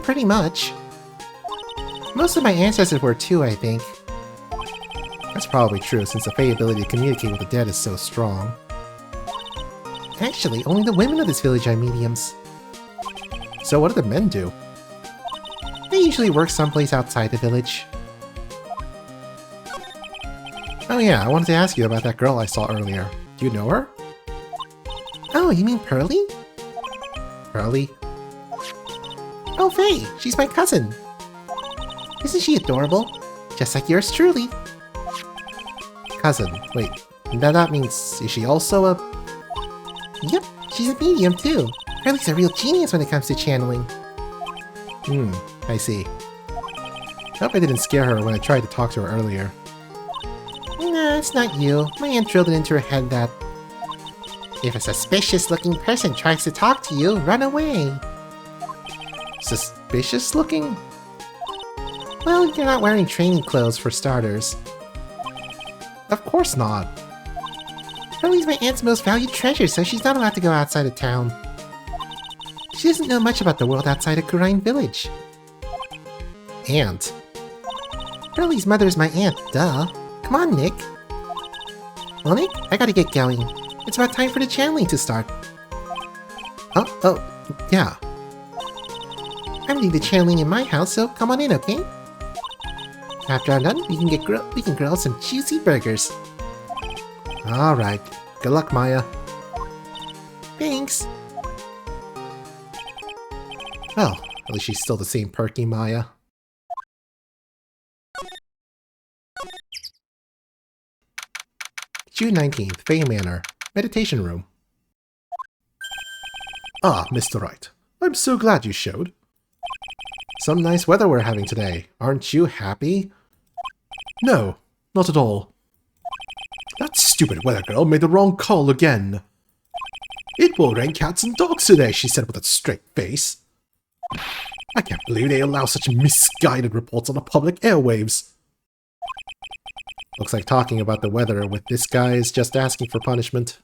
Pretty much. Most of my ancestors were too, I think. That's probably true, since the Fey ability to communicate with the dead is so strong. Actually, only the women of this village are mediums. So what do the men do? They usually work someplace outside the village. Oh yeah, I wanted to ask you about that girl I saw earlier. Do you know her? Oh, you mean Pearly? Pearly? Oh, Faye! She's my cousin! Isn't she adorable? Just like yours truly. Cousin. Wait, that means... is she also a... Yep, she's a medium too. Pearly's a real genius when it comes to channeling. I see. Hope I didn't scare her when I tried to talk to her earlier. Nah, it's not you. My aunt drilled it into her head that... if a suspicious-looking person tries to talk to you, run away. Suspicious-looking? Well, you're not wearing training clothes for starters. Of course not. Pearly's my aunt's most valued treasure, so she's not allowed to go outside of town. She doesn't know much about the world outside of Grind Village. Aunt? Pearly's mother's my aunt, duh. Come on, Nick. Well, Nick, I gotta get going. It's about time for the channeling to start. Oh, yeah. I'm doing the channeling in my house, so come on in, okay? After I'm done, we can grill some juicy burgers. Alright. Good luck, Maya. Thanks. Well, at least she's still the same perky Maya. June 19th, Fey Manor. Meditation room. Ah, Mr. Wright. I'm so glad you showed. Some nice weather we're having today. Aren't you happy? No, not at all. That stupid weather girl made the wrong call again. It will rain cats and dogs today, she said with a straight face. I can't believe they allow such misguided reports on the public airwaves. Looks like talking about the weather with this guy is just asking for punishment.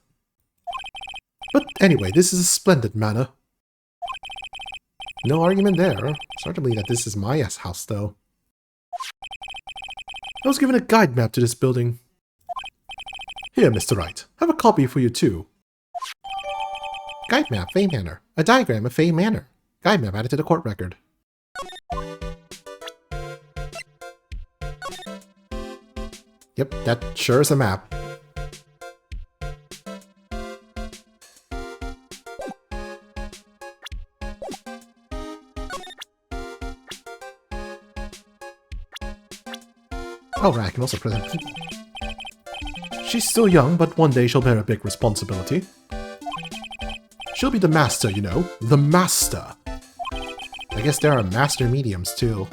But anyway, this is a splendid manor. No argument there. It's hard to believe that this is Maya's house, though. I was given a guide map to this building. Here, Mr. Wright. Have a copy for you, too. Guide map, Fey Manor. A diagram of Fey Manor. Guide map added to the court record. Yep, that sure is a map. Oh, right, I can also present people. She's still young, but one day she'll bear a big responsibility. She'll be the master, you know. The master! I guess there are master mediums, too.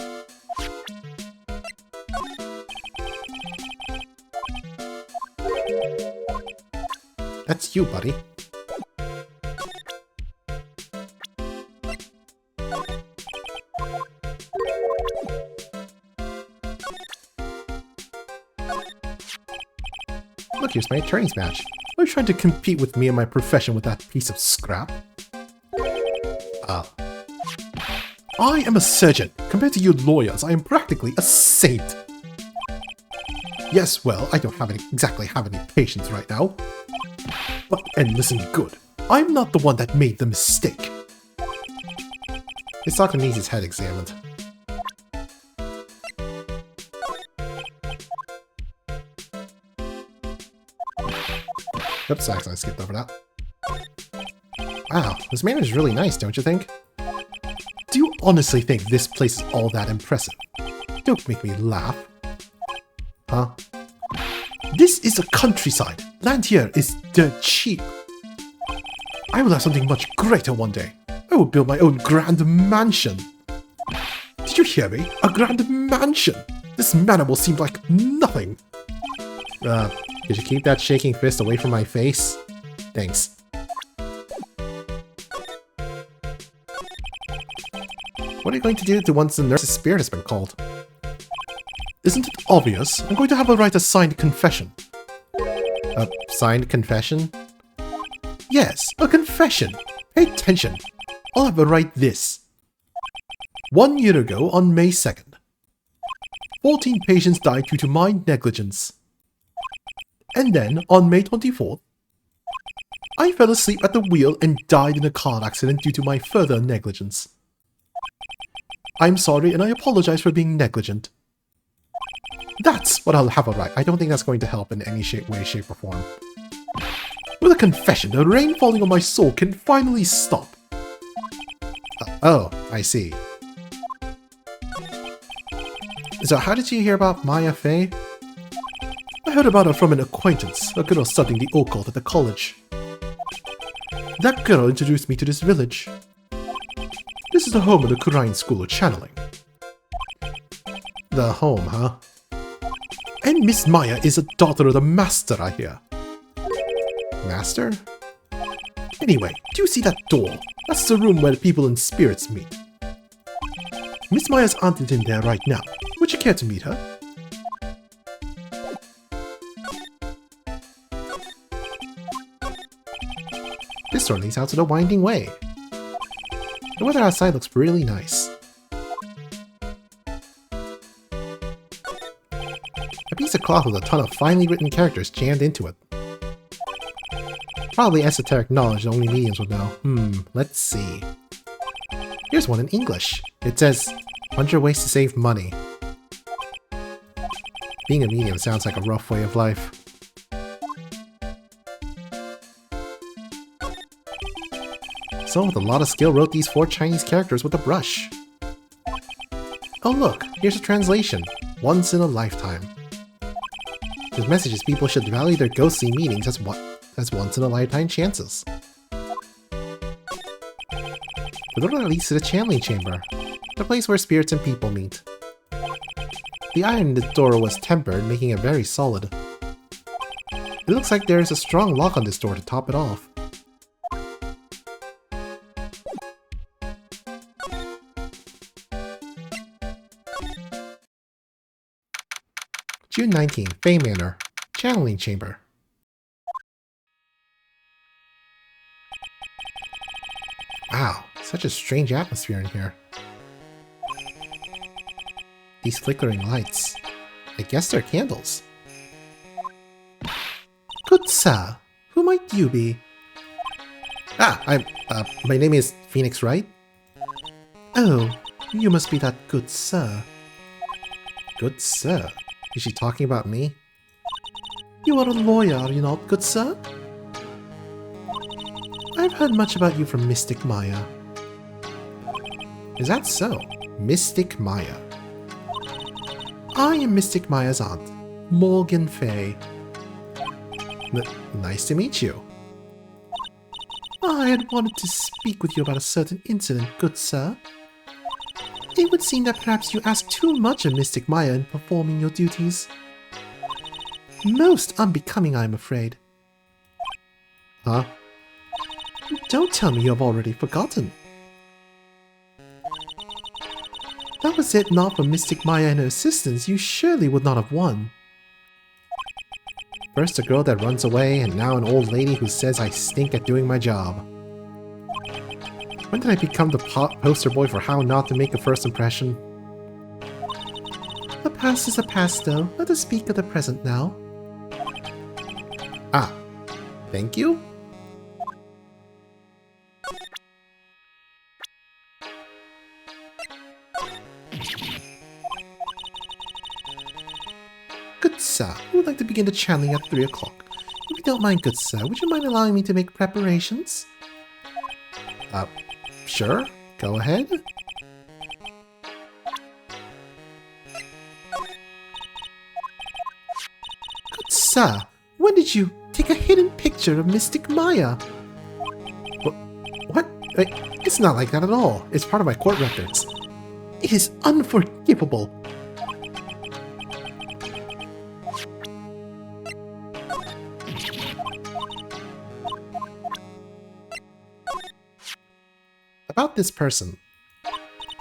That's you, buddy. Look, here's my attorney's badge. Are you trying to compete with me and my profession with that piece of scrap? I am a surgeon. Compared to you lawyers, I am practically a saint. Yes, well, I don't exactly have any patience right now. And listen good, I'm not the one that made the mistake. This doctor needs his head examined. Oops, I accidentally skipped over that. Wow, this man is really nice, don't you think? Do you honestly think this place is all that impressive? Don't make me laugh. Huh? This is a countryside. Land here is dirt cheap. I will have something much greater one day. I will build my own grand mansion. Did you hear me? A grand mansion! This manor will seem like nothing. Could you keep that shaking fist away from my face? Thanks. What are you going to do once the nurse's spirit has been called? Isn't it obvious? I'm going to have her write a signed confession. A signed confession? Yes, a confession. Pay attention. I'll have her write this. 1 year ago, on May 2nd, 14 patients died due to my negligence. And then, on May 24th, I fell asleep at the wheel and died in a car accident due to my further negligence. I'm sorry and I apologize for being negligent. That's what I'll have her write. I don't think that's going to help in any way, shape, or form. With a confession, the rain falling on my soul can finally stop. Oh, I see. So how did you hear about Maya Fey? I heard about her from an acquaintance, a girl studying the occult at the college. That girl introduced me to this village. This is the home of the Kurine School of Channeling. The home, huh? And Miss Maya is a daughter of the Master, I hear. Master? Anyway, do you see that door? That's the room where the people and spirits meet. Miss Maya's aunt is in there right now. Would you care to meet her? This door leads out to the winding way. The weather outside looks really nice. A piece of cloth with a ton of finely written characters jammed into it. Probably esoteric knowledge that only mediums would know. Let's see. Here's one in English. It says, 100 ways to save money. Being a medium sounds like a rough way of life. Someone with a lot of skill wrote these 4 Chinese characters with a brush. Oh look, here's a translation. Once in a lifetime. His message is people should value their ghostly meetings as once in a lifetime chances. The door that leads to the channeling chamber, the place where spirits and people meet. The iron in the door was tempered, making it very solid. It looks like there is a strong lock on this door to top it off. June 19, Fey Manor, Channeling Chamber. Wow, such a strange atmosphere in here. These flickering lights. I guess they're candles. Good sir, who might you be? My name is Phoenix Wright. Oh, you must be that good sir. Good sir? Is she talking about me? You are a lawyer, are you not, good sir? I've heard much about you from Mystic Maya. Is that so? Mystic Maya. I am Mystic Maya's aunt, Morgan Fay. Nice to meet you. I had wanted to speak with you about a certain incident, good sir. It would seem that perhaps you asked too much of Mystic Maya in performing your duties. Most unbecoming, I'm afraid. Huh? Don't tell me you have already forgotten. That was it not for Mystic Maya and her assistants, you surely would not have won. First a girl that runs away, and now an old lady who says I stink at doing my job. When did I become the poster boy for how not to make a first impression? The past is the past, though. Let us speak of the present now. Ah, thank you? Good sir, we would like to begin the channeling at 3 o'clock. If you don't mind, good sir, would you mind allowing me to make preparations? Sure, go ahead. Good sir, when did you take a hidden picture of Mystic Maya? What? It's not like that at all. It's part of my court records. It is unforgivable. About this person.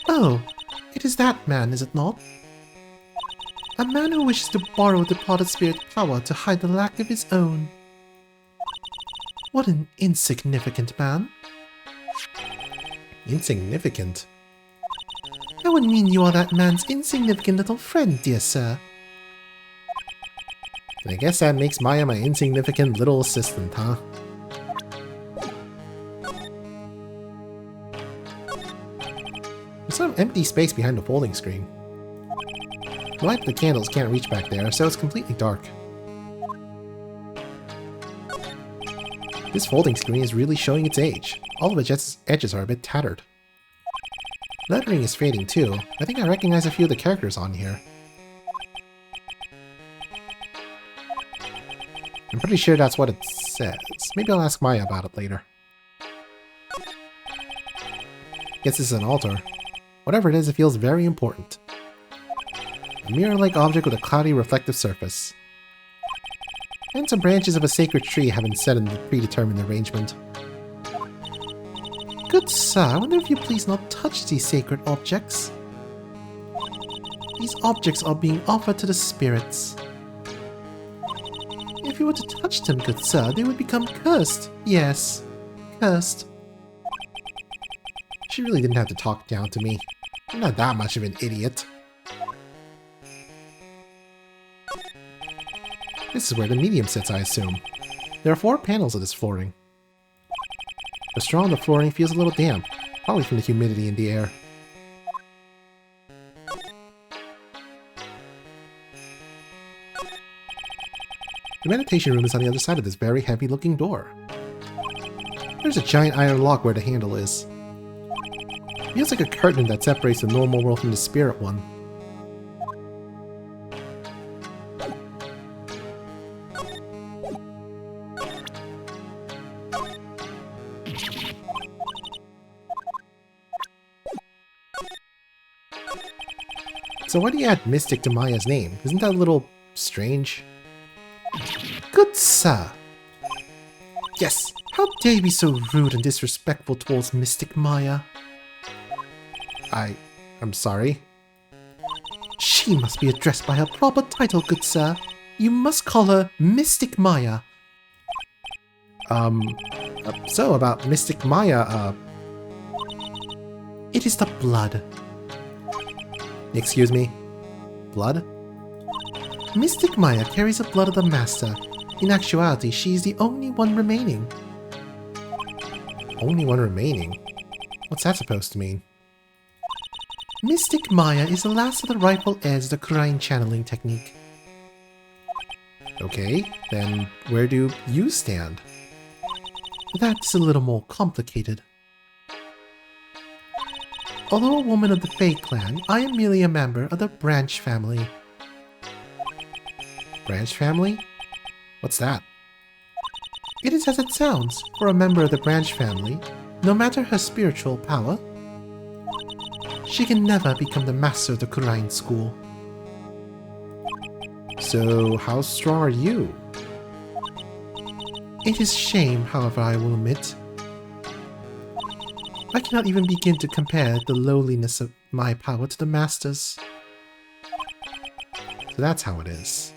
Oh, it is that man, is it not? A man who wishes to borrow a departed spirit's power to hide the lack of his own. What an insignificant man. Insignificant? That would mean you are that man's insignificant little friend, dear sir. I guess that makes Maya my insignificant little assistant, huh? There's some empty space behind the folding screen. The light of the candles can't reach back there, so it's completely dark. This folding screen is really showing its age. All of its edges are a bit tattered. Lettering is fading too. I think I recognize a few of the characters on here. I'm pretty sure that's what it says. Maybe I'll ask Maya about it later. Guess this is an altar. Whatever it is, it feels very important. A mirror-like object with a cloudy reflective surface. And some branches of a sacred tree have been set in the predetermined arrangement. Good sir, I wonder if you please not touch these sacred objects. These objects are being offered to the spirits. If you were to touch them, good sir, they would become cursed. Yes, cursed. She really didn't have to talk down to me. I'm not that much of an idiot. This is where the medium sits, I assume. There are 4 panels of this flooring. The straw on the flooring feels a little damp, probably from the humidity in the air. The meditation room is on the other side of this very heavy-looking door. There's a giant iron lock where the handle is. It feels like a curtain that separates the normal world from the spirit one. So why do you add Mystic to Maya's name? Isn't that a little strange? Good sir. Yes! How dare you be so rude and disrespectful towards Mystic Maya? I'm sorry. She must be addressed by her proper title, good sir. You must call her Mystic Maya. So about Mystic Maya, It is the blood. Excuse me? Blood? Mystic Maya carries the blood of the Master. In actuality, she is the only one remaining. Only one remaining? What's that supposed to mean? Mystic Maya is the last of the rightful heirs of the Wright channeling technique. Okay, then where do you stand? That's a little more complicated. Although a woman of the Fae clan, I am merely a member of the Branch family. branch family? What's that? It is as it sounds. For a member of the branch family, no matter her spiritual power, she can never become the master of the Kurain school. So, how strong are you? It is shame, however, I will admit. I cannot even begin to compare the lowliness of my power to the master's. So that's how it is.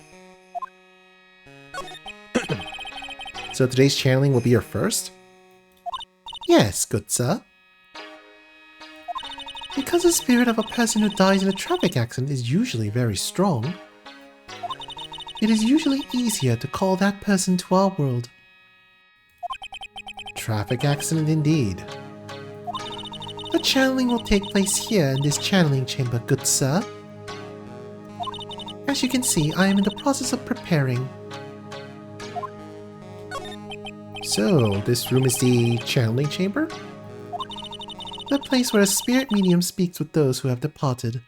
So today's channeling will be your first? Yes, good sir. Because the spirit of a person who dies in a traffic accident is usually very strong, it is usually easier to call that person to our world. Traffic accident indeed. The channeling will take place here in this channeling chamber, good sir. As you can see, I am in the process of preparing. So, this room is the channeling chamber? The place where a spirit medium speaks with those who have departed.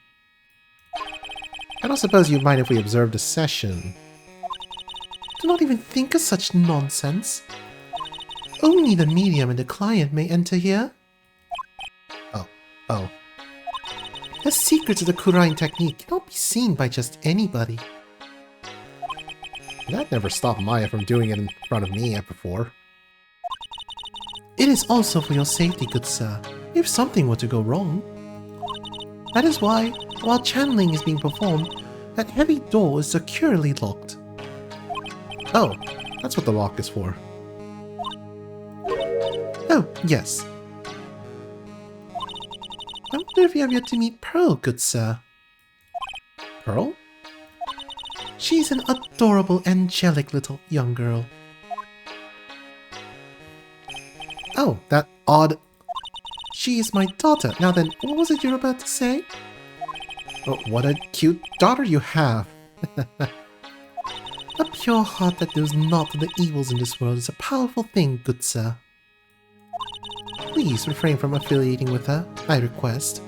I don't suppose you'd mind if we observed a session. Do not even think of such nonsense. Only the medium and the client may enter here. Oh. The secrets of the Kurain technique cannot be seen by just anybody. That never stopped Maya from doing it in front of me before. It is also for your safety, good sir, if something were to go wrong. That is why, while channeling is being performed, that heavy door is securely locked. Oh, that's what the lock is for. Oh, yes. I wonder if you have yet to meet Pearl, good sir. Pearl? She's an adorable, angelic little young girl. Oh, that odd... She is my daughter. Now then, what was it you were about to say? Oh, what a cute daughter you have. A pure heart that knows not of the evils in this world is a powerful thing, good sir. Please refrain from affiliating with her, I request.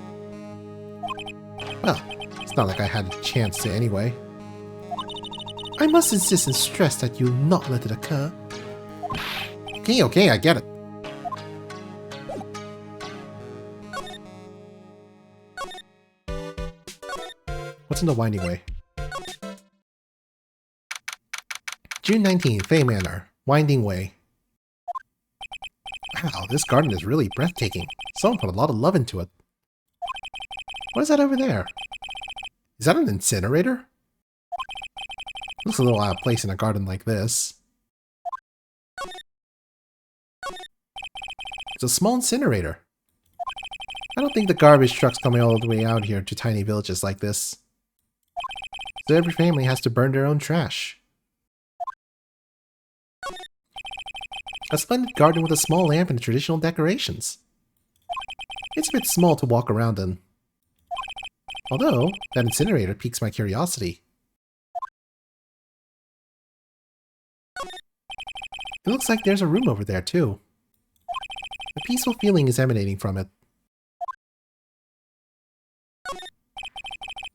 Well, it's not like I had a chance to anyway. I must insist and stress that you not let it occur. Okay, I get it. What's in the winding way? June 19th, Fey Manor. Winding Way. Wow, this garden is really breathtaking. Someone put a lot of love into it. What is that over there? Is that an incinerator? Looks a little out of place in a garden like this. It's a small incinerator. I don't think the garbage truck's coming all the way out here to tiny villages like this. So every family has to burn their own trash. A splendid garden with a small lamp and traditional decorations. It's a bit small to walk around in. Although, that incinerator piques my curiosity. It looks like there's a room over there too. A peaceful feeling is emanating from it.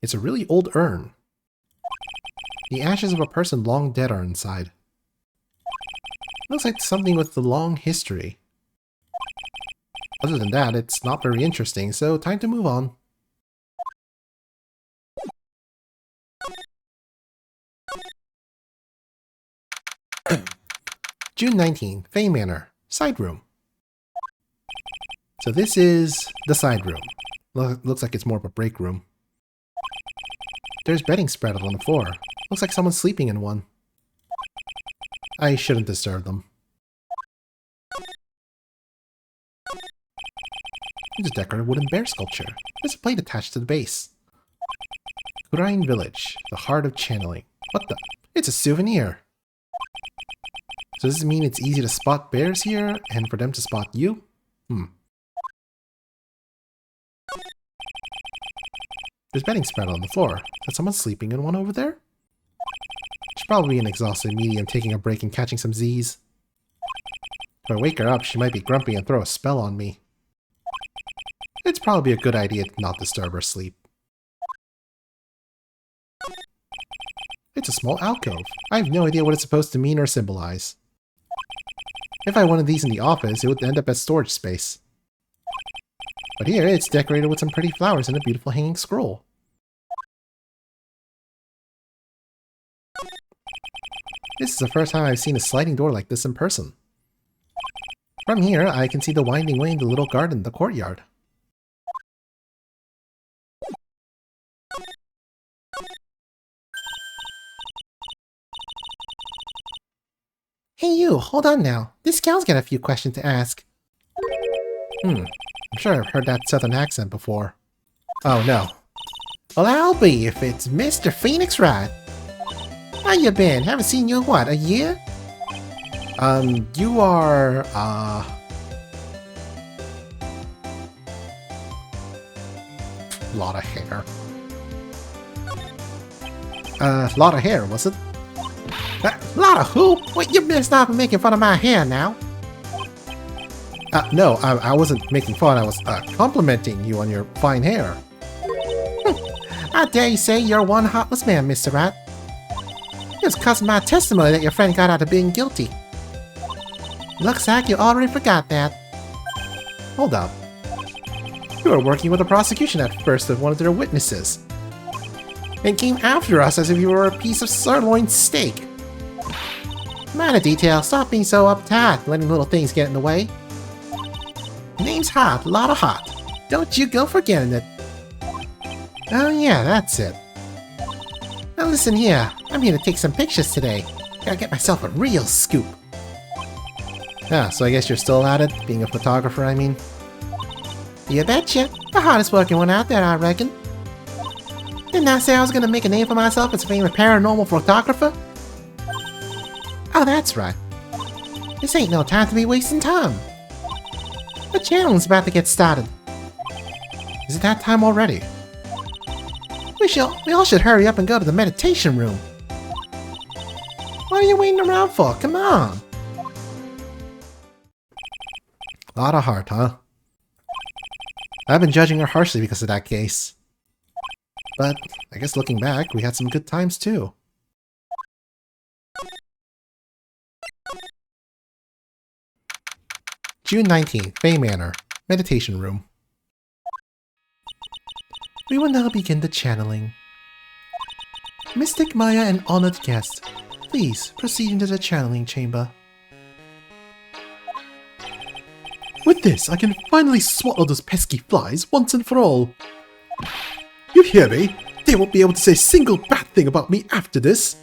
It's a really old urn. The ashes of a person long dead are inside. Looks like something with a long history. Other than that, it's not very interesting, so time to move on. June 19th, Fey Manor. Side room. So this is the side room. Looks like it's more of a break room. There's bedding spread out on the floor. Looks like someone's sleeping in one. I shouldn't disturb them. There's a decorated wooden bear sculpture. There's a plate attached to the base. Kurain Village, the heart of channeling. What the? It's a souvenir! So does this mean it's easy to spot bears here, and for them to spot you? There's bedding spread on the floor. Is someone sleeping in one over there? She's probably an exhausted medium taking a break and catching some Z's. If I wake her up, she might be grumpy and throw a spell on me. It's probably a good idea to not disturb her sleep. It's a small alcove. I have no idea what it's supposed to mean or symbolize. If I wanted these in the office, it would end up as storage space. But here, it's decorated with some pretty flowers and a beautiful hanging scroll. This is the first time I've seen a sliding door like this in person. From here, I can see the winding way in the little garden, the courtyard. Hey you, hold on now. This gal's got a few questions to ask. I'm sure I've heard that southern accent before. Oh no. Well, I'll be if it's Mr. Phoenix Wright. How you been? Haven't seen you in what, a year? You are, lot of hair. Lot of hair, was it? Lot of who? Wait, you better stop making fun of my hair now. No, I wasn't making fun. I was, complimenting you on your fine hair. I dare you say you're one heartless man, Mr. Wright. It's causing my testimony that your friend got out of being guilty. Looks like you already forgot that. Hold up. You were working with the prosecution at first as one of their witnesses. And came after us as if you were a piece of sirloin steak. Minor detail, stop being so uptight, letting little things get in the way. Name's Hot, lot of hot. Don't you go forgetting it. Oh yeah, that's it. Now listen here, I'm here to take some pictures today. Gotta get myself a real scoop. Ah, so I guess you're still at it, being a photographer, I mean. You betcha. The hardest working one out there, I reckon. Didn't I say I was gonna make a name for myself as a famous paranormal photographer? Oh, that's right. This ain't no time to be wasting time. The channel's about to get started. Is it that time already? We all should hurry up and go to the meditation room. What are you waiting around for? Come on. Lot of heart, huh? I've been judging her harshly because of that case. But I guess looking back, we had some good times too. June 19th, Bay Manor, Meditation Room. We will now begin the channeling. Mystic Maya and honored guest, please proceed into the channeling chamber. With this, I can finally swallow those pesky flies once and for all. You hear me? They won't be able to say a single bad thing about me after this.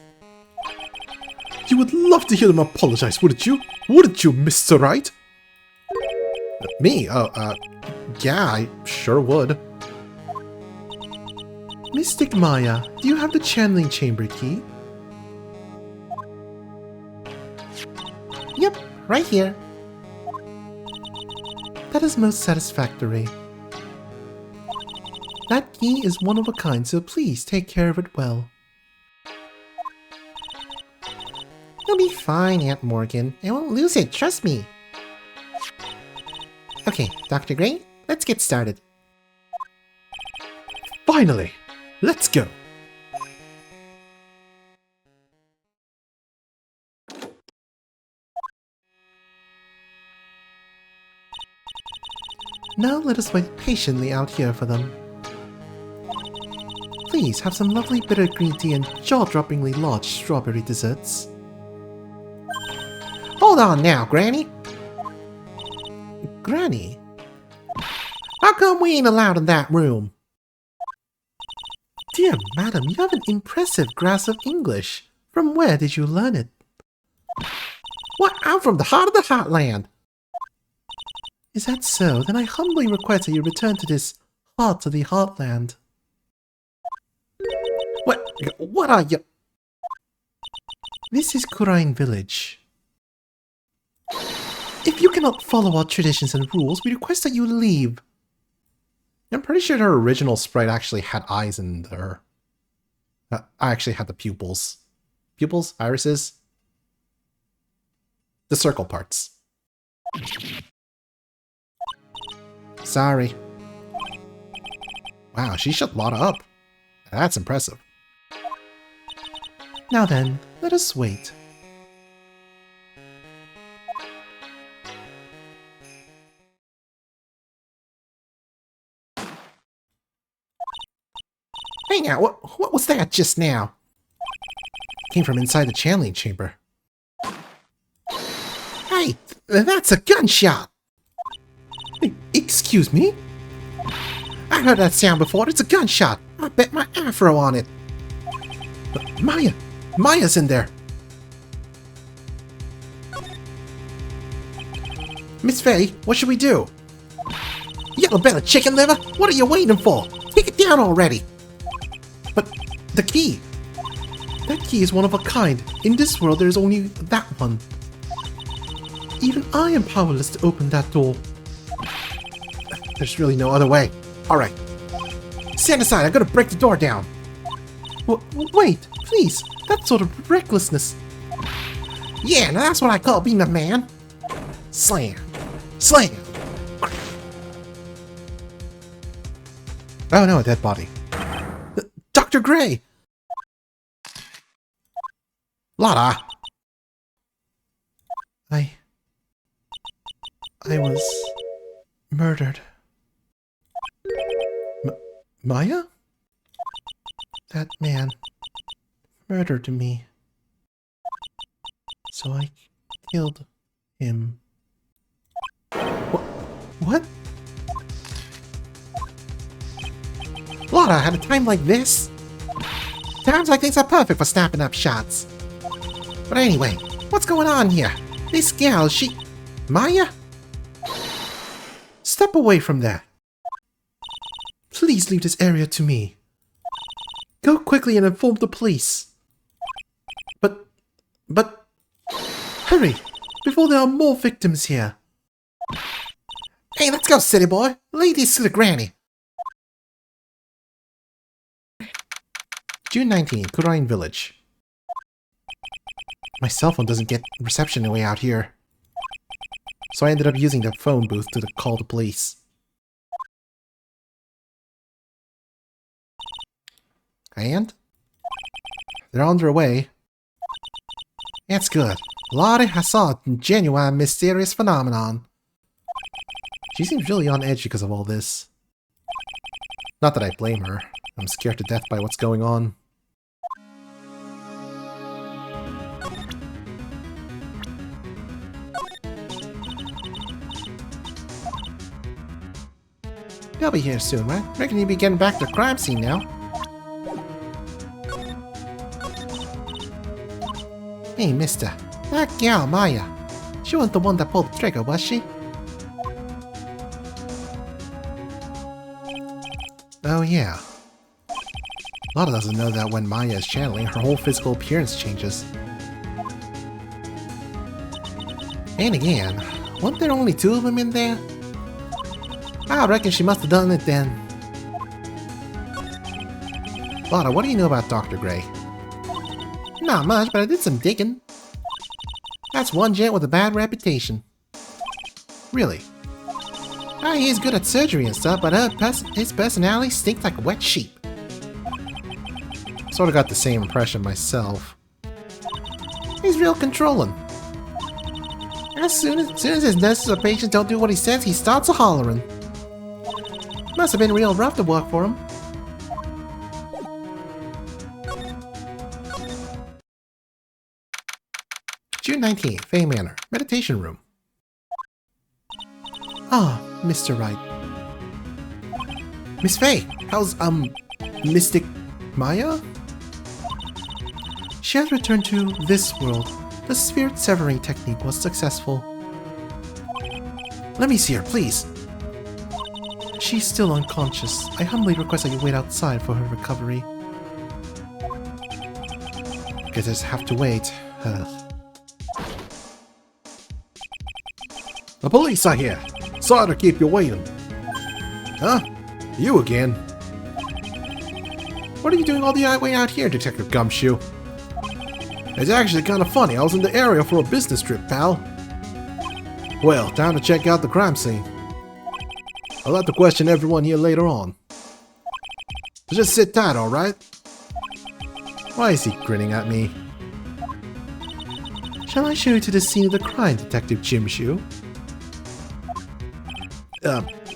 You would love to hear them apologize, wouldn't you? Wouldn't you, Mr. Wright? Me? Yeah, I sure would. Mystic Maya, do you have the channeling chamber key? Yep, right here. That is most satisfactory. That key is one of a kind, so please take care of it well. You'll be fine, Aunt Morgan. I won't lose it, trust me. Okay, Dr. Gray, let's get started. Finally! Let's go! Now let us wait patiently out here for them. Please have some lovely bitter green tea and jaw-droppingly large strawberry desserts. Hold on now, Granny. Granny? How come we ain't allowed in that room? Dear madam, you have an impressive grasp of English. From where did you learn it? What? I'm from the heart of the Heartland. Is that so? Then I humbly request that you return to this heart of the Heartland. What are you? This is Kurain Village. If you cannot follow our traditions and rules, we request that you leave. I'm pretty sure her original sprite actually had eyes in her. I actually had the pupils. Pupils? Irises? The circle parts. Sorry. Wow, she shut Lotta up. That's impressive. Now then, let us wait. Hang on, what was that just now? Came from inside the channeling chamber. Hey, that's a gunshot! Excuse me? I heard that sound before. It's a gunshot. I bet my afro on it. Maya's in there. Miss Faye, what should we do? Yellow belly chicken liver? What are you waiting for? Take it down already. But the key. That key is one of a kind. In this world, there is only that one. Even I am powerless to open that door. There's really no other way. Alright. Stand aside, I'm gonna break the door down. Wait, please. That sort of recklessness. Yeah, now that's what I call being a man. Slam. Slam. Oh no, a dead body. Dr. Gray! Lotta! I was murdered. Maya? That man murdered me. So I killed him. What? Lotta, at a time like this? Times like these are perfect for snapping up shots. But anyway, what's going on here? This gal, she... Maya? Step away from there. Please leave this area to me. Go quickly and inform the police. But... Hurry! Before there are more victims here. Hey, let's go, city boy. Lead these to the granny. June 19, Kurain Village. My cell phone doesn't get reception way out here. So I ended up using the phone booth to call the police. And? They're on their way. That's good. Lottie, I saw a genuine mysterious phenomenon. She seems really on edge because of all this. Not that I blame her. I'm scared to death by what's going on. They'll be here soon, right? Reckon you'll be getting back to the crime scene now. Hey, mister. That gal, Maya. She wasn't the one that pulled the trigger, was she? Oh, yeah. Lotta doesn't know that when Maya is channeling, her whole physical appearance changes. And again, weren't there only two of them in there? I reckon she must have done it then. Lotta, what do you know about Dr. Gray? Not much, but I did some digging. That's one gent with a bad reputation. Really? He's good at surgery and stuff, but his personality stinks like a wet sheep. Sort of got the same impression myself. He's real controlling. As soon as his nurses or patients don't do what he says, he starts a hollering. Must have been real rough to work for him. June 19th, Faye Manor, Meditation Room. Ah, Mr. Wright. Miss Faye, how's, Mystic Maya? She has returned to this world. The spirit severing technique was successful. Let me see her, please. She's still unconscious. I humbly request that you wait outside for her recovery. Guess I just have to wait. The police are here. Sorry to keep you waiting. Huh? You again? What are you doing all the way out here, Detective Gumshoe? It's actually kind of funny. I was in the area for a business trip, pal. Well, time to check out the crime scene. I'll have to question everyone here later on. So just sit tight, alright? Why is he grinning at me? Shall I show you to the scene of the crime, Detective Jimshoe?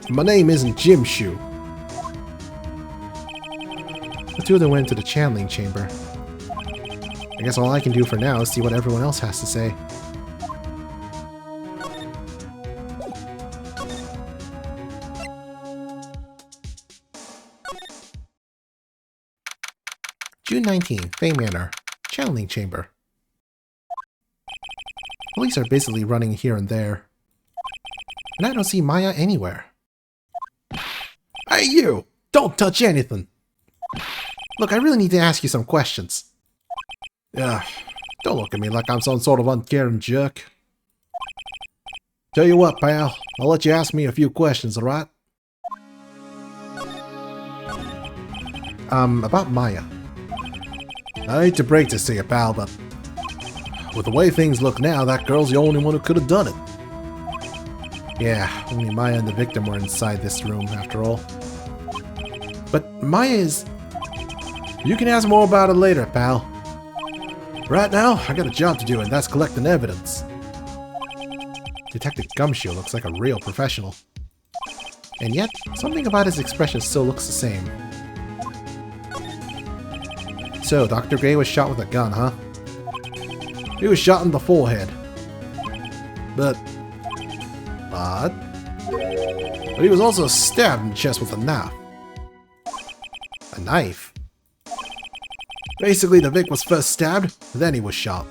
My name isn't Jimshoe. The two of them went to the channeling chamber. I guess all I can do for now is see what everyone else has to say. June 19th, Fay Manor, channeling chamber. Police are busily running here and there. And I don't see Maya anywhere. Hey you! Don't touch anything! Look, I really need to ask you some questions. Yeah, don't look at me like I'm some sort of uncaring jerk. Tell you what, pal, I'll let you ask me a few questions, alright? About Maya. I hate to break this to you, pal, but with the way things look now, that girl's the only one who could have done it. Yeah, only Maya and the victim were inside this room, after all. But Maya is... You can ask more about it later, pal. Right now, I got a job to do, and that's collecting evidence. Detective Gumshoe looks like a real professional. And yet, something about his expression still looks the same. So, Dr. Gray was shot with a gun, huh? He was shot in the forehead. But he was also stabbed in the chest with a knife. A knife? Basically, the Vic was first stabbed, then he was shot.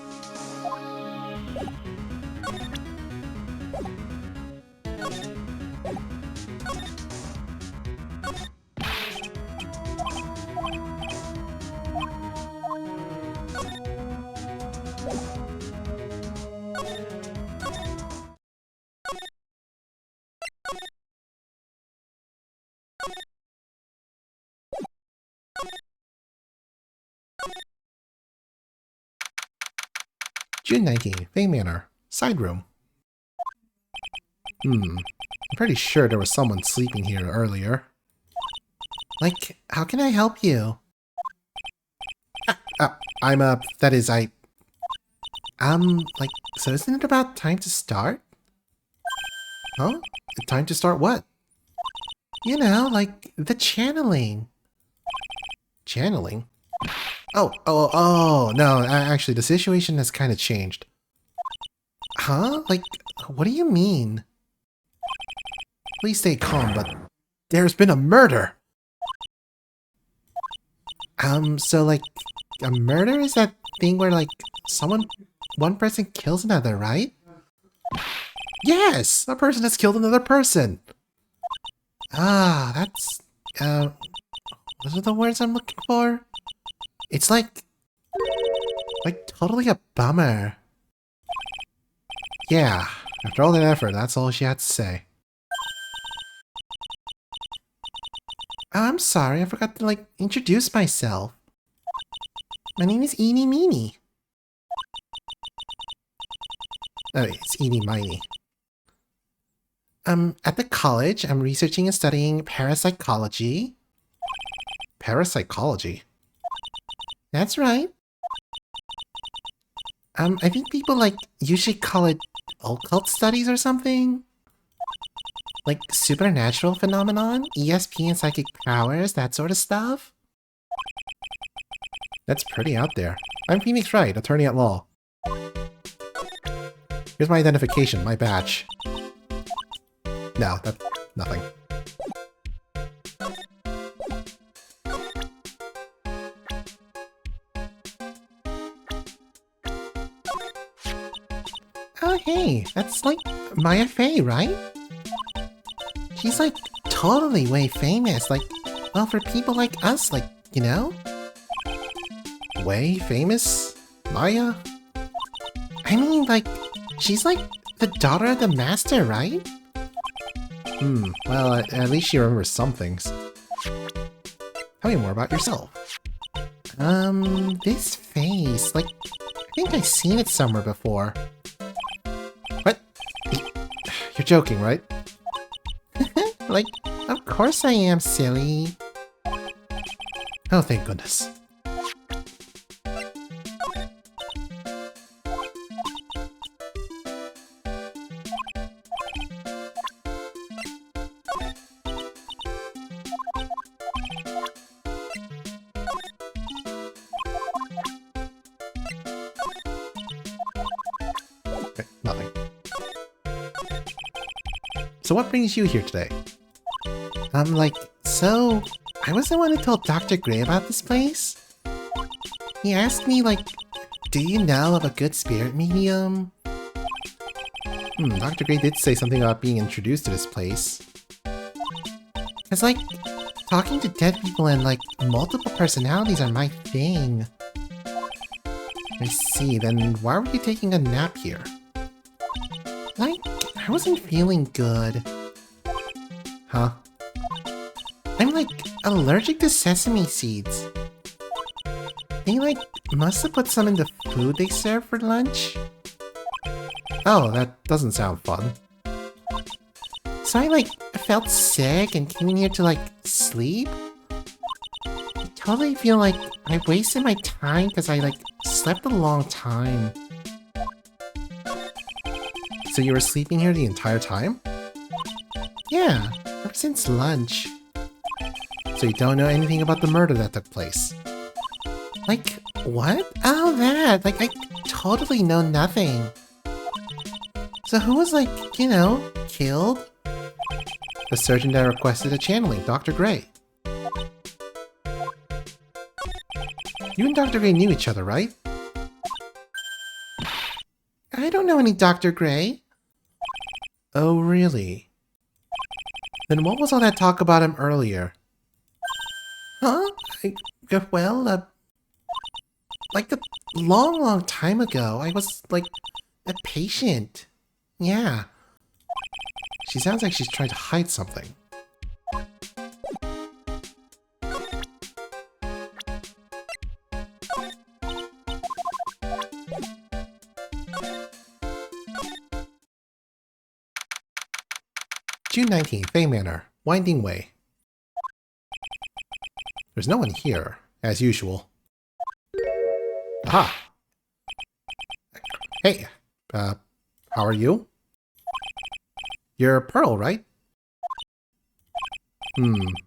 June 19th, Fay Manor, side room. I'm pretty sure there was someone sleeping here earlier. Like, how can I help you? Like, so isn't it about time to start? Huh? Time to start what? You know, like, the channeling. Channeling? Oh, no, actually, the situation has kind of changed. Huh? Like, what do you mean? Please stay calm, but there's been a murder! So, like, a murder is that thing where, like, one person kills another, right? Yes! A person has killed another person! Ah, that's, what are the words I'm looking for? It's like totally a bummer. Yeah, after all that effort, that's all she had to say. Oh, I'm sorry, I forgot to, like, introduce myself. My name is Eenie Meenie. Oh, it's Eenie Miney. At the college, I'm researching and studying parapsychology. Parapsychology? That's right. I think people, like, usually call it occult studies or something. Like, supernatural phenomenon, ESP and psychic powers, that sort of stuff. That's pretty out there. I'm Phoenix Wright, attorney at law. Here's my identification, my badge. No, that's nothing. Oh hey, that's like Maya Fey, right? She's like totally way famous, like, well, for people like us, like, you know? Way famous? Maya? I mean, like, she's like the daughter of the master, right? Well, at least she remembers some things. Tell me more about yourself. This face, like, I think I've seen it somewhere before. What? You're joking, right? Like, of course I am, silly. Oh, thank goodness. So what brings you here today? So, I was the one who told Dr. Gray about this place? He asked me, do you know of a good spirit medium? Dr. Gray did say something about being introduced to this place. It's talking to dead people and, multiple personalities are my thing. I see, then why were you taking a nap here? I wasn't feeling good. Huh? I'm, allergic to sesame seeds. They, must have put some in the food they serve for lunch? Oh, that doesn't sound fun. So I, felt sick and came in here to, sleep? I totally feel like I wasted my time because I, slept a long time. So you were sleeping here the entire time? Yeah, ever since lunch. So you don't know anything about the murder that took place? What? Oh, that! I totally know nothing. So who was, killed? The surgeon that requested a channeling, Dr. Gray. You and Dr. Gray knew each other, right? I don't know any Dr. Gray. Oh, really? Then what was all that talk about him earlier? Huh? A long, long time ago, I was, a patient. Yeah. She sounds like she's trying to hide something. June 19th, Fay Manor, Winding Way. There's no one here, as usual. Aha! Hey, how are you? You're Pearl, right?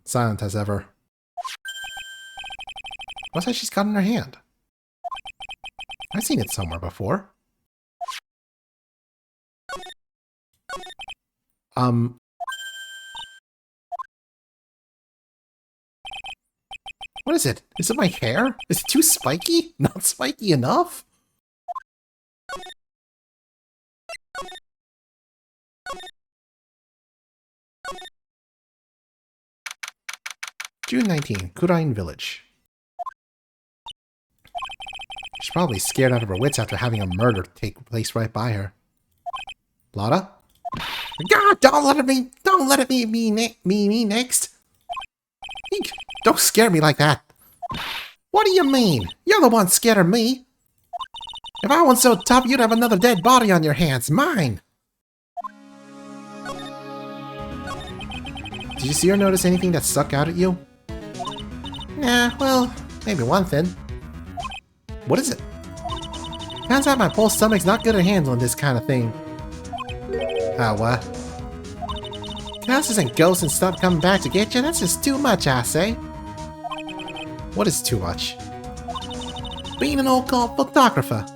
Silent as ever. What's that she's got in her hand? I've seen it somewhere before. What is it? Is it my hair? Is it too spiky? Not spiky enough? June 19, Kurain Village. She's probably scared out of her wits after having a murder take place right by her. Lotta? God, don't let it be me next. Eek, don't scare me like that. What do you mean? You're the one scared of me. If I wasn't so tough, you'd have another dead body on your hands. Mine. Did you see or notice anything that stuck out at you? Nah, well, maybe one thing. What is it? Turns out my poor stomach's not good at handling this kind of thing. Ah, what? Ghosts and ghosts and stuff coming back to get you, that's just too much, I say. What is too much? Being an old-call photographer.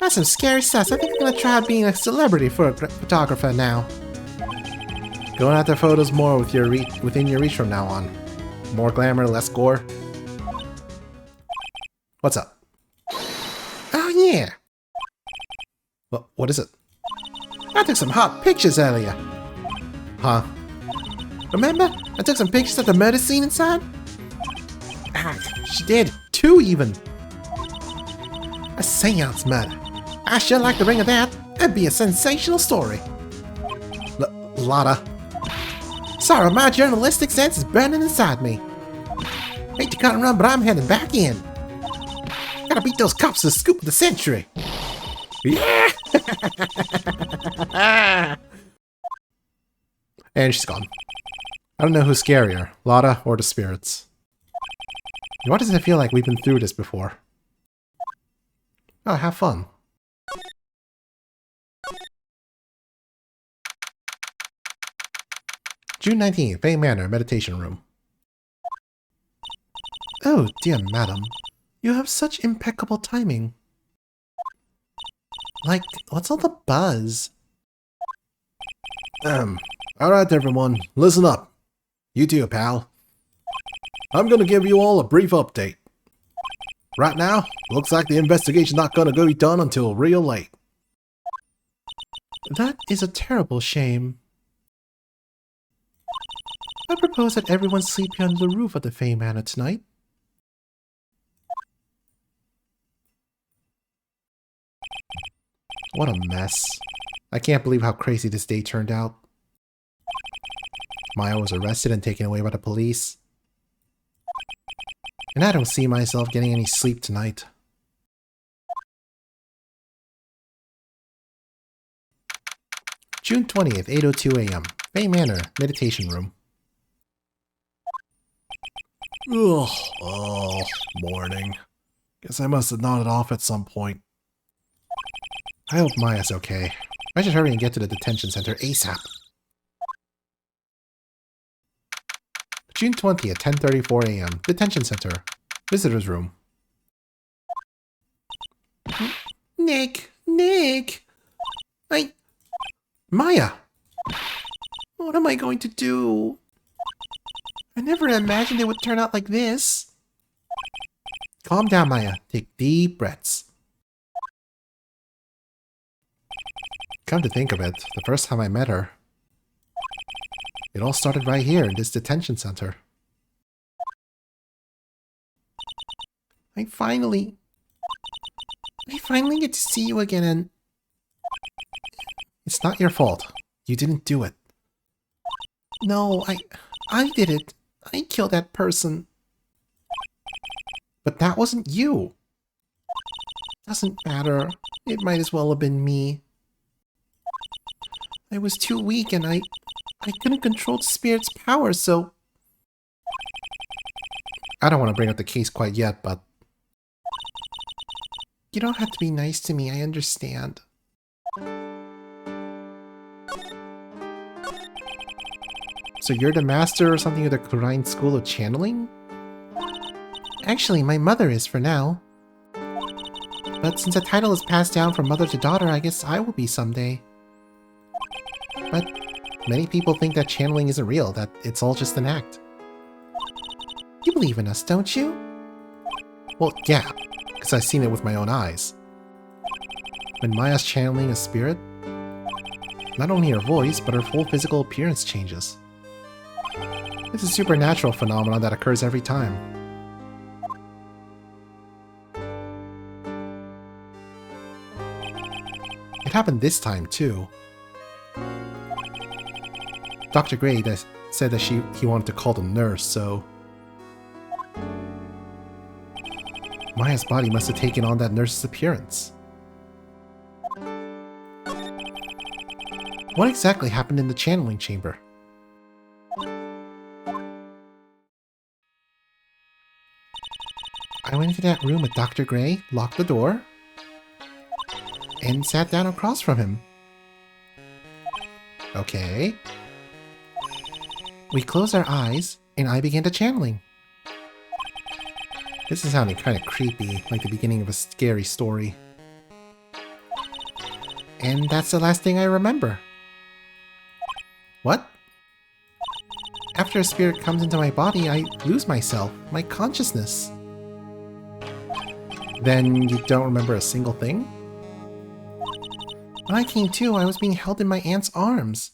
That's some scary stuff. I think I'm gonna try being a celebrity for a photographer now. Going after photos more with within your reach from now on. More glamour, less gore. What's up? Oh yeah! What is it? I took some hot pictures earlier. Huh? Remember? I took some pictures of the murder scene inside? Ah, she did. 2 even. A seance murder. I sure like the ring of that. That'd be a sensational story. Lotta. Sorry, my journalistic sense is burning inside me. Hate to cut and run, but I'm heading back in. Gotta beat those cops to the scoop of the century. Yeah! And she's gone. I don't know who's scarier, Lotta or the spirits. Why does it feel like we've been through this before? Oh, have fun. June 19th, Fay Manor, Meditation Room. Oh, dear madam. You have such impeccable timing. What's all the buzz? Alright everyone, listen up. You too, pal. I'm gonna give you all a brief update. Right now, looks like the investigation's not gonna be done until real late. That is a terrible shame. I propose that everyone sleep here under the roof of the Fey Manor tonight. What a mess. I can't believe how crazy this day turned out. Maya was arrested and taken away by the police. And I don't see myself getting any sleep tonight. June 20th, 8:02 a.m. Fey Manor, meditation room. Ugh, oh, morning. Guess I must have nodded off at some point. I hope Maya's okay. I should hurry and get to the detention center ASAP. June 20th, 10:34 a.m. Detention center. Visitor's room. Nick! Maya! What am I going to do? I never imagined it would turn out like this. Calm down, Maya. Take deep breaths. Come to think of it, the first time I met her, it all started right here in this detention center. I finally get to see you again and... It's not your fault. You didn't do it. No, I did it. I killed that person. But that wasn't you. Doesn't matter. It might as well have been me. I was too weak and I couldn't control the spirit's power, so... I don't want to bring up the case quite yet, but... You don't have to be nice to me, I understand. So you're the master or something of the Wright School of Channeling? Actually, my mother is for now. But since the title is passed down from mother to daughter, I guess I will be someday. But many people think that channeling isn't real, that it's all just an act. You believe in us, don't you? Well, yeah, because I've seen it with my own eyes. When Maya's channeling a spirit, not only her voice, but her full physical appearance changes. It's a supernatural phenomenon that occurs every time. It happened this time, too. Dr. Gray said that he wanted to call the nurse, so... Maya's body must have taken on that nurse's appearance. What exactly happened in the channeling chamber? I went into that room with Dr. Gray, locked the door, and sat down across from him. Okay. We closed our eyes, and I began to channeling. This is sounding kind of creepy, like the beginning of a scary story. And that's the last thing I remember. What? After a spirit comes into my body, I lose myself, my consciousness. Then you don't remember a single thing? When I came to, I was being held in my aunt's arms.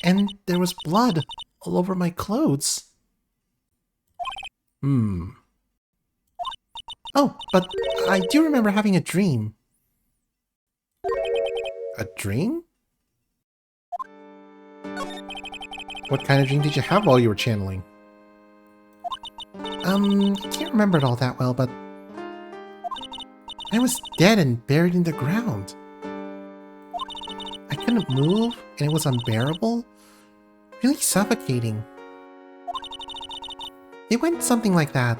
And there was blood all over my clothes. Oh, but I do remember having a dream. A dream? What kind of dream did you have while you were channeling? I can't remember it all that well, but I was dead and buried in the ground. I couldn't move, and it was unbearable. Really suffocating. It went something like that.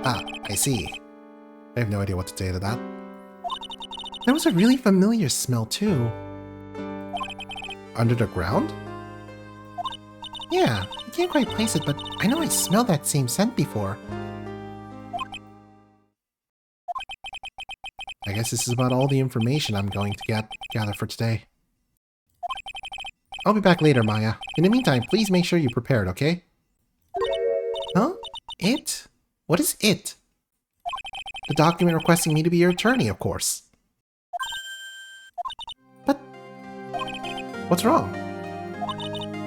Ah, I see. I have no idea what to say to that. There was a really familiar smell, too. Under the ground? Yeah, I can't quite place it, but I know I smelled that same scent before. I guess this is about all the information I'm going to get gather for today. I'll be back later, Maya. In the meantime, please make sure you're prepared, okay? Huh? It? What is it? The document requesting me to be your attorney, of course. But... what's wrong?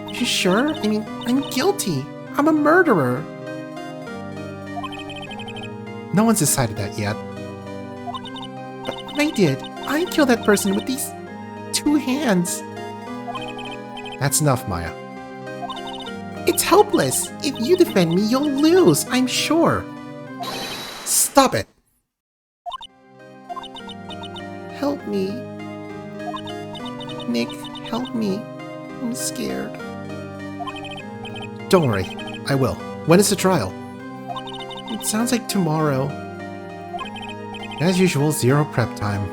Are you sure? I mean, I'm guilty. I'm a murderer. No one's decided that yet. But I did. I killed that person with these 2 hands. That's enough, Maya. It's helpless. If you defend me, you'll lose, I'm sure. Stop it! Help me. Nick, help me. I'm scared. Don't worry. I will. When is the trial? It sounds like tomorrow. As usual, 0 prep time.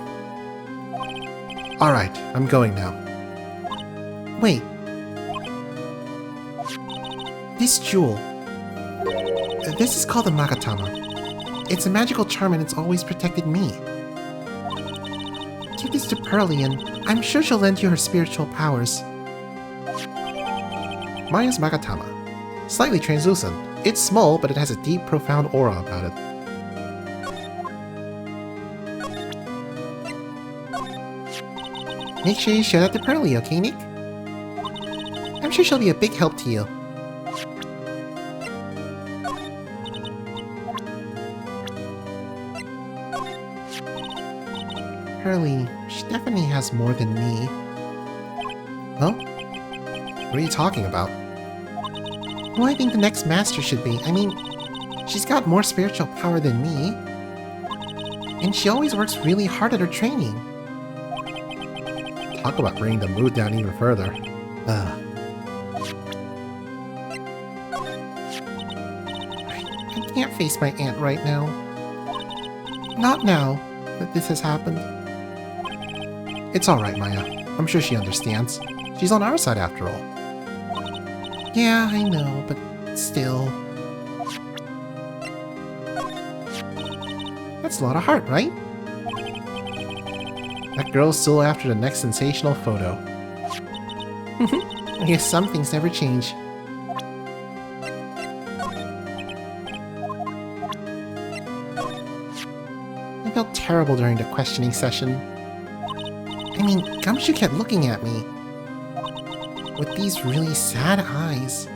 Alright, I'm going now. Wait. This jewel. This is called a Magatama. It's a magical charm and it's always protected me. Give this to Pearly and I'm sure she'll lend you her spiritual powers. Maya's Magatama. Slightly translucent. It's small, but it has a deep, profound aura about it. Make sure you show that to Pearly, okay, Nick? I'm sure she'll be a big help to you. Pearly, she definitely has more than me. Huh? What are you talking about? Who I think the next master should be. I mean, she's got more spiritual power than me. And she always works really hard at her training. Talk about bringing the mood down even further. I can't face my aunt right now. Not now that this has happened. It's alright, Maya. I'm sure she understands. She's on our side after all. Yeah, I know, but still. That's a lot of heart, right? That girl's still after the next sensational photo. I guess some things never change. I felt terrible during the questioning session. I mean, Gumshoe kept looking at me with these really sad eyes.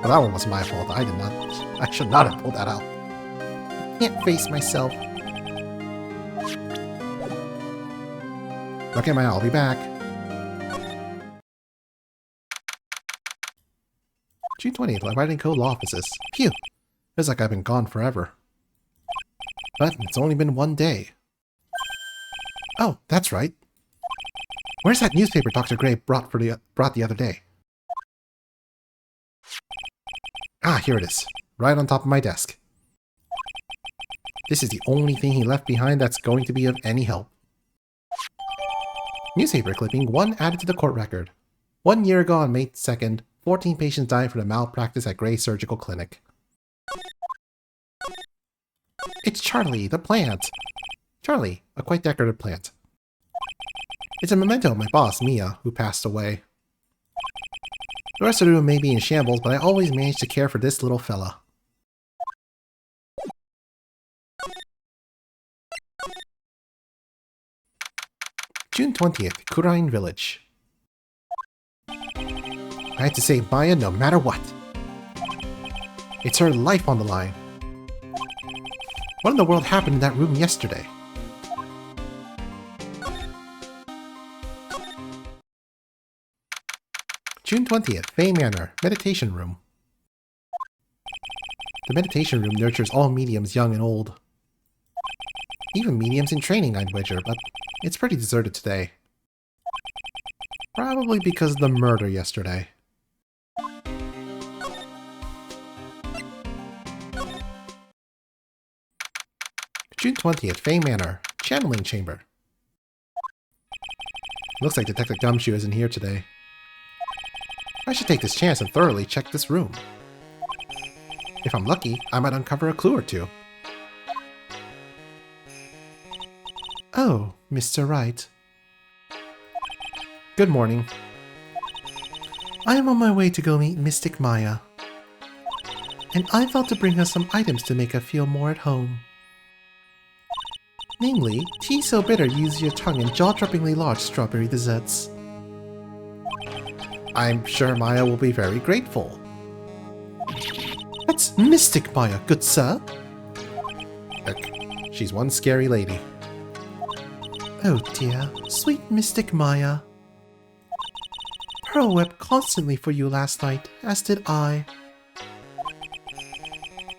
Well, that one was my fault. I should not have pulled that out. I can't face myself. Okay, Maya, I'll be back. June 20th, Wright & Co. Law Offices. Phew! Feels like I've been gone forever. But it's only been 1 day. Oh, that's right. Where's that newspaper Dr. Gray brought the other day? Ah, here it is. Right on top of my desk. This is the only thing he left behind that's going to be of any help. Newspaper clipping 1 added to the court record. 1 year ago on May 2nd, 14 patients died from the malpractice at Gray Surgical Clinic. It's Charlie, the plant. Charlie, a quite decorative plant. It's a memento of my boss, Mia, who passed away. The rest of the room may be in shambles, but I always manage to care for this little fella. June 20th, Kurain Village. I had to save Maya no matter what. It's her life on the line. What in the world happened in that room yesterday? June 20th, Fay Manor, Meditation Room. The meditation room nurtures all mediums young and old. Even mediums in training, I'd wager, but it's pretty deserted today. Probably because of the murder yesterday. June 20th, Fay Manor, Channeling Chamber. Looks like Detective Gumshoe isn't here today. I should take this chance and thoroughly check this room. If I'm lucky, I might uncover a clue or two. Oh, Mr. Wright. Good morning. I am on my way to go meet Mystic Maya. And I thought to bring her some items to make her feel more at home. Namely, tea so bitter uses your tongue and jaw-droppingly large strawberry desserts. I'm sure Maya will be very grateful. That's Mystic Maya, good sir. Look, she's one scary lady. Oh dear, sweet Mystic Maya. Pearl wept constantly for you last night, as did I.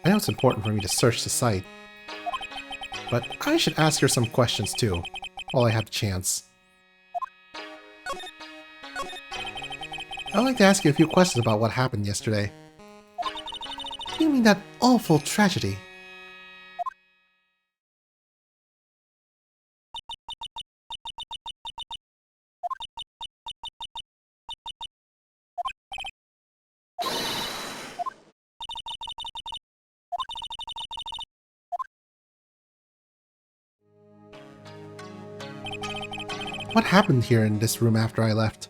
I know it's important for me to search the site, but I should ask her some questions too, while I have the chance. I'd like to ask you a few questions about what happened yesterday. You mean that awful tragedy? What happened here in this room after I left?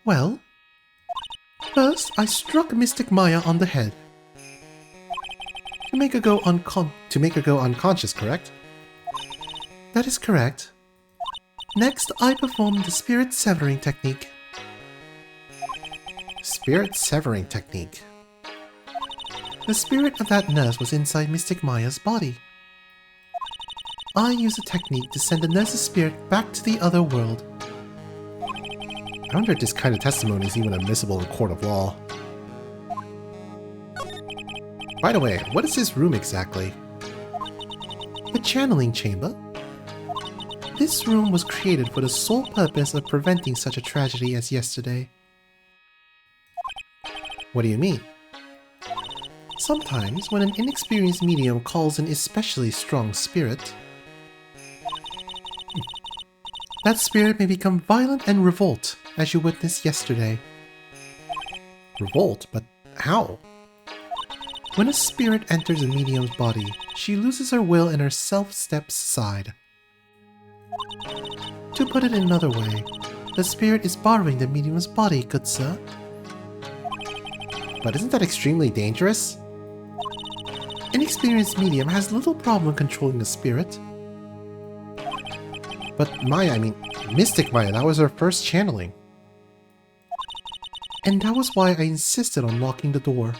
Well, first I struck Mystic Maya on the head. To make her go unconscious, correct? That is correct. Next, I performed the spirit severing technique. Spirit severing technique. The spirit of that nurse was inside Mystic Maya's body. I used the technique to send the nurse's spirit back to the other world. I wonder if this kind of testimony is even admissible in a court of law. By the way, what is this room exactly? The channeling chamber? This room was created for the sole purpose of preventing such a tragedy as yesterday. What do you mean? Sometimes, when an inexperienced medium calls an especially strong spirit, that spirit may become violent and revolt, as you witnessed yesterday. Revolt? But how? When a spirit enters a medium's body, she loses her will and her self steps aside. To put it another way, the spirit is borrowing the medium's body, good sir. But isn't that extremely dangerous? An experienced medium has little problem controlling the spirit. But Maya, Mystic Maya, that was her first channeling. And that was why I insisted on locking the door.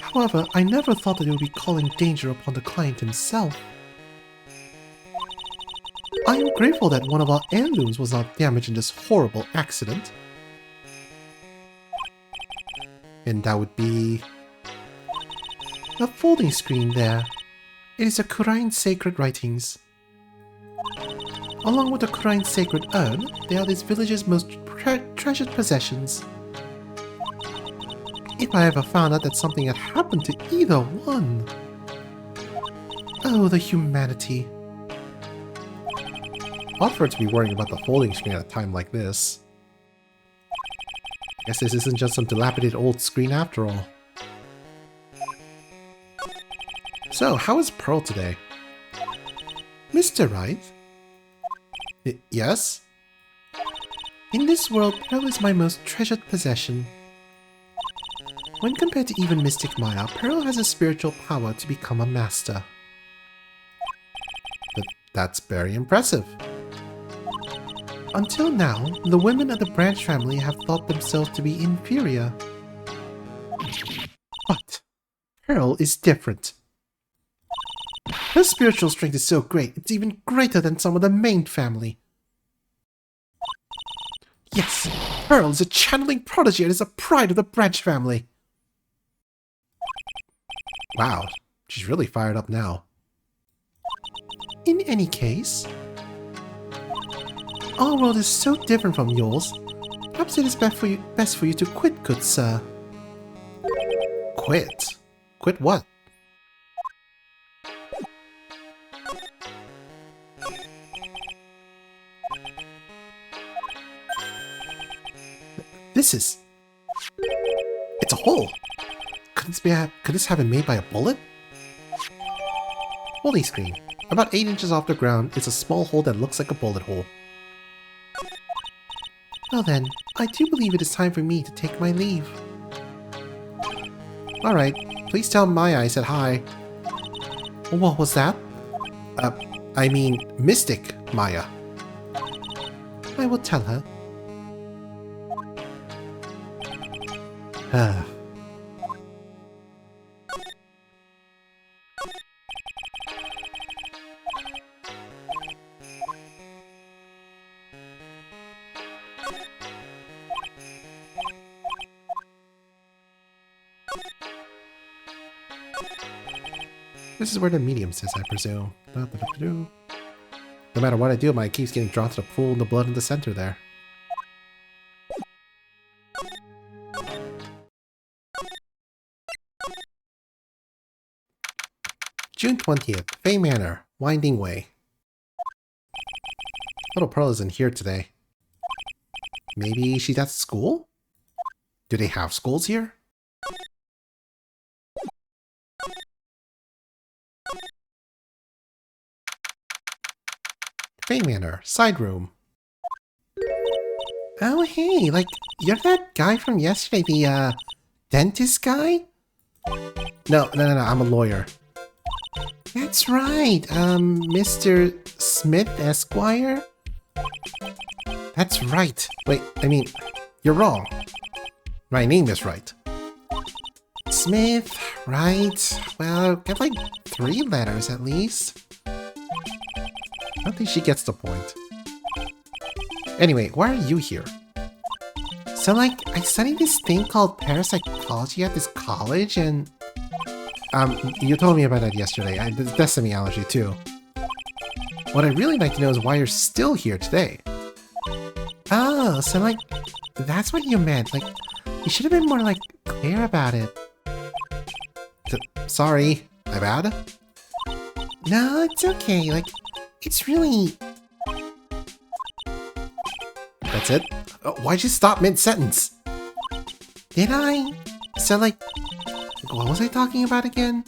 However, I never thought that it would be calling danger upon the client himself. I am grateful that one of our heirlooms was not damaged in this horrible accident. And that would be the folding screen there. It is a Qur'an sacred writings. Along with the Qur'an sacred urn, they are this village's most treasured possessions. If I ever found out that something had happened to either one... Oh, the humanity. Odd for her to be worrying about the folding screen at a time like this. Guess this isn't just some dilapidated old screen after all. So, how is Pearl today? Mr. Wright? Yes? In this world, Pearl is my most treasured possession. When compared to even Mystic Maya, Pearl has a spiritual power to become a master. But that's very impressive. Until now, the women of the Branch family have thought themselves to be inferior. But Pearl is different. Her spiritual strength is so great, it's even greater than some of the main family. Yes, Pearl is a channeling prodigy and is a pride of the Branch family. Wow, she's really fired up now. In any case, our world is so different from yours. Perhaps it is best for you to quit, good sir. Quit? Quit what? this is... It's a hole! Could this have been made by a bullet? Holy screen. About 8 inches off the ground is a small hole that looks like a bullet hole. Well then, I do believe it is time for me to take my leave. Alright, please tell Maya I said hi. What was that? I mean, Mystic Maya. I will tell her. This is where the medium says, I presume. No matter what I do, my keeps getting drawn to the pool and the blood in the center there. June 20th, Fay Manor, Winding Way. Little Pearl isn't here today. Maybe she's at school? Do they have schools here? Fay Manor, side room. Oh hey, like, you're that guy from yesterday, the, dentist guy? No, I'm a lawyer. That's right, Mr. Smith Esquire? That's right. Wait, I mean, you're wrong. My name is Wright. Smith, Wright, well, get like 3 letters at least. I don't think she gets the point. Anyway, why are you here? So like, I studied this thing called parapsychology at this college and... you told me about that yesterday. That's semiology too. What I'd really like to know is why you're still here today. Oh, so like, that's what you meant. Like, you should have been more like, clear about it. Sorry, my bad? No, it's okay. Like, it's really... That's it? Oh, why'd you stop mid-sentence? Did I? So like, what was I talking about again?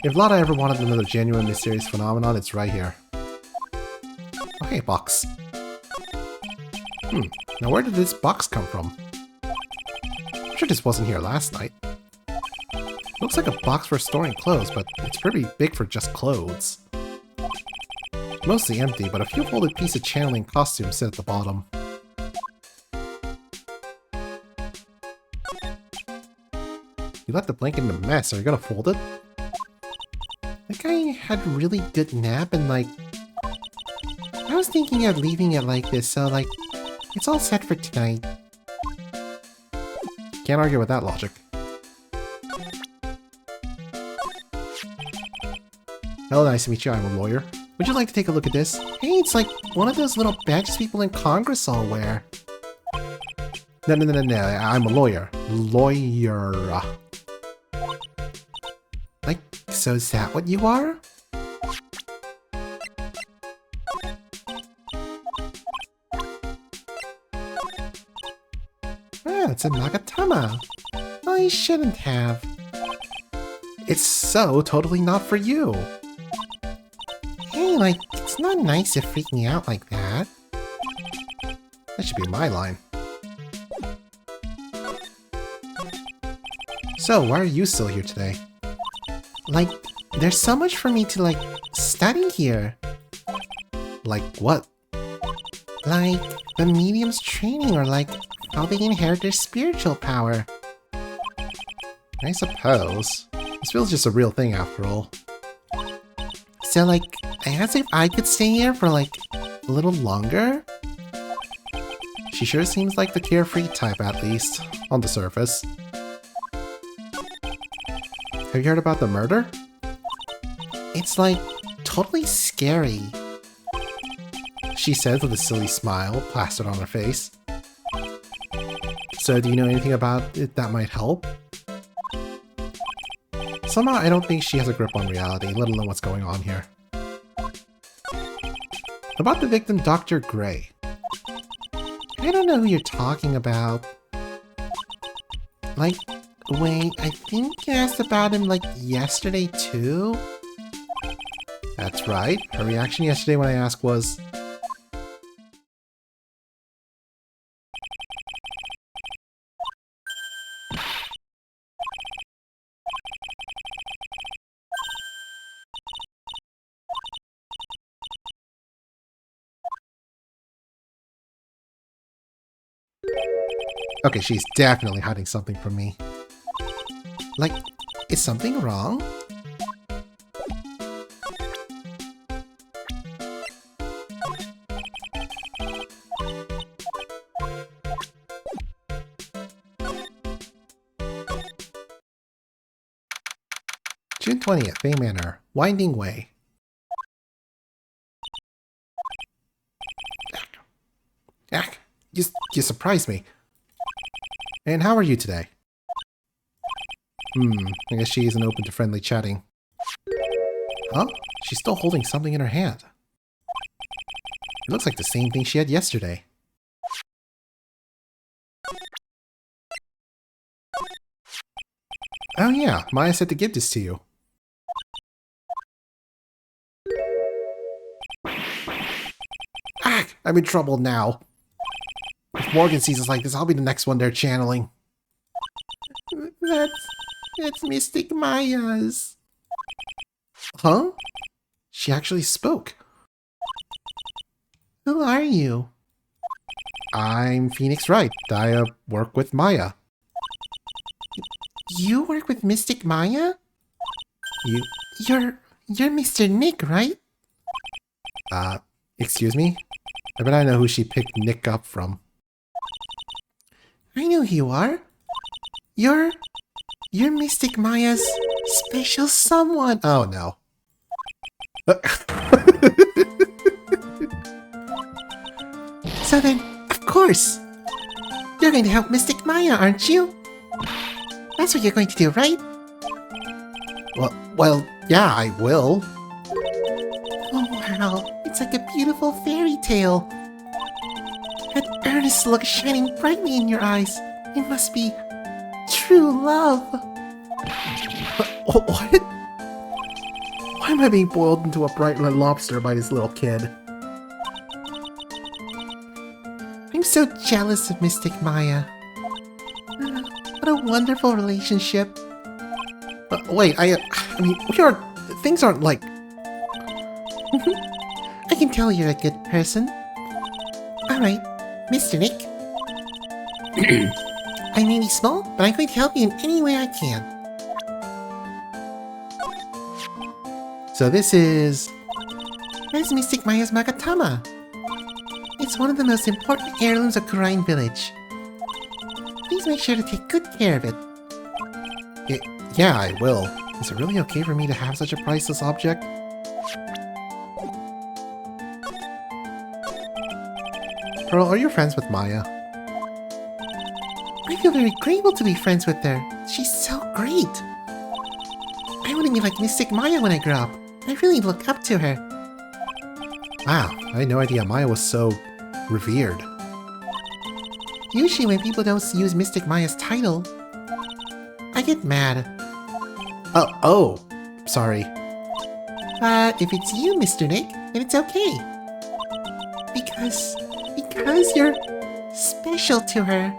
If Lotta ever wanted another genuine mysterious phenomenon, it's right here. Oh hey, box. Now where did this box come from? I'm sure this wasn't here last night. Looks like a box for storing clothes, but it's pretty big for just clothes. Mostly empty, but a few folded pieces of channeling costumes sit at the bottom. You left the blanket in a mess. Are you gonna fold it? That guy had a really good nap and like... I was thinking of leaving it like this, so like... It's all set for tonight. Can't argue with that logic. Hello, nice to meet you. I'm a lawyer. Would you like to take a look at this? Hey, it's like one of those little badges people in Congress all wear. No, I'm a lawyer. Lawyer. Like, so is that what you are? Ah, it's a Nagatama. I shouldn't have. It's so totally not for you. Hey, like, it's not nice to freak me out like that. That should be my line. So, why are you still here today? Like, there's so much for me to, like, study here. Like what? Like, the medium's training, or like, how they inherit their spiritual power. I suppose. This feels just a real thing after all. So, like, I asked if I could stay here for, like, a little longer? She sure seems like the carefree type, at least, on the surface. Have you heard about the murder? It's, like, totally scary. She says with a silly smile plastered on her face. So, do you know anything about it that might help? Somehow, I don't think she has a grip on reality, let alone what's going on here. About the victim, Dr. Gray. I don't know who you're talking about. Like, wait, I think you asked about him like yesterday too? That's right. Her reaction yesterday when I asked was... Okay, she's definitely hiding something from me. Like, is something wrong? June 20th, Bay Manor, Winding Way. Ah, you surprised me. And how are you today? I guess she isn't open to friendly chatting. Huh? She's still holding something in her hand. It looks like the same thing she had yesterday. Oh yeah, Maya said to give this to you. Ah! I'm in trouble now. If Morgan sees us like this, I'll be the next one they're channeling. That's Mystic Maya's. Huh? She actually spoke. Who are you? I'm Phoenix Wright. I work with Maya. You work with Mystic Maya? You... You're Mr. Nick, right? Excuse me? I bet I know who she picked Nick up from. I know who you are. You're Mystic Maya's special someone. Oh no. So then, of course, you're going to help Mystic Maya, aren't you? That's what you're going to do, right? Well, yeah, I will. Oh wow, it's like a beautiful fairy tale. That earnest look shining brightly in your eyes. It must be true love. What? Why am I being boiled into a bright red lobster by this little kid? I'm so jealous of Mystic Maya. What a wonderful relationship. Wait, I mean, things aren't like... I can tell you're a good person. Alright, Mr. Nick. I may be small, but I'm going to help you in any way I can. So this is... That's Mystic Maya's Magatama. It's one of the most important heirlooms of Kurine Village. Please make sure to take good care of it. Yeah, I will. Is it really okay for me to have such a priceless object? Pearl, are you friends with Maya? I feel very grateful to be friends with her. She's so great. I want to be like Mystic Maya when I grow up. I really look up to her. Wow, I had no idea Maya was so revered. Usually when people don't use Mystic Maya's title, I get mad. Oh, sorry. But if it's you, Mr. Nick, then it's okay. Because you're special to her.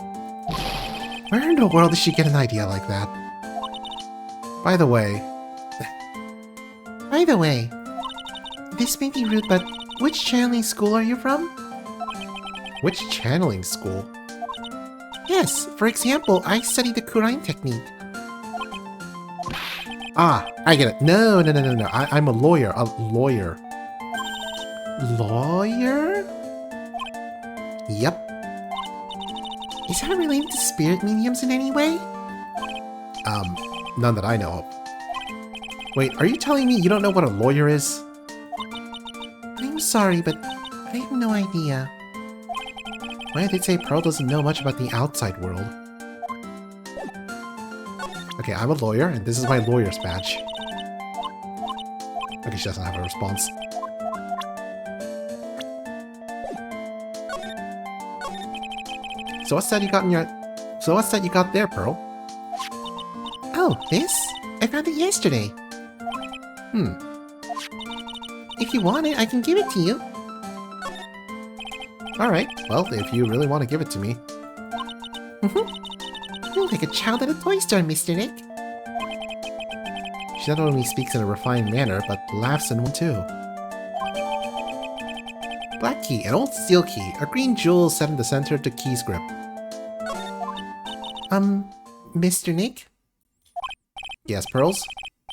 Where in the world did she get an idea like that? By the way, This may be rude, but which channeling school are you from? which channeling school? Yes, for example, I studied the Kurine technique. Ah, I get it. No. I'm a lawyer. Lawyer? Yep. Is that related to spirit mediums in any way? None that I know of. Wait, are you telling me you don't know what a lawyer is? I'm sorry, but I have no idea. Why did they say Pearl doesn't know much about the outside world? Okay, I'm a lawyer, and this is my lawyer's badge. Okay, she doesn't have a response. So what's that you got in your... So what's that you got there, Pearl? Oh, this? I found it yesterday. If you want it, I can give it to you. Alright, well, if you really want to give it to me. You're like a child at a toy store, Mr. Nick. She not only speaks in a refined manner, but laughs in one too. Black key, an old steel key, a green jewel set in the center of the key's grip. Mr. Nick? Yes, Pearls?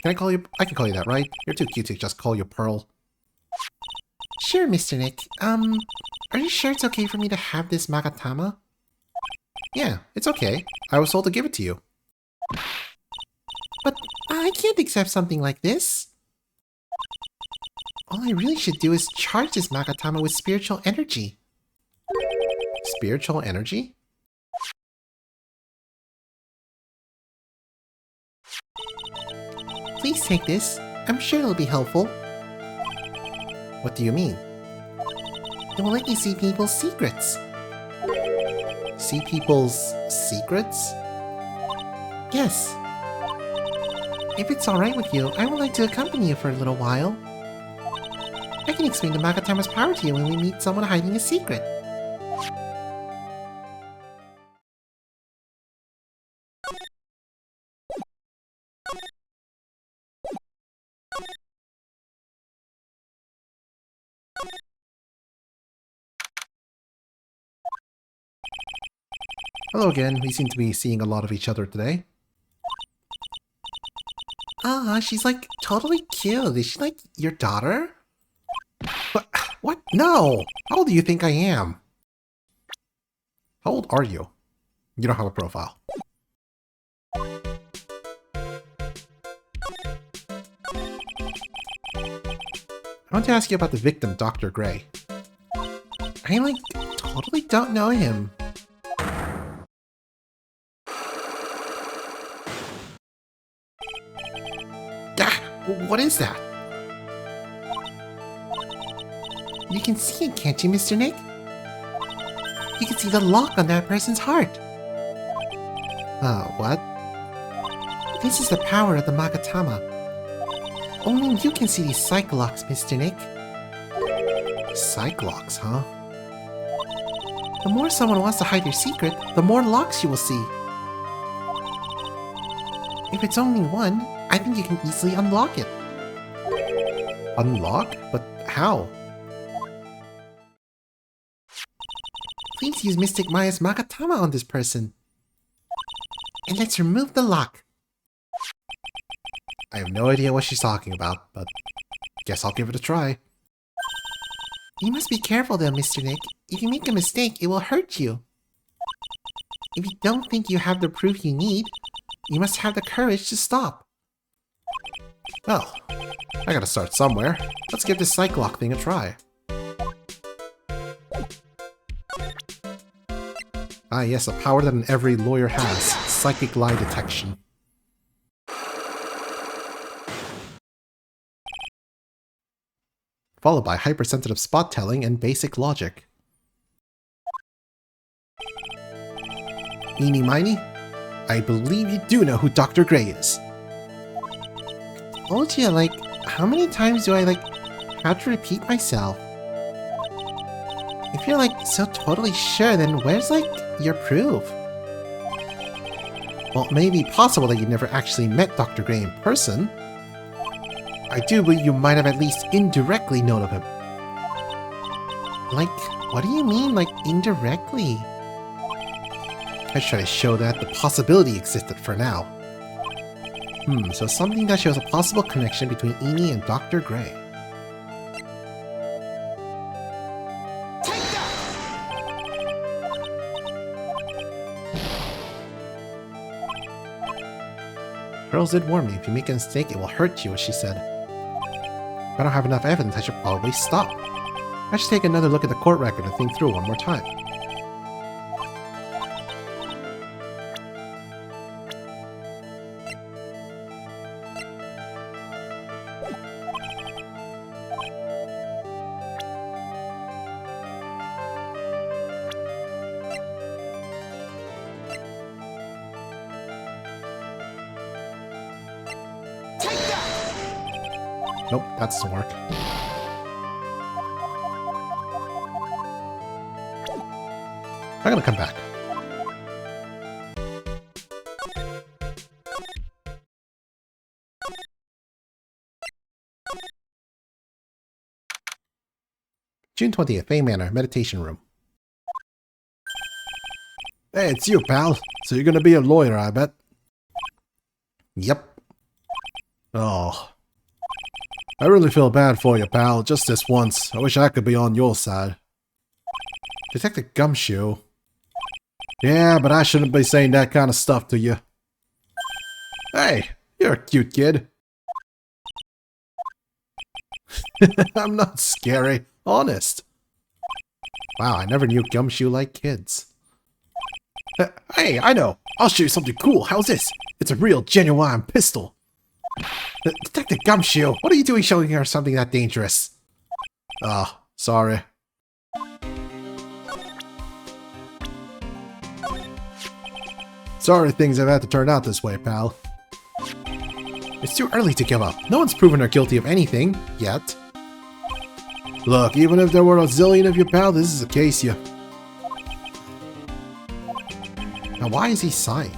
Can I call you? I can call you that, right? You're too cute to just call you Pearl. Sure, Mr. Nick. Are you sure it's okay for me to have this Magatama? Yeah, it's okay. I was told to give it to you. But I can't accept something like this. All I really should do is charge this Magatama with spiritual energy. Spiritual energy? Please take this. I'm sure it'll be helpful. What do you mean? It will let you see people's secrets. See people's secrets? Yes. If it's alright with you, I would like to accompany you for a little while. I can explain the Magatama's power to you when we meet someone hiding a secret. Hello again, we seem to be seeing a lot of each other today. Ah, she's like totally cute. Is she like your daughter? What? No! How old do you think I am? How old are you? You don't have a profile. I want to ask you about the victim, Dr. Gray. I like totally don't know him. What is that? You can see it, can't you, Mr. Nick? You can see the lock on that person's heart. What? This is the power of the Magatama. Only you can see these psych-locks, Mr. Nick. Psych-locks, huh? The more someone wants to hide their secret, the more locks you will see. If it's only one, I think you can easily unlock it. Unlock? But how? Please use Mystic Maya's Magatama on this person. And let's remove the lock. I have no idea what she's talking about, but guess I'll give it a try. You must be careful though, Mr. Nick. If you make a mistake, it will hurt you. If you don't think you have the proof you need, you must have the courage to stop. Well, I gotta start somewhere. Let's give this Psych-Lock thing a try. Ah yes, a power that every lawyer has. Psychic lie detection. Followed by hypersensitive spot telling and basic logic. Eeny miny, I believe you do know who Dr. Gray is. Told you, like, how many times do I, like, have to repeat myself? If you're, like, so totally sure, then where's, like, your proof? Well, it may be possible that you never actually met Dr. Gray in person. I do believe you might have at least indirectly known of him. Like, what do you mean, like, indirectly? I try to show that the possibility existed for now. So something that shows a possible connection between Amy and Dr. Gray. Take that! Pearls did warn me, if you make a mistake, it will hurt you, as she said. If I don't have enough evidence, I should probably stop. I should take another look at the court record and think through one more time. Nope, that doesn't work. I'm gonna come back. June 20th, Fay Manor, Meditation Room. Hey, it's you, pal. So you're gonna be a lawyer, I bet. Yep. Oh. I really feel bad for you, pal. Just this once. I wish I could be on your side. Detective Gumshoe. Yeah, but I shouldn't be saying that kind of stuff to you. Hey, you're a cute kid. I'm not scary. Honest. Wow, I never knew Gumshoe liked kids. Hey, I know. I'll show you something cool. How's this? It's a real, genuine pistol. Detective Gumshoe, what are you doing showing her something that dangerous? Oh, sorry. Sorry things have had to turn out this way, pal. It's too early to give up. No one's proven her guilty of anything, yet. Look, even if there were a zillion of you, pal, this is a case you... Now why is he sighing?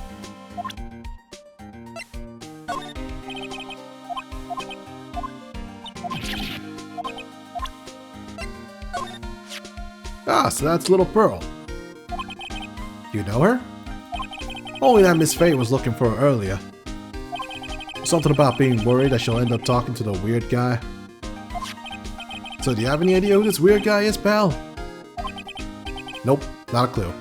Ah, so that's Little Pearl. You know her? Only that Miss Fay was looking for her earlier. Something about being worried that she'll end up talking to the weird guy. So do you have any idea who this weird guy is, pal? Nope, not a clue.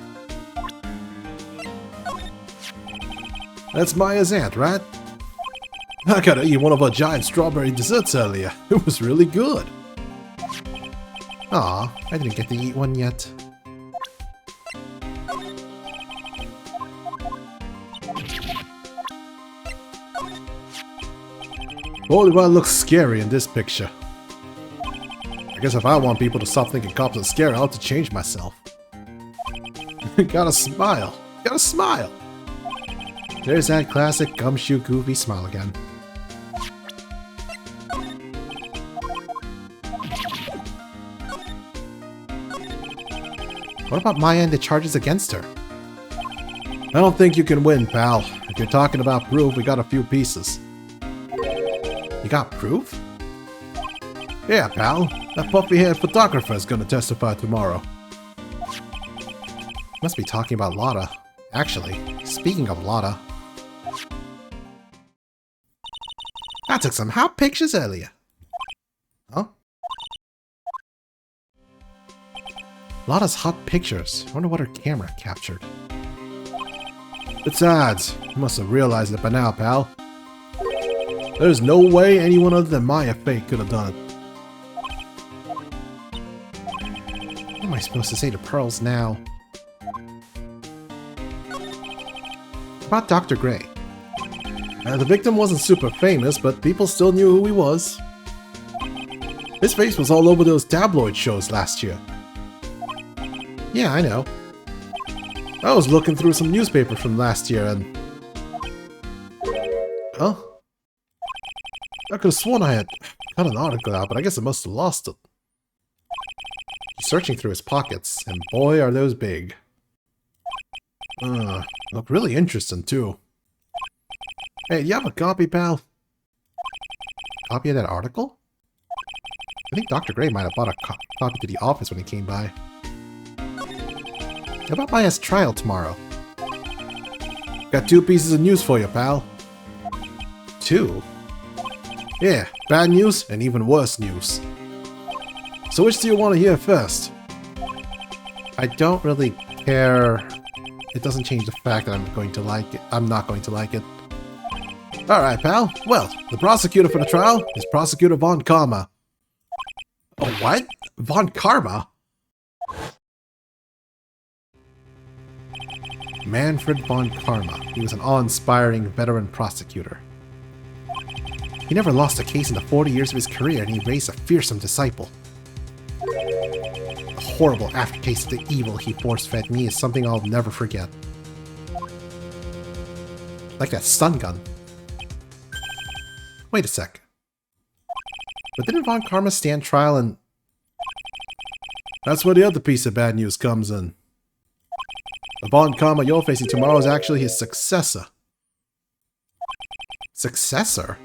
That's Maya's aunt, right? I gotta eat one of her giant strawberry desserts earlier. It was really good. Aw, I didn't get to eat one yet. Holy, well, it looks scary in this picture. I guess if I want people to stop thinking cops are scary, I'll have to change myself. Gotta smile. Gotta smile. There's that classic Gumshoe goofy smile again. What about Maya and the charges against her? I don't think you can win, pal. If you're talking about proof, we got a few pieces. You got proof? Yeah, pal. That puffy-haired photographer is gonna testify tomorrow. Must be talking about Lotta. Actually, speaking of Lotta, I took some hot pictures earlier. Huh? Lotta's hot pictures. I wonder what her camera captured. Besides, you must have realized it by now, pal. There's no way anyone other than Maya Fay could have done it. What am I supposed to say to Pearls now? About Dr. Gray. The victim wasn't super famous, but people still knew who he was. His face was all over those tabloid shows last year. Yeah, I know. I was looking through some newspapers from last year and... Huh? I could have sworn I had got an article out, but I guess I must have lost it. He's searching through his pockets, and boy are those big. Look really interesting too. Hey, do you have a copy, pal? Copy of that article? I think Dr. Gray might have bought a copy to the office when he came by. How about Maya's trial tomorrow? Got 2 pieces of news for you, pal. 2? Yeah, bad news and even worse news. So which do you want to hear first? I don't really care. It doesn't change the fact that I'm going to like it. I'm not going to like it. Alright, pal. Well, the prosecutor for the trial is Prosecutor Von Karma. Oh, what? Von Karma? Manfred Von Karma. He was an awe-inspiring veteran prosecutor. He never lost a case in the 40 years of his career, and he raised a fearsome disciple. The horrible aftertaste of the evil he force-fed me is something I'll never forget. Like that stun gun. Wait a sec. But didn't Von Karma stand trial and... That's where the other piece of bad news comes in. The Von Karma you're facing tomorrow is actually his successor. Successor?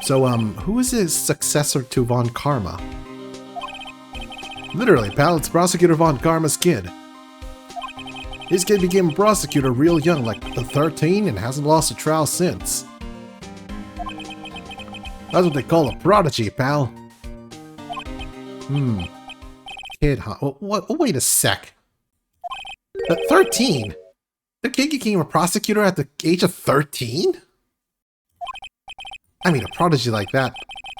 So, who is his successor to Von Karma? Literally, pal, it's Prosecutor Von Karma's kid. His kid became a prosecutor real young, like 13, and hasn't lost a trial since. That's what they call a prodigy, pal. Kid, huh? What? Oh, wait a sec. 13? The kid became a prosecutor at the age of 13? I mean, a prodigy like that,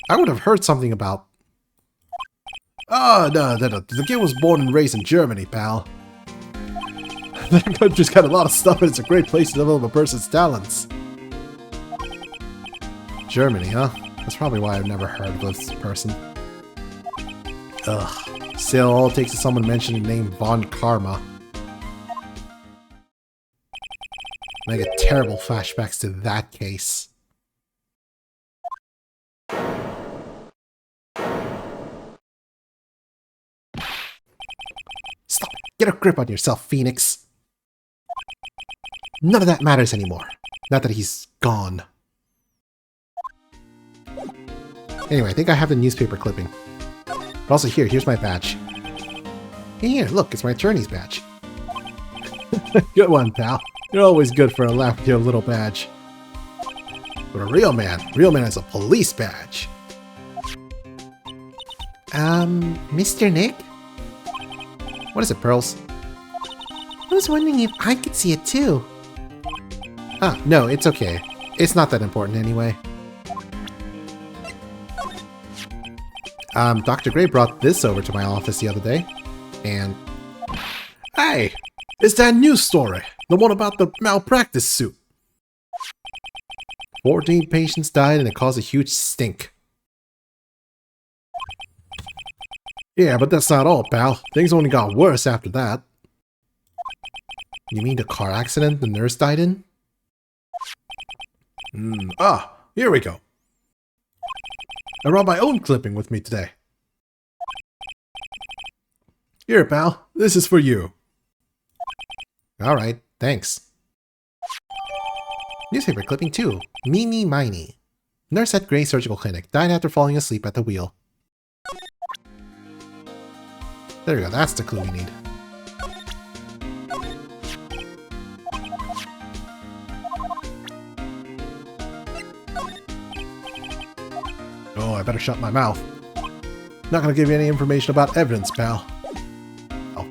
I would have heard something about. Oh, no. The kid was born and raised in Germany, pal. That country's got a lot of stuff, and it's a great place to develop a person's talents. Germany, huh? That's probably why I've never heard of this person. Ugh. Still, all it takes is someone mentioning the name Von Karma. And I get terrible flashbacks to that case. Stop! Get a grip on yourself, Phoenix! None of that matters anymore. Not that he's gone. Anyway, I think I have the newspaper clipping. But also here's my badge. Here, look, it's my attorney's badge. Good one, pal. You're always good for a laugh with your little badge. But a real man has a police badge. Mr. Nick? What is it, Pearls? I was wondering if I could see it too. Ah, no, it's okay. It's not that important anyway. Dr. Gray brought this over to my office the other day, and... Hey! It's that news story! The one about the malpractice suit! 14 patients died and it caused a huge stink. Yeah, but that's not all, pal. Things only got worse after that. You mean the car accident the nurse died in? Here we go. I brought my own clipping with me today. Here, pal. This is for you. Alright, thanks. Newspaper clipping 2. Mimi Miney. Nurse at Gray Surgical Clinic. Died after falling asleep at the wheel. There we go, that's the clue we need. Oh, I better shut my mouth. Not gonna give you any information about evidence, pal. Oh.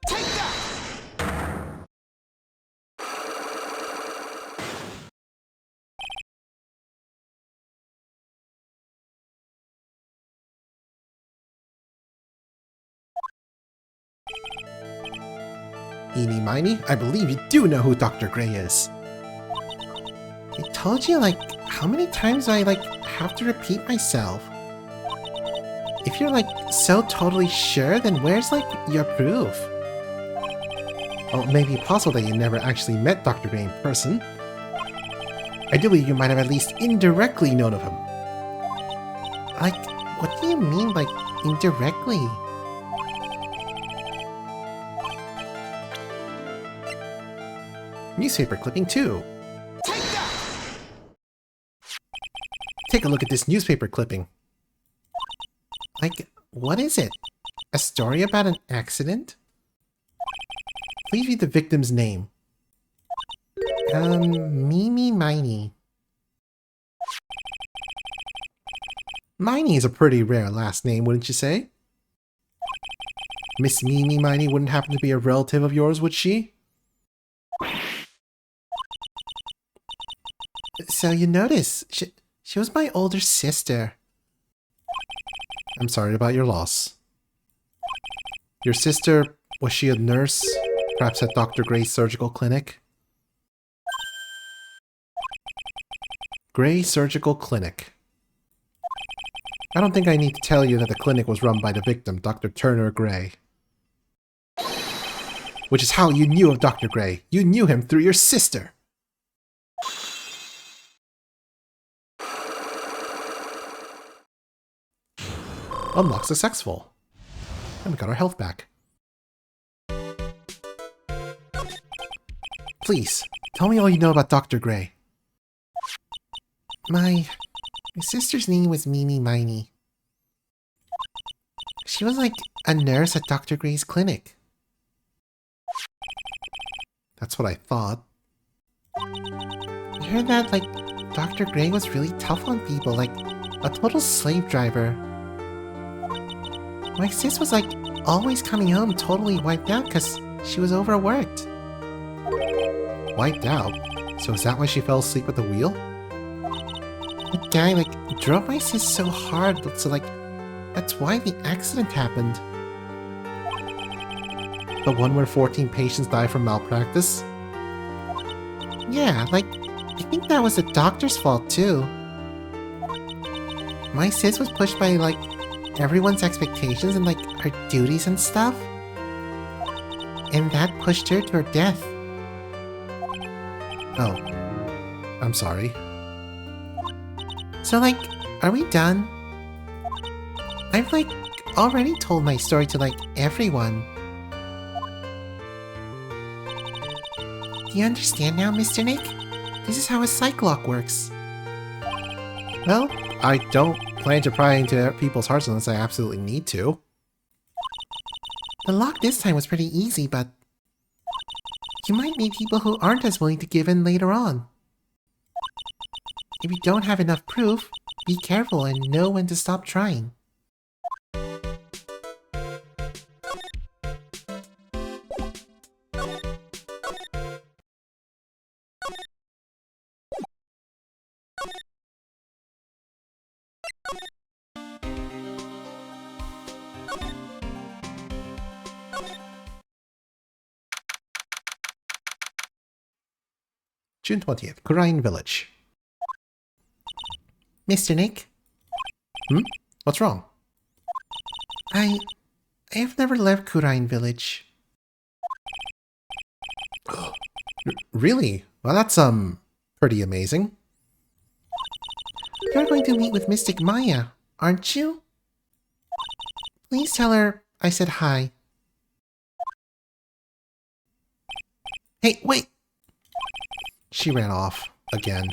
Take that! Eeny Miny, I believe you do know who Dr. Gray is. I told you, how many times do I, have to repeat myself? If you're, so totally sure, then where's, your proof? Well, it may be possible that you never actually met Dr. Gray in person. I do believe you might have at least indirectly known of him. What do you mean, indirectly? Newspaper clipping 2. Take that! Take a look at this newspaper clipping. What is it? A story about an accident? Please read the victim's name. Mimi Miney. Miney is a pretty rare last name, wouldn't you say? Miss Mimi Miney wouldn't happen to be a relative of yours, would she? So you notice, she was my older sister. I'm sorry about your loss. Your sister, was she a nurse? Perhaps at Dr. Gray's surgical clinic? Gray Surgical Clinic. I don't think I need to tell you that the clinic was run by the victim, Dr. Turner Gray. Which is how you knew of Dr. Gray. You knew him through your sister. Unlock successful. And we got our health back. Please, tell me all you know about Dr. Gray. My sister's name was Mimi Miney. She was like a nurse at Dr. Gray's clinic. That's what I thought. I heard that, like, Dr. Gray was really tough on people, like a total slave driver. My sis was like always coming home totally wiped out because she was overworked. Wiped out? So is that why she fell asleep at the wheel? The guy, like, drove my sis so hard, so, like, that's why the accident happened. The one where 14 patients die from malpractice? Yeah, like, I think that was the doctor's fault, too. My sis was pushed by, like, everyone's expectations and, like, her duties and stuff. And that pushed her to her death. Oh. I'm sorry. So, like, are we done? I've, like, already told my story to, like, everyone. Do you understand now, Mr. Nick? This is how a psych lock works. Well, I don't plan to pry into people's hearts unless I absolutely need to. The lock this time was pretty easy, but you might meet people who aren't as willing to give in later on. If you don't have enough proof, be careful and know when to stop trying. June 20th, Kurine Village. Mr. Nick? What's wrong? I've never left Kurine Village. Really? Well, that's, pretty amazing. You're going to meet with Mystic Maya, aren't you? Please tell her I said hi. Hey, wait! She ran off. Again.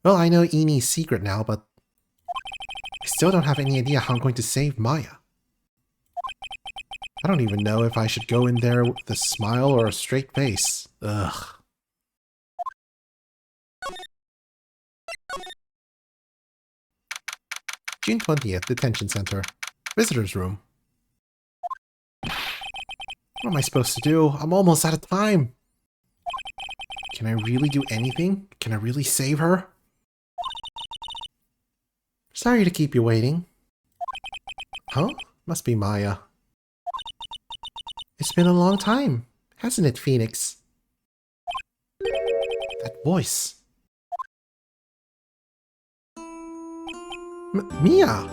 Well, I know Eni's secret now, but I still don't have any idea how I'm going to save Maya. I don't even know if I should go in there with a smile or a straight face. Ugh. June 20th, Detention Center. Visitor's Room. What am I supposed to do? I'm almost out of time. Can I really do anything? Can I really save her? Sorry to keep you waiting. Huh? Must be Maya. It's been a long time, hasn't it, Phoenix? That voice. Mia!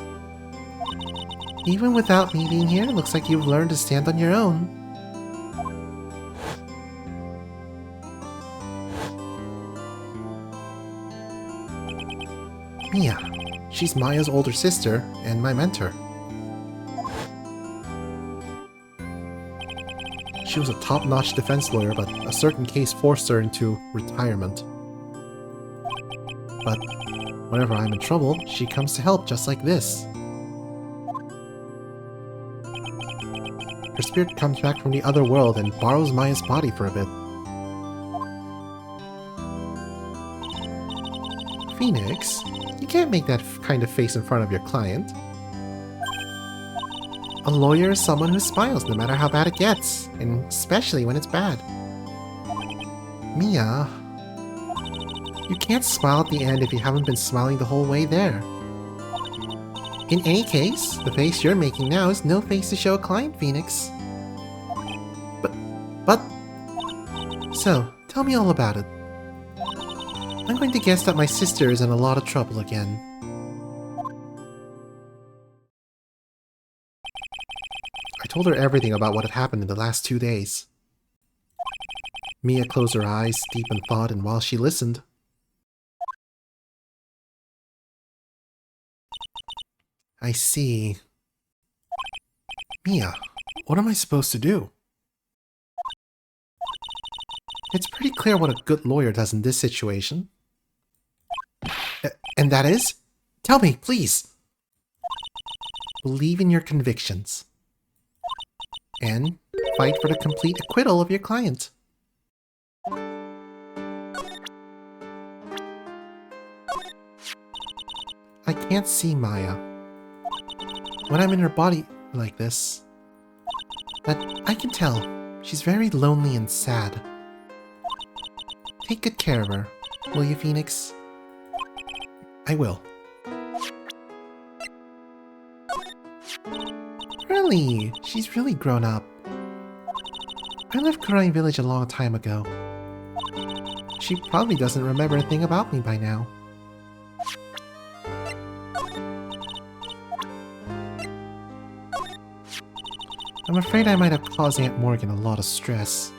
Even without me being here, it looks like you've learned to stand on your own. Mia. She's Maya's older sister and my mentor. She was a top-notch defense lawyer, but a certain case forced her into retirement. But whenever I'm in trouble, she comes to help just like this. Her spirit comes back from the other world and borrows Maya's body for a bit. Phoenix, you can't make that kind of face in front of your client. A lawyer is someone who smiles no matter how bad it gets, and especially when it's bad. Mia, you can't smile at the end if you haven't been smiling the whole way there. In any case, the face you're making now is no face to show a client, Phoenix. But... So, tell me all about it. I'm going to guess that my sister is in a lot of trouble again. told her everything about what had happened in the last 2 days. Mia closed her eyes, deep in thought, and while she listened... I see. Mia, what am I supposed to do? It's pretty clear what a good lawyer does in this situation. And that is? Tell me, please! Believe in your convictions. And fight for the complete acquittal of your client. I can't see Maya when I'm in her body like this, but I can tell she's very lonely and sad. Take good care of her, will you, Phoenix? I will. Really? She's really grown up. I left Kurain Village a long time ago. She probably doesn't remember a thing about me by now. I'm afraid I might have caused Aunt Morgan a lot of stress.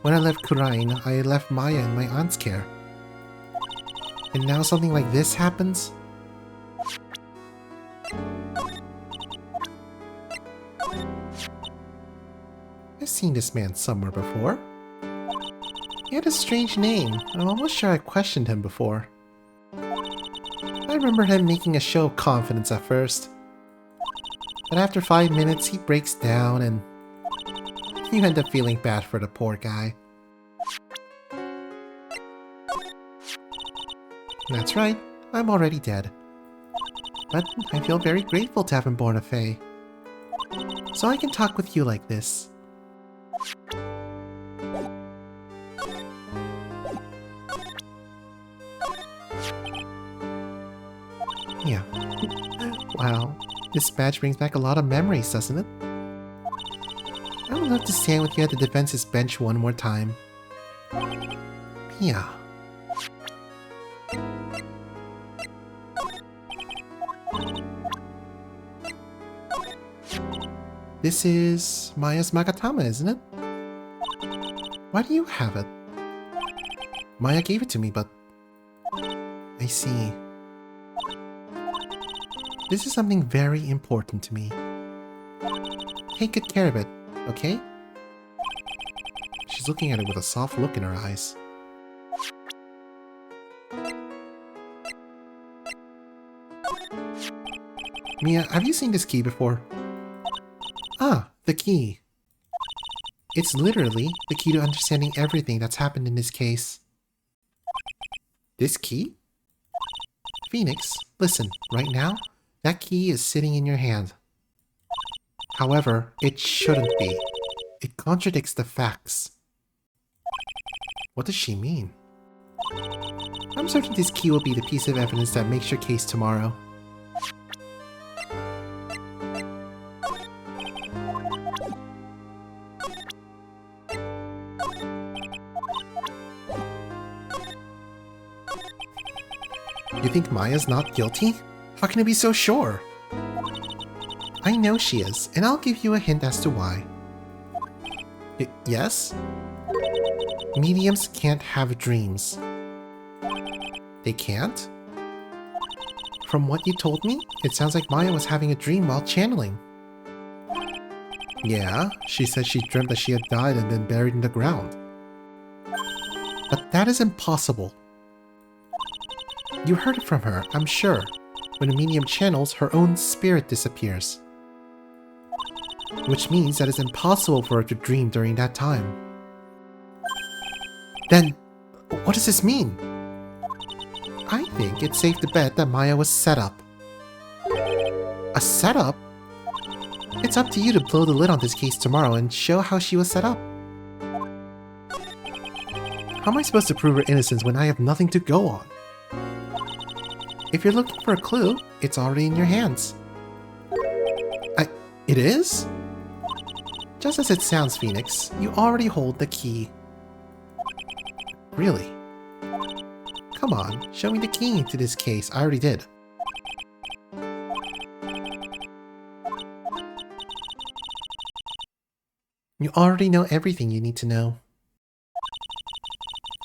When I left Kurain, I left Maya in my aunt's care. And now something like this happens? I've seen this man somewhere before. He had a strange name, and I'm almost sure I questioned him before. I remember him making a show of confidence at first. But after 5 minutes, he breaks down and you end up feeling bad for the poor guy. That's right, I'm already dead. But I feel very grateful to have been born a Fae. So I can talk with you like this. Yeah. Wow. This badge brings back a lot of memories, doesn't it? I would love to stand with you at the defense's bench one more time. Yeah. This is Maya's Magatama, isn't it? Why do you have it? Maya gave it to me, but... I see. This is something very important to me. Take good care of it, okay? She's looking at it with a soft look in her eyes. Mia, have you seen this key before? Ah, the key. It's literally the key to understanding everything that's happened in this case. This key? Phoenix, listen, right now, that key is sitting in your hand. However, it shouldn't be. It contradicts the facts. What does she mean? I'm certain this key will be the piece of evidence that makes your case tomorrow. You think Maya's not guilty? How can you be so sure? I know she is, and I'll give you a hint as to why. Yes? Mediums can't have dreams. They can't? From what you told me, it sounds like Maya was having a dream while channeling. Yeah, she said she dreamt that she had died and been buried in the ground. But that is impossible. You heard it from her, I'm sure. When a medium channels, her own spirit disappears. Which means that it's impossible for her to dream during that time. Then, what does this mean? I think it's safe to bet that Maya was set up. A setup? It's up to you to blow the lid on this case tomorrow and show how she was set up. How am I supposed to prove her innocence when I have nothing to go on? If you're looking for a clue, it's already in your hands. It is? Just as it sounds, Phoenix, you already hold the key. Really? Come on, show me the key to this case. I already did. You already know everything you need to know.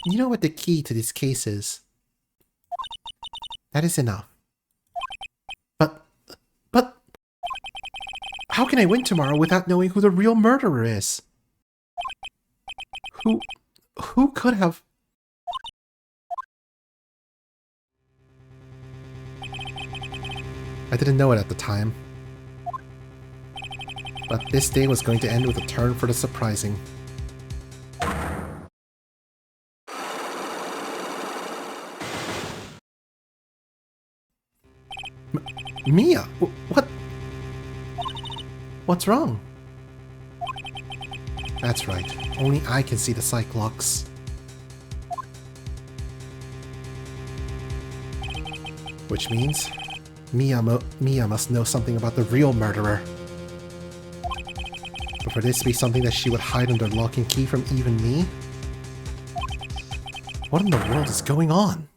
You know what the key to this case is. That is enough. But... How can I win tomorrow without knowing who the real murderer is? Who could have... I didn't know it at the time. But this day was going to end with a turn for the surprising. Mia? What? What's wrong? That's right. Only I can see the Cyclops. Which means Mia must know something about the real murderer. But for this to be something that she would hide under lock and key from even me? What in the world is going on?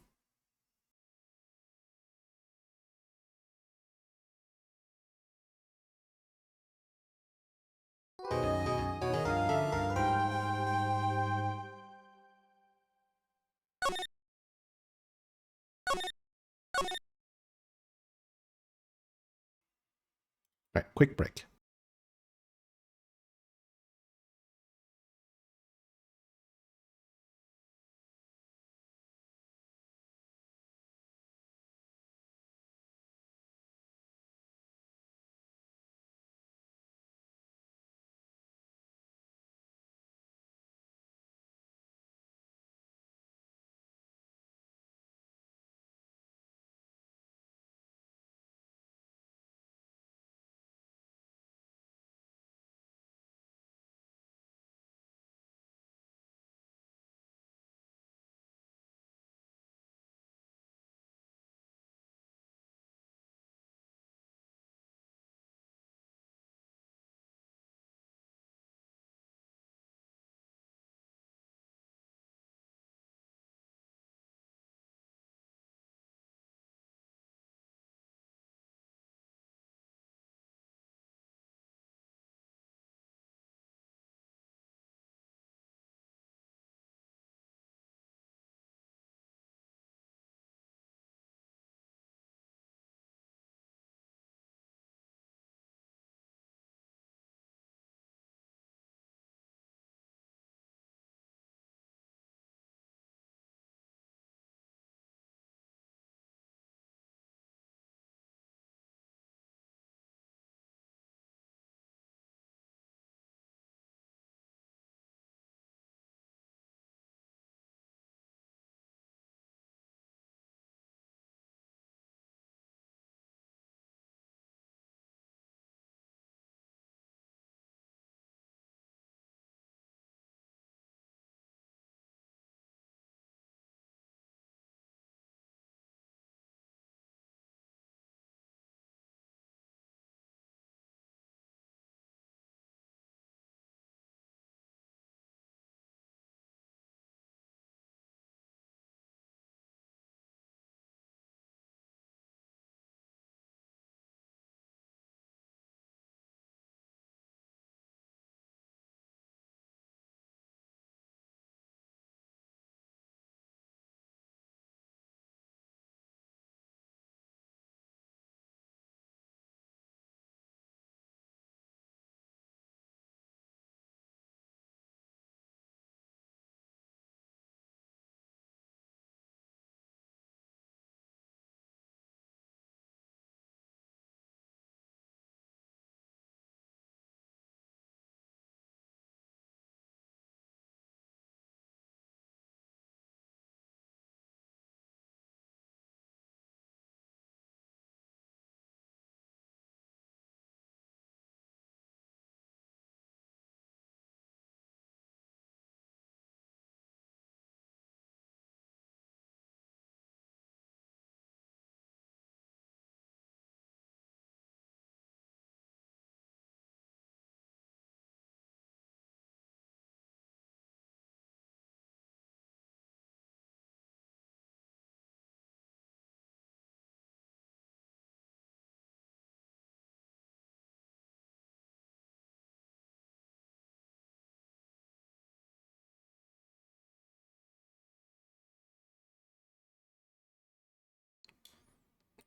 Right, quick break.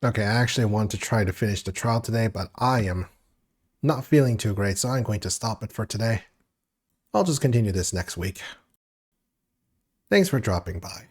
Okay, I actually want to try to finish the trial today, but I am not feeling too great, so I'm going to stop it for today. I'll just continue this next week. Thanks for dropping by.